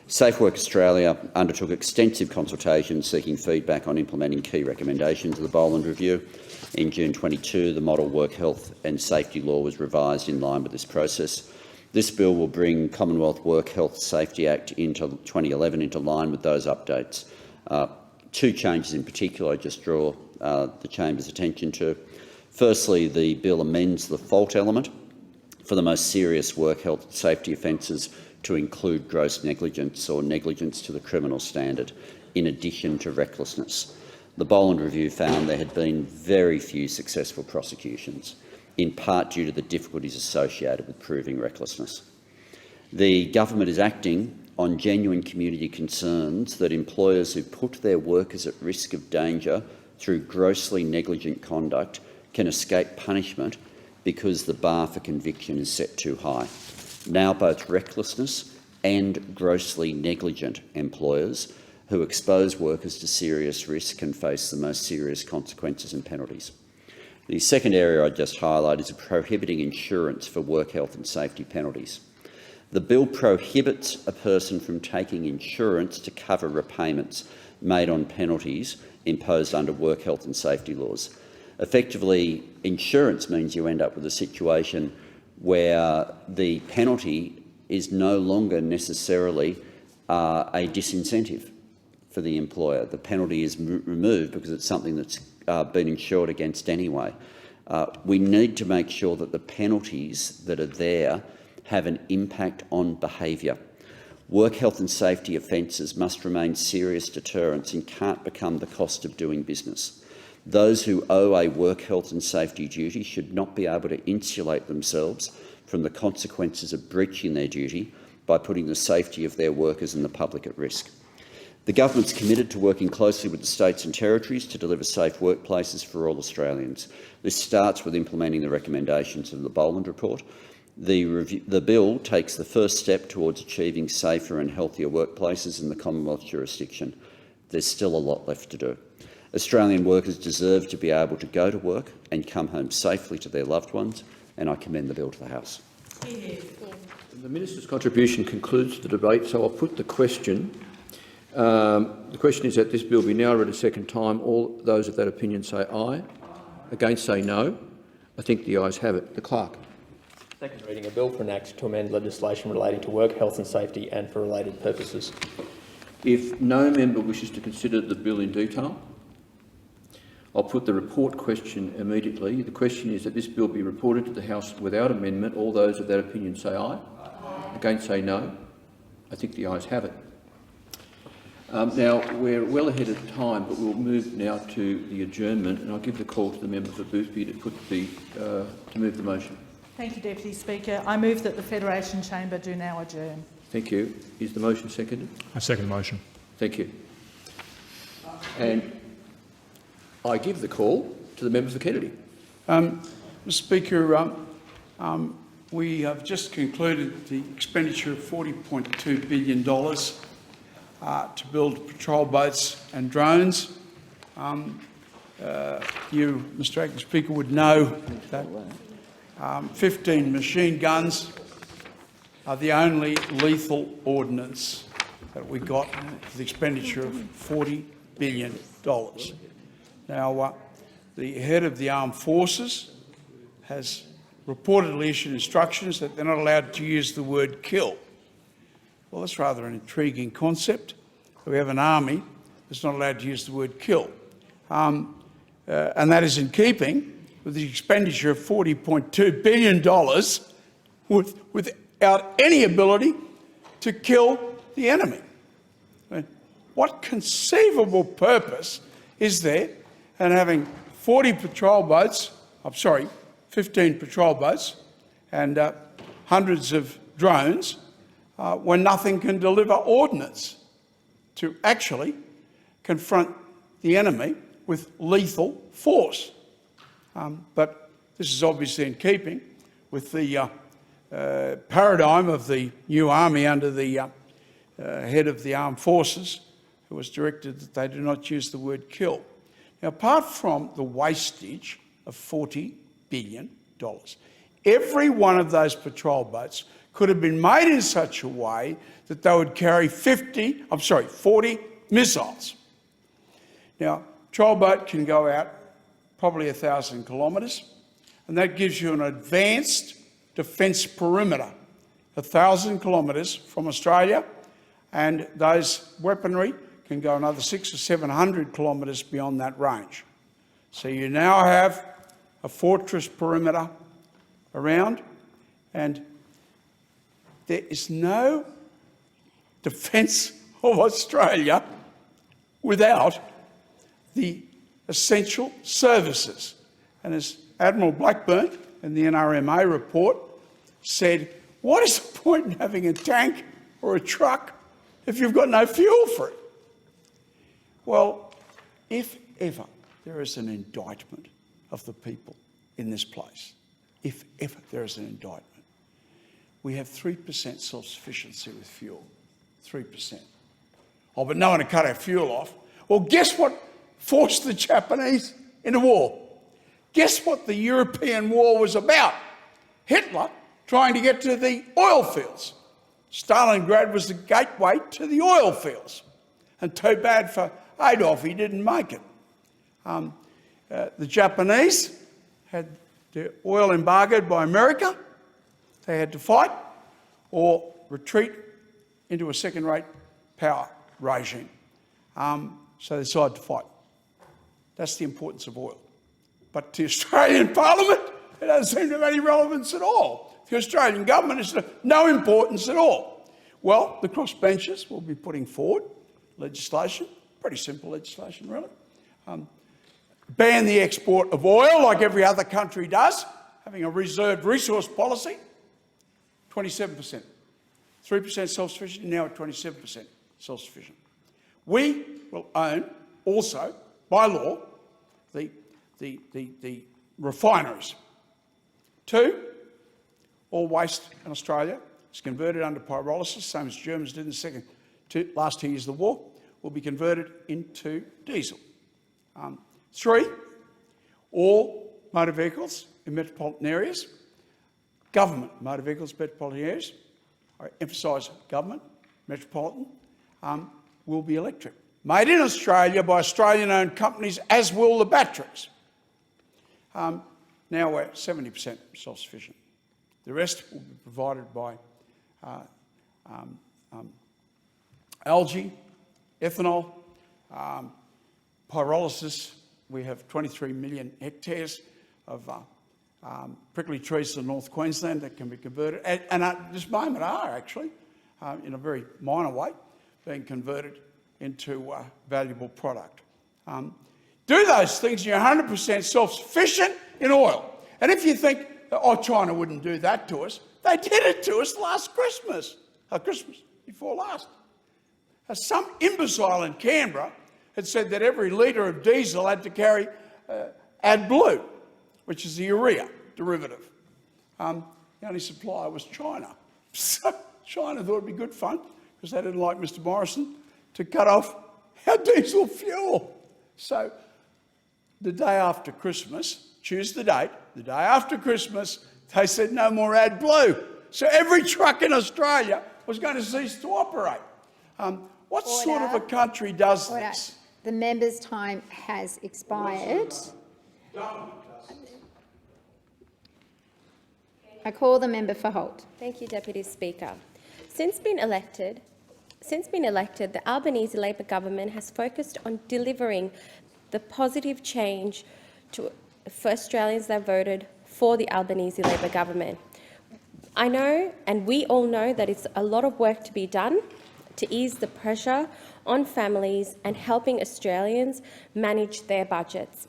Safe Work Australia undertook extensive consultations seeking feedback on implementing key recommendations of the Boland Review. In June 2022, the Model Work Health and Safety Law was revised in line with this process. This bill will bring Commonwealth Work Health Safety Act into 2011 into line with those updates. Two changes in particular I just draw the Chamber's attention to. Firstly, the bill amends the fault element for the most serious work health and safety offences to include gross negligence or negligence to the criminal standard, in addition to recklessness. The Boland Review found there had been very few successful prosecutions, in part due to the difficulties associated with proving recklessness. The government is acting on genuine community concerns that employers who put their workers at risk of danger through grossly negligent conduct can escape punishment because the bar for conviction is set too high. Now both recklessness and grossly negligent employers who expose workers to serious risk can face the most serious consequences and penalties. The second area I just highlight is prohibiting insurance for work health and safety penalties. The bill prohibits a person from taking insurance to cover repayments made on penalties imposed under work health and safety laws. Effectively, insurance means you end up with a situation where the penalty is no longer necessarily a disincentive for the employer. The penalty is removed because it's something that's been insured against anyway. We need to make sure that the penalties that are there have an impact on behaviour. Work health and safety offences must remain serious deterrents and can't become the cost of doing business. Those who owe a work health and safety duty should not be able to insulate themselves from the consequences of breaching their duty by putting the safety of their workers and the public at risk. The government's committed to working closely with the states and territories to deliver safe workplaces for all Australians. This starts with implementing the recommendations of the Boland Report. The bill takes the first step towards achieving safer and healthier workplaces in the Commonwealth jurisdiction. There's still a lot left to do. Australian workers deserve to be able to go to work and come home safely to their loved ones, and I commend the bill to the House. The Minister's contribution concludes the debate, so I'll put the question. The question is that this bill be now read a second time. All those of that opinion say aye. Against say no. I think the ayes have it. The Clerk. Second reading, a bill for an act to amend legislation relating to work health and safety and for related purposes. If no member wishes to consider the bill in detail, I'll put the report question immediately. The question is that this bill be reported to the House without amendment. All those of that opinion say aye. Against say no. I think the ayes have it. Now, we're well ahead of time, but we'll move now to the adjournment, and I'll give the call to the member for Boothby to move the motion. Thank you, Deputy Speaker. I move that the Federation Chamber do now adjourn. Thank you. Is the motion seconded? I second the motion. Thank you. And I give the call to the member for Kennedy. Mr Speaker, we have just concluded the expenditure of $40.2 billion to build patrol boats and drones. You, Mr Acting Speaker, would know that 15 machine guns are the only lethal ordnance that we got with the expenditure of $40 billion. Now, the head of the armed forces has reportedly issued instructions that they're not allowed to use the word kill. Well, that's rather an intriguing concept. We have an army that's not allowed to use the word kill. And that is in keeping with the expenditure of $40.2 billion without any ability to kill the enemy. What conceivable purpose is there in having 15 patrol boats and hundreds of drones when nothing can deliver ordnance to actually confront the enemy with lethal force? But this is obviously in keeping with the paradigm of the new army under the head of the armed forces, who was directed that they do not use the word kill. Now, apart from the wastage of $40 billion, every one of those patrol boats could have been made in such a way that they would carry 40 missiles. Now, patrol boat can go out probably 1,000 kilometres, and that gives you an advanced defence perimeter, 1,000 kilometres from Australia, and those weaponry can go another 600 or 700 kilometres beyond that range. So you now have a fortress perimeter around, and there is no defence of Australia without the essential services. And as Admiral Blackburn in the NRMA report said, what is the point in having a tank or a truck if you've got no fuel for it? Well, if ever there is an indictment of the people in this place, if ever there is an indictment, we have 3% self-sufficiency with fuel, 3%. Oh, but no one to cut our fuel off. Well, guess what forced the Japanese into war? Guess what the European war was about? Hitler trying to get to the oil fields. Stalingrad was the gateway to the oil fields. And too bad for Adolf, he didn't make it. The Japanese had their oil embargoed by America. They had to fight or retreat into a second-rate power regime. So they decided to fight. That's the importance of oil. But to the Australian Parliament, it doesn't seem to have any relevance at all. The Australian government is no importance at all. Well, the crossbenchers will be putting forward legislation, pretty simple legislation really. Ban the export of oil like every other country does, having a reserved resource policy, 27%. 3% self-sufficient, now at 27% self-sufficient. We will own also, by law, the refineries. 2, all waste in Australia is converted under pyrolysis, same as Germans did in the last 2 years of the war, will be converted into diesel. 3, all motor vehicles in metropolitan areas, government motor vehicles in metropolitan areas, I emphasise government, metropolitan, will be electric. Made in Australia by Australian-owned companies, as will the batteries. Now we're 70% self-sufficient. The rest will be provided by algae, ethanol, pyrolysis. We have 23 million hectares of prickly trees in North Queensland that can be converted, and at this moment are actually, in a very minor way, being converted into a valuable product. Do those things, you're 100% self-sufficient in oil. And if you think, oh, China wouldn't do that to us, they did it to us last Christmas, Christmas before last. Some imbecile in Canberra had said that every litre of diesel had to carry AdBlue, which is the urea derivative. The only supplier was China. So China thought it'd be good fun, because they didn't like Mr Morrison, to cut off our diesel fuel. So the day after Christmas, choose the date, the day after Christmas, they said no more AdBlue. So every truck in Australia was going to cease to operate. What sort of a country does this? The member's time has expired. I call the member for Holt. Thank you, Deputy Speaker. Since being elected, the Albanese Labor government has focused on delivering the positive change for Australians that voted for the Albanese Labor government. I know, and we all know, that it's a lot of work to be done to ease the pressure on families and helping Australians manage their budgets.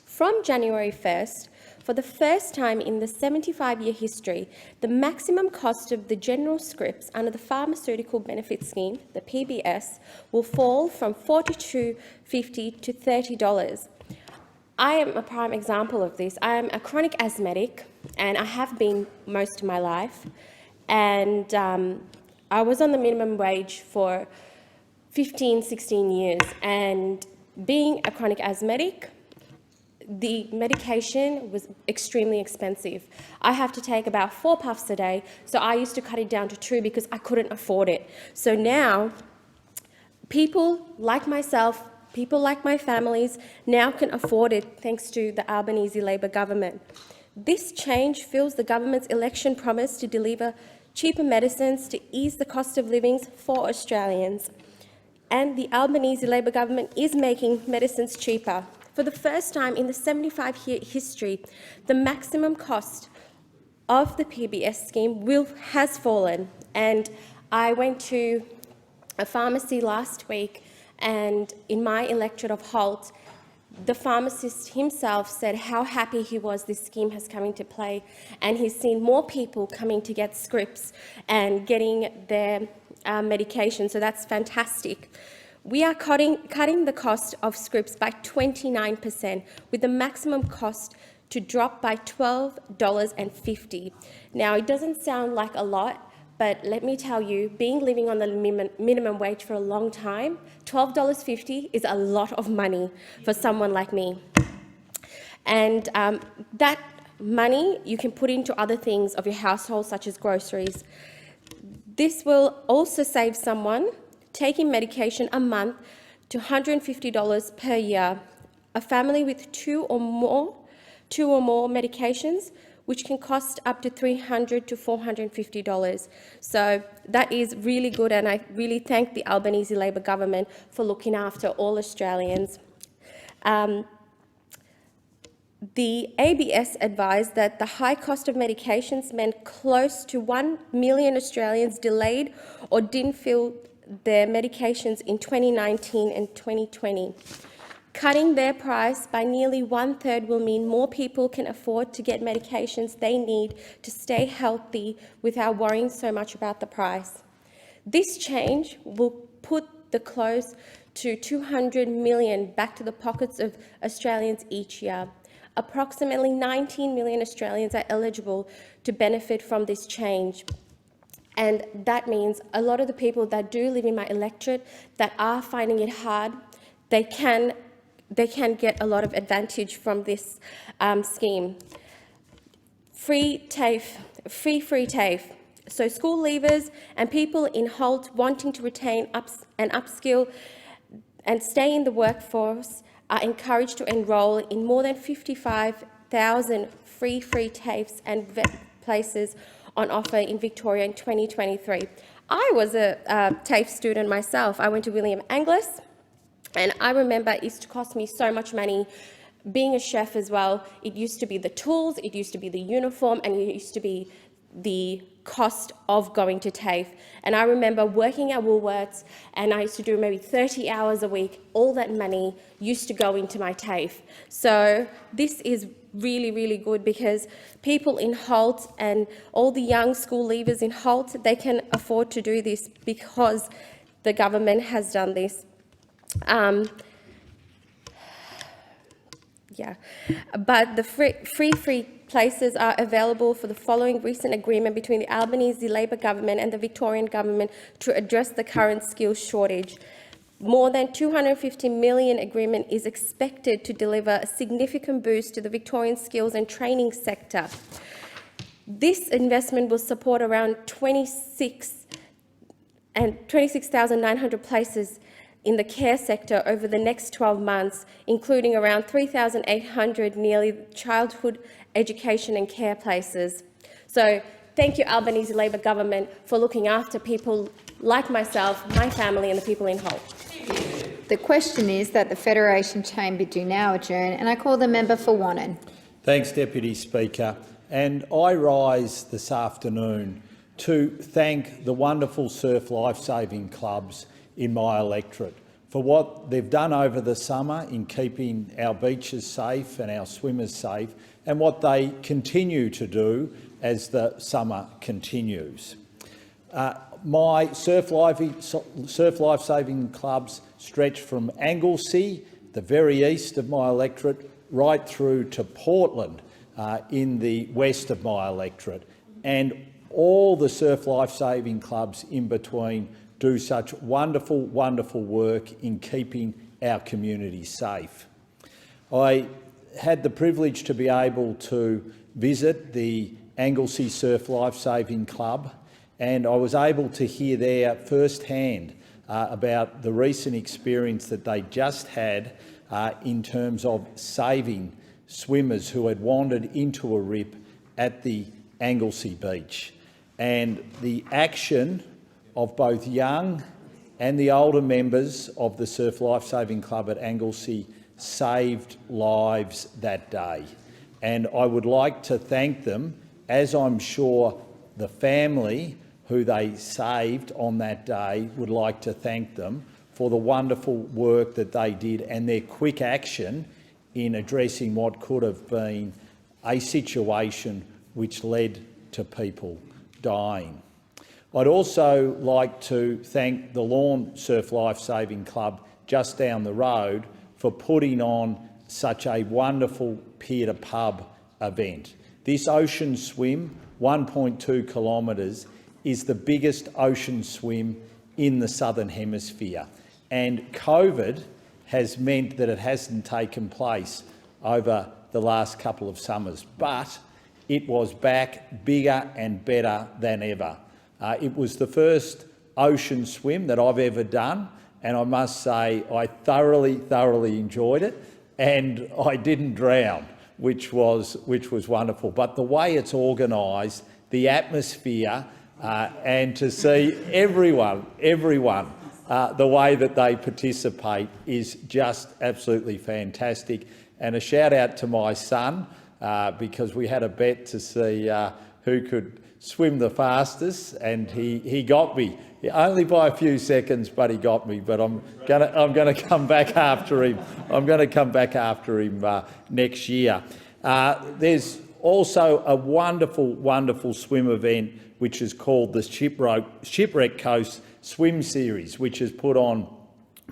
From January 1st, for the first time in the 75-year history, the maximum cost of the general scripts under the Pharmaceutical Benefit Scheme, the PBS, will fall from $42.50 to $30. I am a prime example of this. I am a chronic asthmatic, and I have been most of my life. And I was on the minimum wage for 15, 16 years, and being a chronic asthmatic, the medication was extremely expensive. I have to take about 4 puffs a day, so I used to cut it down to 2 because I couldn't afford it. So now, people like myself, people like my families, now can afford it thanks to the Albanese Labor government. This change fills the government's election promise to deliver cheaper medicines to ease the cost of living for Australians. And the Albanese Labor government is making medicines cheaper. For the first time in the 75-year history, the maximum cost of the PBS scheme has fallen. And I went to a pharmacy last week, and in my electorate of Holt, the pharmacist himself said how happy he was this scheme has come into play, and he's seen more people coming to get scripts and getting their medication, so that's fantastic. We are cutting the cost of scripts by 29%, with the maximum cost to drop by $12.50. Now, it doesn't sound like a lot, but let me tell you, living on the minimum wage for a long time, $12.50 is a lot of money for someone like me. And that money you can put into other things of your household, such as groceries. This will also save someone taking medication a month to $150 per year. A family with two or more medications, which can cost up to $300 to $450. So that is really good, and I really thank the Albanese Labor government for looking after all Australians. The ABS advised that the high cost of medications meant close to 1 million Australians delayed or didn't fill their medications in 2019 and 2020. Cutting their price by nearly 1/3 will mean more people can afford to get medications they need to stay healthy without worrying so much about the price. This change will put the close to $200 million back to the pockets of Australians each year. Approximately 19 million Australians are eligible to benefit from this change. And that means a lot of the people that do live in my electorate that are finding it hard, they can get a lot of advantage from this scheme. Free TAFE. So school leavers and people in Holt wanting to retain and upskill and stay in the workforce are encouraged to enrol in more than 55,000 free TAFEs and vet places on offer in Victoria in 2023. I was a TAFE student myself. I went to William Angliss, and I remember it used to cost me so much money. Being a chef as well, it used to be the tools, it used to be the uniform, and it used to be the cost of going to TAFE. And I remember working at Woolworths, and I used to do maybe 30 hours a week. All that money used to go into my TAFE. So this is really, really good, because people in Holt and all the young school leavers in Holt, they can afford to do this because the government has done this. But the free places are available for the following recent agreement between the Albanese Labor government and the Victorian government to address the current skills shortage. More than $250 million agreement is expected to deliver a significant boost to the Victorian skills and training sector. This investment will support around 26,900 places in the care sector over the next 12 months, including around 3,800 nearly childhood education and care places. So thank you, Albanese Labor government, for looking after people like myself, my family and the people in Holt. The question is that the Federation Chamber do now adjourn, and I call the member for Wannon. Thanks, Deputy Speaker. And I rise this afternoon to thank the wonderful surf lifesaving clubs in my electorate for what they've done over the summer in keeping our beaches safe and our swimmers safe, and what they continue to do as the summer continues. My surf lifesaving clubs stretch from Anglesea, the very east of my electorate, right through to Portland in the west of my electorate. And all the surf lifesaving clubs in between do such wonderful, wonderful work in keeping our community safe. I had the privilege to be able to visit the Anglesey Surf Lifesaving Club, and I was able to hear there firsthand about the recent experience that they just had in terms of saving swimmers who had wandered into a rip at the Anglesey beach. And the action of both young and the older members of the Surf Lifesaving Club at Anglesey saved lives that day. And I would like to thank them, as I'm sure the family who they saved on that day would like to thank them for the wonderful work that they did and their quick action in addressing what could have been a situation which led to people dying. I'd also like to thank the Lawn Surf Lifesaving Club just down the road for putting on such a wonderful pier-to-pub event. This ocean swim, 1.2 kilometres, is the biggest ocean swim in the Southern Hemisphere, and COVID has meant that it hasn't taken place over the last couple of summers, but it was back bigger and better than ever. It was the first ocean swim that I've ever done, and I must say I thoroughly enjoyed it, and I didn't drown, which was wonderful. But the way it's organised, the atmosphere, and to see everyone, the way that they participate is just absolutely fantastic. And a shout out to my son, because we had a bet to see who could swim the fastest, and he got me. Only by a few seconds, but he got me. But I'm gonna come back after him. I'm going to come back after him next year. There's also a wonderful swim event which is called the Shipwreck Coast Swim Series, which is put on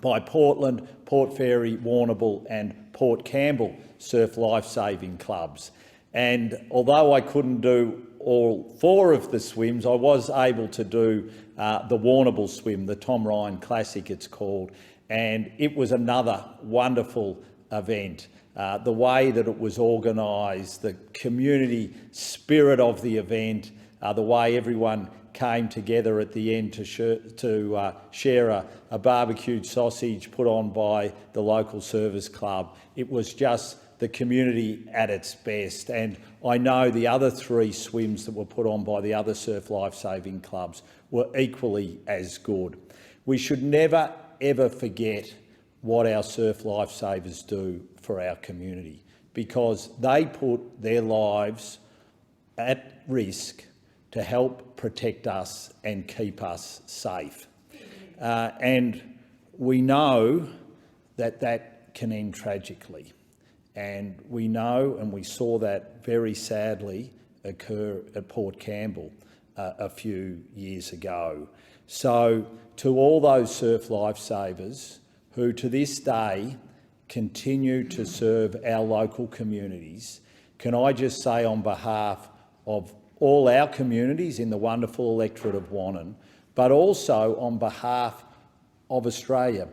by Portland, Port Fairy, Warrnambool and Port Campbell Surf Lifesaving Clubs. And although I couldn't do all 4 of the swims, I was able to do the Warrnambool swim, the Tom Ryan Classic it's called, and it was another wonderful event. The way that it was organised, the community spirit of the event, the way everyone came together at the end to share a barbecued sausage put on by the local service club. It was just the community at its best, and I know the other 3 swims that were put on by the other surf lifesaving clubs were equally as good. We should never ever forget what our surf lifesavers do for our community, because they put their lives at risk to help protect us and keep us safe. And we know that that can end tragically. And we know, and we saw that very sadly occur at Port Campbell a few years ago. So to all those surf lifesavers who to this day continue to serve our local communities, can I just say on behalf of all our communities in the wonderful electorate of Wannon, but also on behalf of Australia,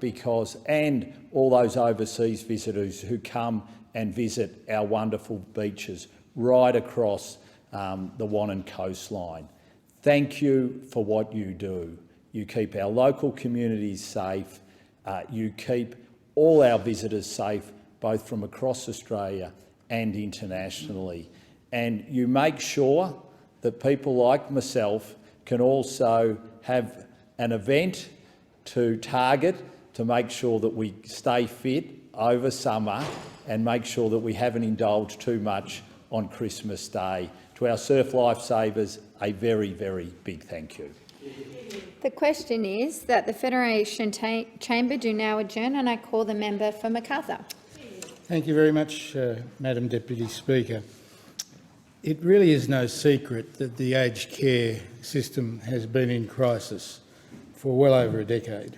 and all those overseas visitors who come and visit our wonderful beaches right across the Wannon coastline. Thank you for what you do. You keep our local communities safe. You keep all our visitors safe, both from across Australia and internationally. And you make sure that people like myself can also have an event to target to make sure that we stay fit over summer and make sure that we haven't indulged too much on Christmas Day. To our surf lifesavers, a very big thank you. The question is that the Federation Chamber do now adjourn, and I call the member for Macarthur. Thank you very much, Madam Deputy Speaker. It really is no secret that the aged care system has been in crisis for well over a decade.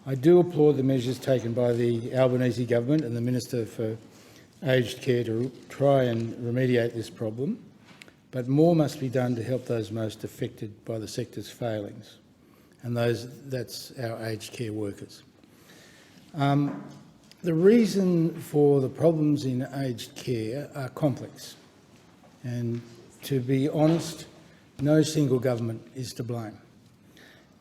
I do applaud the measures taken by the Albanese government and the Minister for Aged Care to try and remediate this problem, but more must be done to help those most affected by the sector's failings, and that's our aged care workers. The reason for the problems in aged care are complex, and to be honest, no single government is to blame.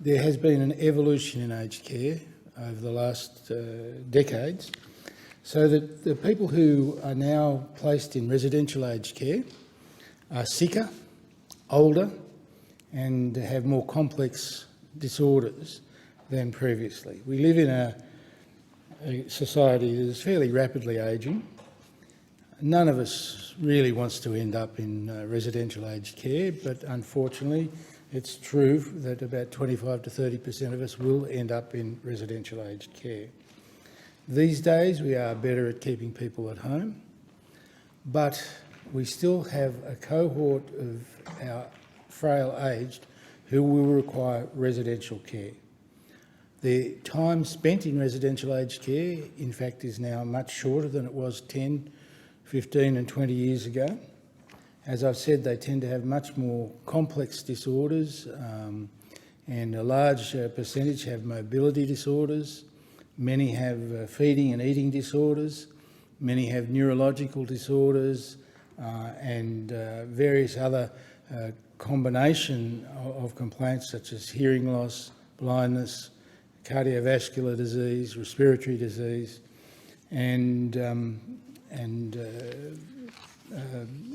There has been an evolution in aged care over the last decades, so that the people who are now placed in residential aged care are sicker, older, and have more complex disorders than previously. We live in a society that is fairly rapidly ageing. None of us really wants to end up in residential aged care, but unfortunately it's true that about 25 to 30% of us will end up in residential aged care. These days we are better at keeping people at home, but we still have a cohort of our frail aged who will require residential care. The time spent in residential aged care, in fact, is now much shorter than it was 10, 15 and 20 years ago. As I've said, they tend to have much more complex disorders, and a large percentage have mobility disorders. Many have feeding and eating disorders. Many have neurological disorders and various other combination of complaints such as hearing loss, blindness, cardiovascular disease, respiratory disease, and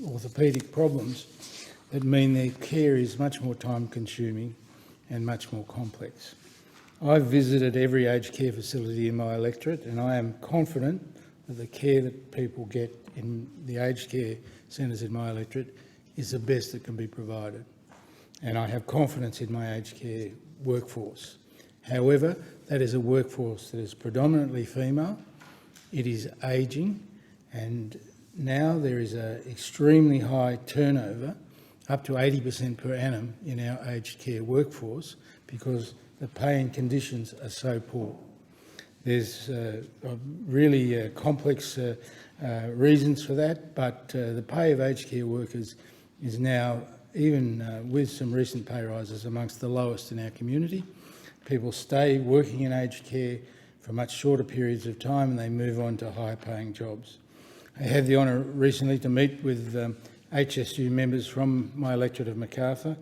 orthopaedic problems that mean their care is much more time-consuming and much more complex. I've visited every aged care facility in my electorate, and I am confident that the care that people get in the aged care centres in my electorate is the best that can be provided. And I have confidence in my aged care workforce. However, that is a workforce that is predominantly female, it is ageing, and now there is an extremely high turnover, up to 80% per annum in our aged care workforce, because the pay and conditions are so poor. There's really complex reasons for that, but the pay of aged care workers is now, even with some recent pay rises, amongst the lowest in our community. People stay working in aged care for much shorter periods of time and they move on to higher paying jobs. I had the honour recently to meet with HSU members from my electorate of Macarthur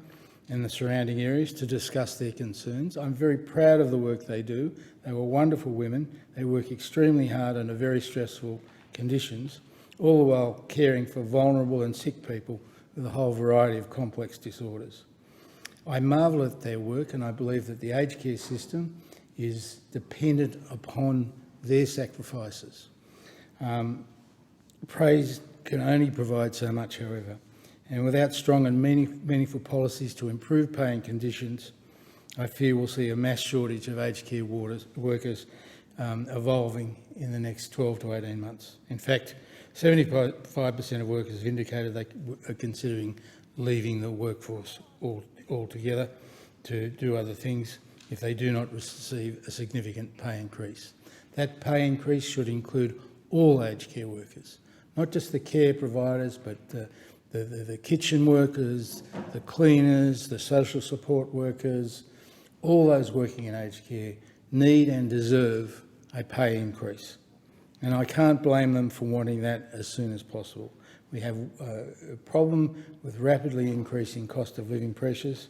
and the surrounding areas to discuss their concerns. I'm very proud of the work they do. They were wonderful women. They work extremely hard under very stressful conditions, all the while caring for vulnerable and sick people with a whole variety of complex disorders. I marvel at their work, and I believe that the aged care system is dependent upon their sacrifices. Praise can only provide so much, however, and without strong and meaningful policies to improve pay and conditions, I fear we'll see a mass shortage of aged care workers evolving in the next 12 to 18 months. In fact, 75% of workers have indicated they are considering leaving the workforce altogether to do other things if they do not receive a significant pay increase. That pay increase should include all aged care workers, not just the care providers, but the kitchen workers, the cleaners, the social support workers, all those working in aged care need and deserve a pay increase. And I can't blame them for wanting that as soon as possible. We have a problem with rapidly increasing cost of living pressures,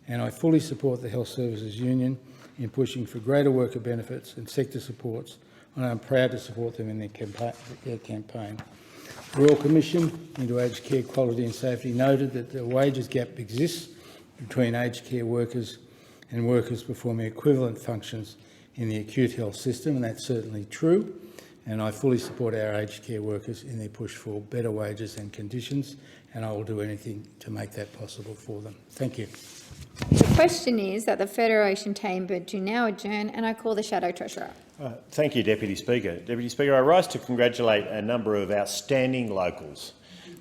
and I fully support the Health Services Union in pushing for greater worker benefits and sector supports, and I'm proud to support them in their campaign. The Royal Commission into Aged Care Quality and Safety noted that the wages gap exists between aged care workers and workers performing equivalent functions in the acute health system, and that's certainly true. And I fully support our aged care workers in their push for better wages and conditions, and I will do anything to make that possible for them. Thank you. The question is that the Federation Chamber do now adjourn, and I call the Shadow Treasurer. Thank you, Deputy Speaker. Deputy Speaker, I rise to congratulate a number of outstanding locals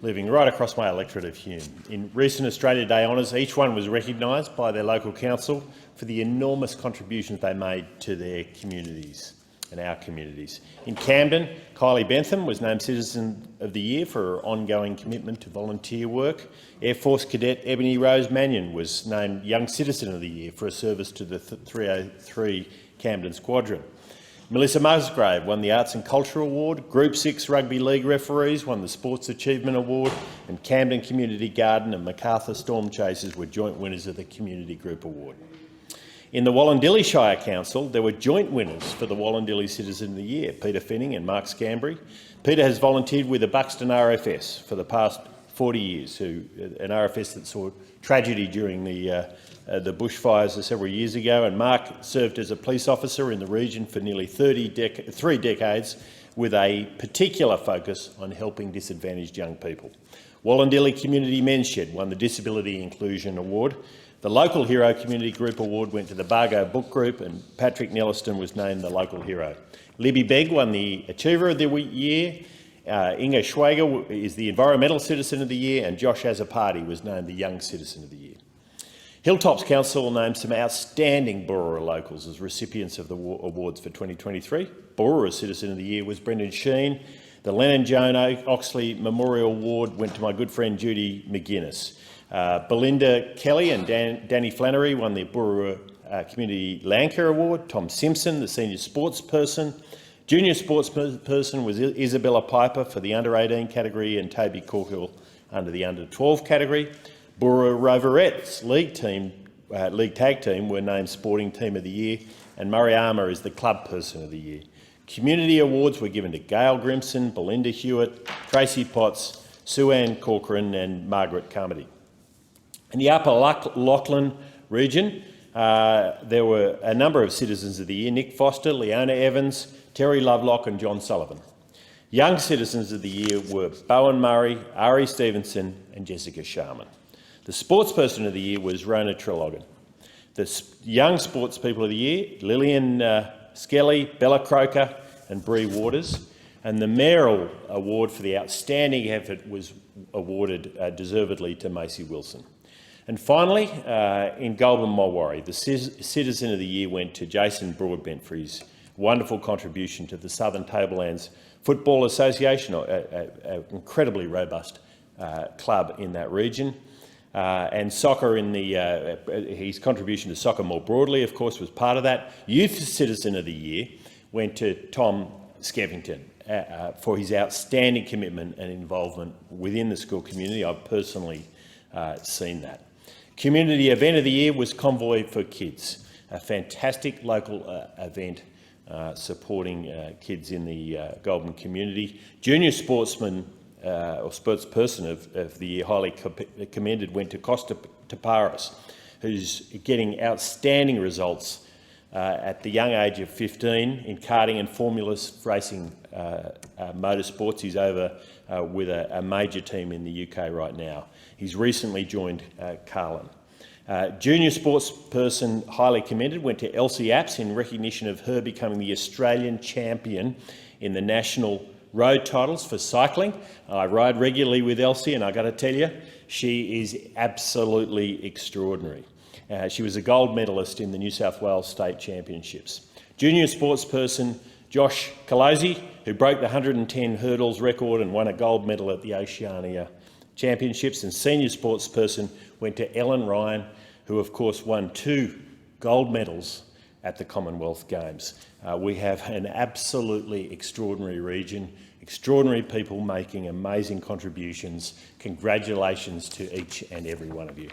living right across my electorate of Hume. In recent Australia Day honours, each one was recognised by their local council for the enormous contributions they made to their communities. and our communities. In Camden, Kylie Bentham was named Citizen of the Year for her ongoing commitment to volunteer work. Air Force Cadet Ebony Rose Mannion was named Young Citizen of the Year for her service to the 303 Camden Squadron. Melissa Musgrave won the Arts and Culture Award. Group 6 Rugby League referees won the Sports Achievement Award, and Camden Community Garden and Macarthur Storm Chasers were joint winners of the Community Group Award. In the Wallandilly Shire Council, there were joint winners for the Wallandilly Citizen of the Year, Peter Finning and Mark Scambry. Peter has volunteered with the Buxton RFS for the past 40 years, an RFS that saw tragedy during the bushfires several years ago, and Mark served as a police officer in the region for nearly 3 decades with a particular focus on helping disadvantaged young people. Wallandilly Community Men's Shed won the Disability Inclusion Award. The Local Hero Community Group Award went to the Bargo Book Group, and Patrick Nelliston was named the Local Hero. Libby Begg won the Achiever of the Year. Inga Schwager is the Environmental Citizen of the Year, and Josh Azzopardi was named the Young Citizen of the Year. Hilltops Council named some outstanding Boorowa locals as recipients of the awards for 2023. Boorowa Citizen of the Year was Brendan Sheen. The Lennon Joan Oxley Memorial Award went to my good friend Judy McGuinness. Belinda Kelly and Danny Flannery won the Boorowa Community Landcare Award. Tom Simpson, the Senior Sportsperson. Junior Sportsperson was Isabella Piper for the Under-18 category, and Toby Corkill under the Under-12 category. Boorowa Roverettes League Tag Team were named Sporting Team of the Year, and Murray Armour is the Club Person of the Year. Community awards were given to Gail Grimson, Belinda Hewitt, Tracy Potts, Sue-Ann Corcoran and Margaret Carmody. In the Upper Lachlan region, there were a number of Citizens of the Year: Nick Foster, Leona Evans, Terry Lovelock and John Sullivan. Young Citizens of the Year were Bowen Murray, Ari Stevenson and Jessica Sharman. The Sportsperson of the Year was Rona Trelogan. The Young Sportspeople of the Year, Lillian Skelly, Bella Croker and Bree Waters. And the Mayoral Award for the outstanding effort was awarded deservedly to Macy Wilson. And finally, in Goulburn Mulwaree, the Citizen of the Year went to Jason Broadbent for his wonderful contribution to the Southern Tablelands Football Association, an incredibly robust club in that region. And soccer his contribution to soccer more broadly, of course, was part of that. Youth Citizen of the Year went to Tom Skeffington for his outstanding commitment and involvement within the school community. I've personally seen that. Community Event of the Year was Convoy for Kids, a fantastic local event supporting kids in the Goulburn community. Junior Sportsman or Sportsperson of the Year, highly commended, went to Costa Taparis, who's getting outstanding results at the young age of 15 in karting and Formula racing motorsports. He's over with a major team in the UK right now. He's recently joined Carlin. Junior Sportsperson highly commended went to Elsie Apps in recognition of her becoming the Australian champion in the national road titles for cycling. I ride regularly with Elsie, and I've got to tell you, she is absolutely extraordinary. She was a gold medalist in the New South Wales State Championships. Junior Sportsperson Josh Colosi, who broke the 110 hurdles record and won a gold medal at the Oceania Championships. And Senior Sportsperson went to Ellen Ryan, who of course won 2 gold medals at the Commonwealth Games. We have an absolutely extraordinary region, extraordinary people making amazing contributions. Congratulations to each and every one of you.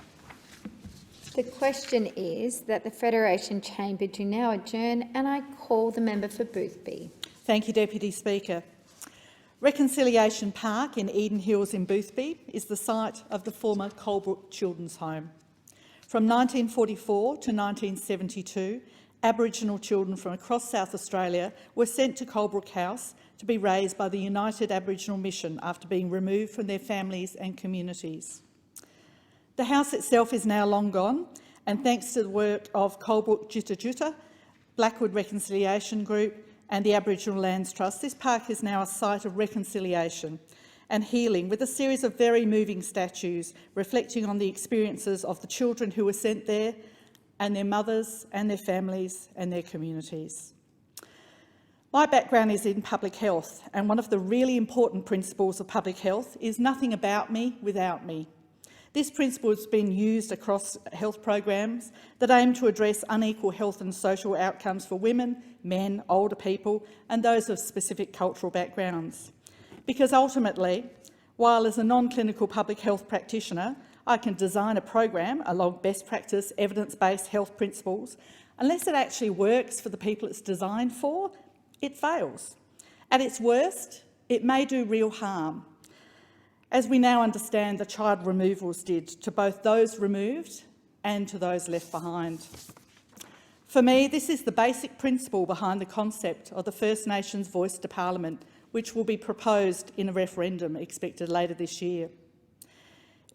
The question is that the Federation Chamber do now adjourn, and I call the member for Boothby. Thank you, Deputy Speaker. Reconciliation Park in Eden Hills in Boothby is the site of the former Colebrook Children's Home. From 1944 to 1972, Aboriginal children from across South Australia were sent to Colebrook House to be raised by the United Aboriginal Mission after being removed from their families and communities. The house itself is now long gone, and thanks to the work of Colebrook Jutta Jutta, Blackwood Reconciliation Group and the Aboriginal Lands Trust, this park is now a site of reconciliation and healing, with a series of very moving statues reflecting on the experiences of the children who were sent there and their mothers and their families and their communities. My background is in public health, and one of the really important principles of public health is nothing about me without me. This principle has been used across health programs that aim to address unequal health and social outcomes for women, men, older people, and those of specific cultural backgrounds. Because ultimately, while as a non-clinical public health practitioner, I can design a program along best practice, evidence-based health principles, unless it actually works for the people it's designed for, it fails. At its worst, it may do real harm, as we now understand the child removals did to both those removed and to those left behind. For me, this is the basic principle behind the concept of the First Nations voice to Parliament, which will be proposed in a referendum expected later this year.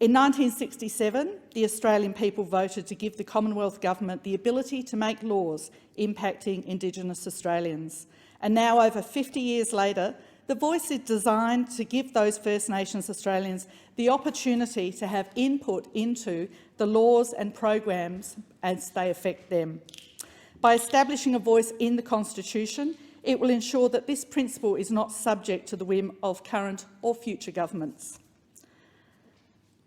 In 1967, the Australian people voted to give the Commonwealth Government the ability to make laws impacting Indigenous Australians. And now, over 50 years later, the voice is designed to give those First Nations Australians the opportunity to have input into the laws and programs as they affect them. By establishing a voice in the Constitution, it will ensure that this principle is not subject to the whim of current or future governments.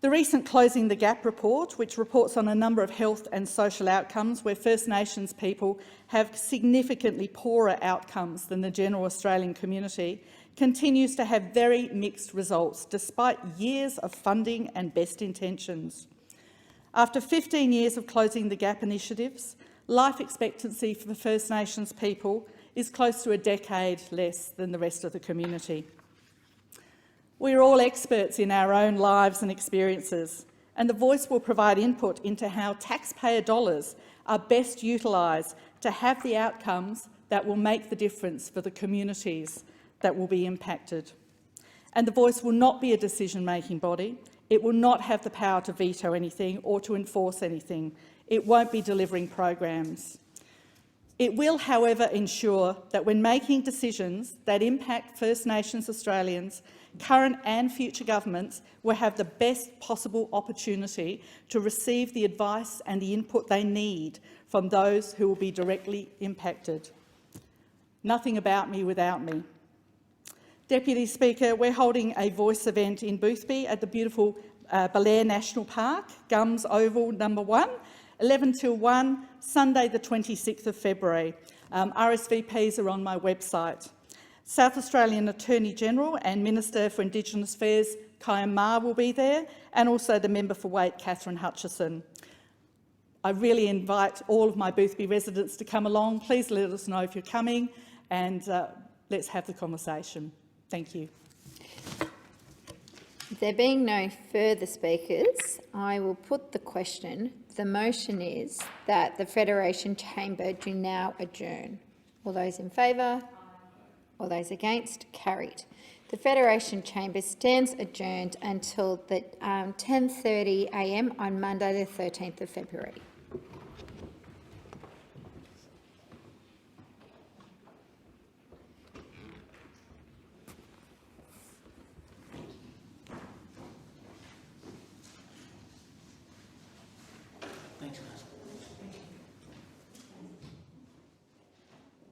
The recent Closing the Gap report, which reports on a number of health and social outcomes where First Nations people have significantly poorer outcomes than the general Australian community, continues to have very mixed results despite years of funding and best intentions. After 15 years of Closing the Gap initiatives, life expectancy for the First Nations people is close to a decade less than the rest of the community. We're all experts in our own lives and experiences, and the voice will provide input into how taxpayer dollars are best utilised to have the outcomes that will make the difference for the communities that will be impacted. And the voice will not be a decision-making body. It will not have the power to veto anything or to enforce anything. It won't be delivering programs. It will, however, ensure that when making decisions that impact First Nations Australians, current and future governments will have the best possible opportunity to receive the advice and the input they need from those who will be directly impacted. Nothing about me without me. Deputy Speaker, we're holding a voice event in Boothby at the beautiful Belair National Park, Gums Oval number 1, 11 till 1, Sunday the 26th of February. RSVPs are on my website. South Australian Attorney-General and Minister for Indigenous Affairs, Kyan Ma, will be there, and also the Member for Waite, Catherine Hutchison. I really invite all of my Boothby residents to come along. Please let us know if you're coming, and let's have the conversation. Thank you. There being no further speakers, I will put the question. The motion is that the Federation Chamber do now adjourn. All those in favour? All those against? Carried. The Federation Chamber stands adjourned until 10:30 a.m. on Monday the 13th of February.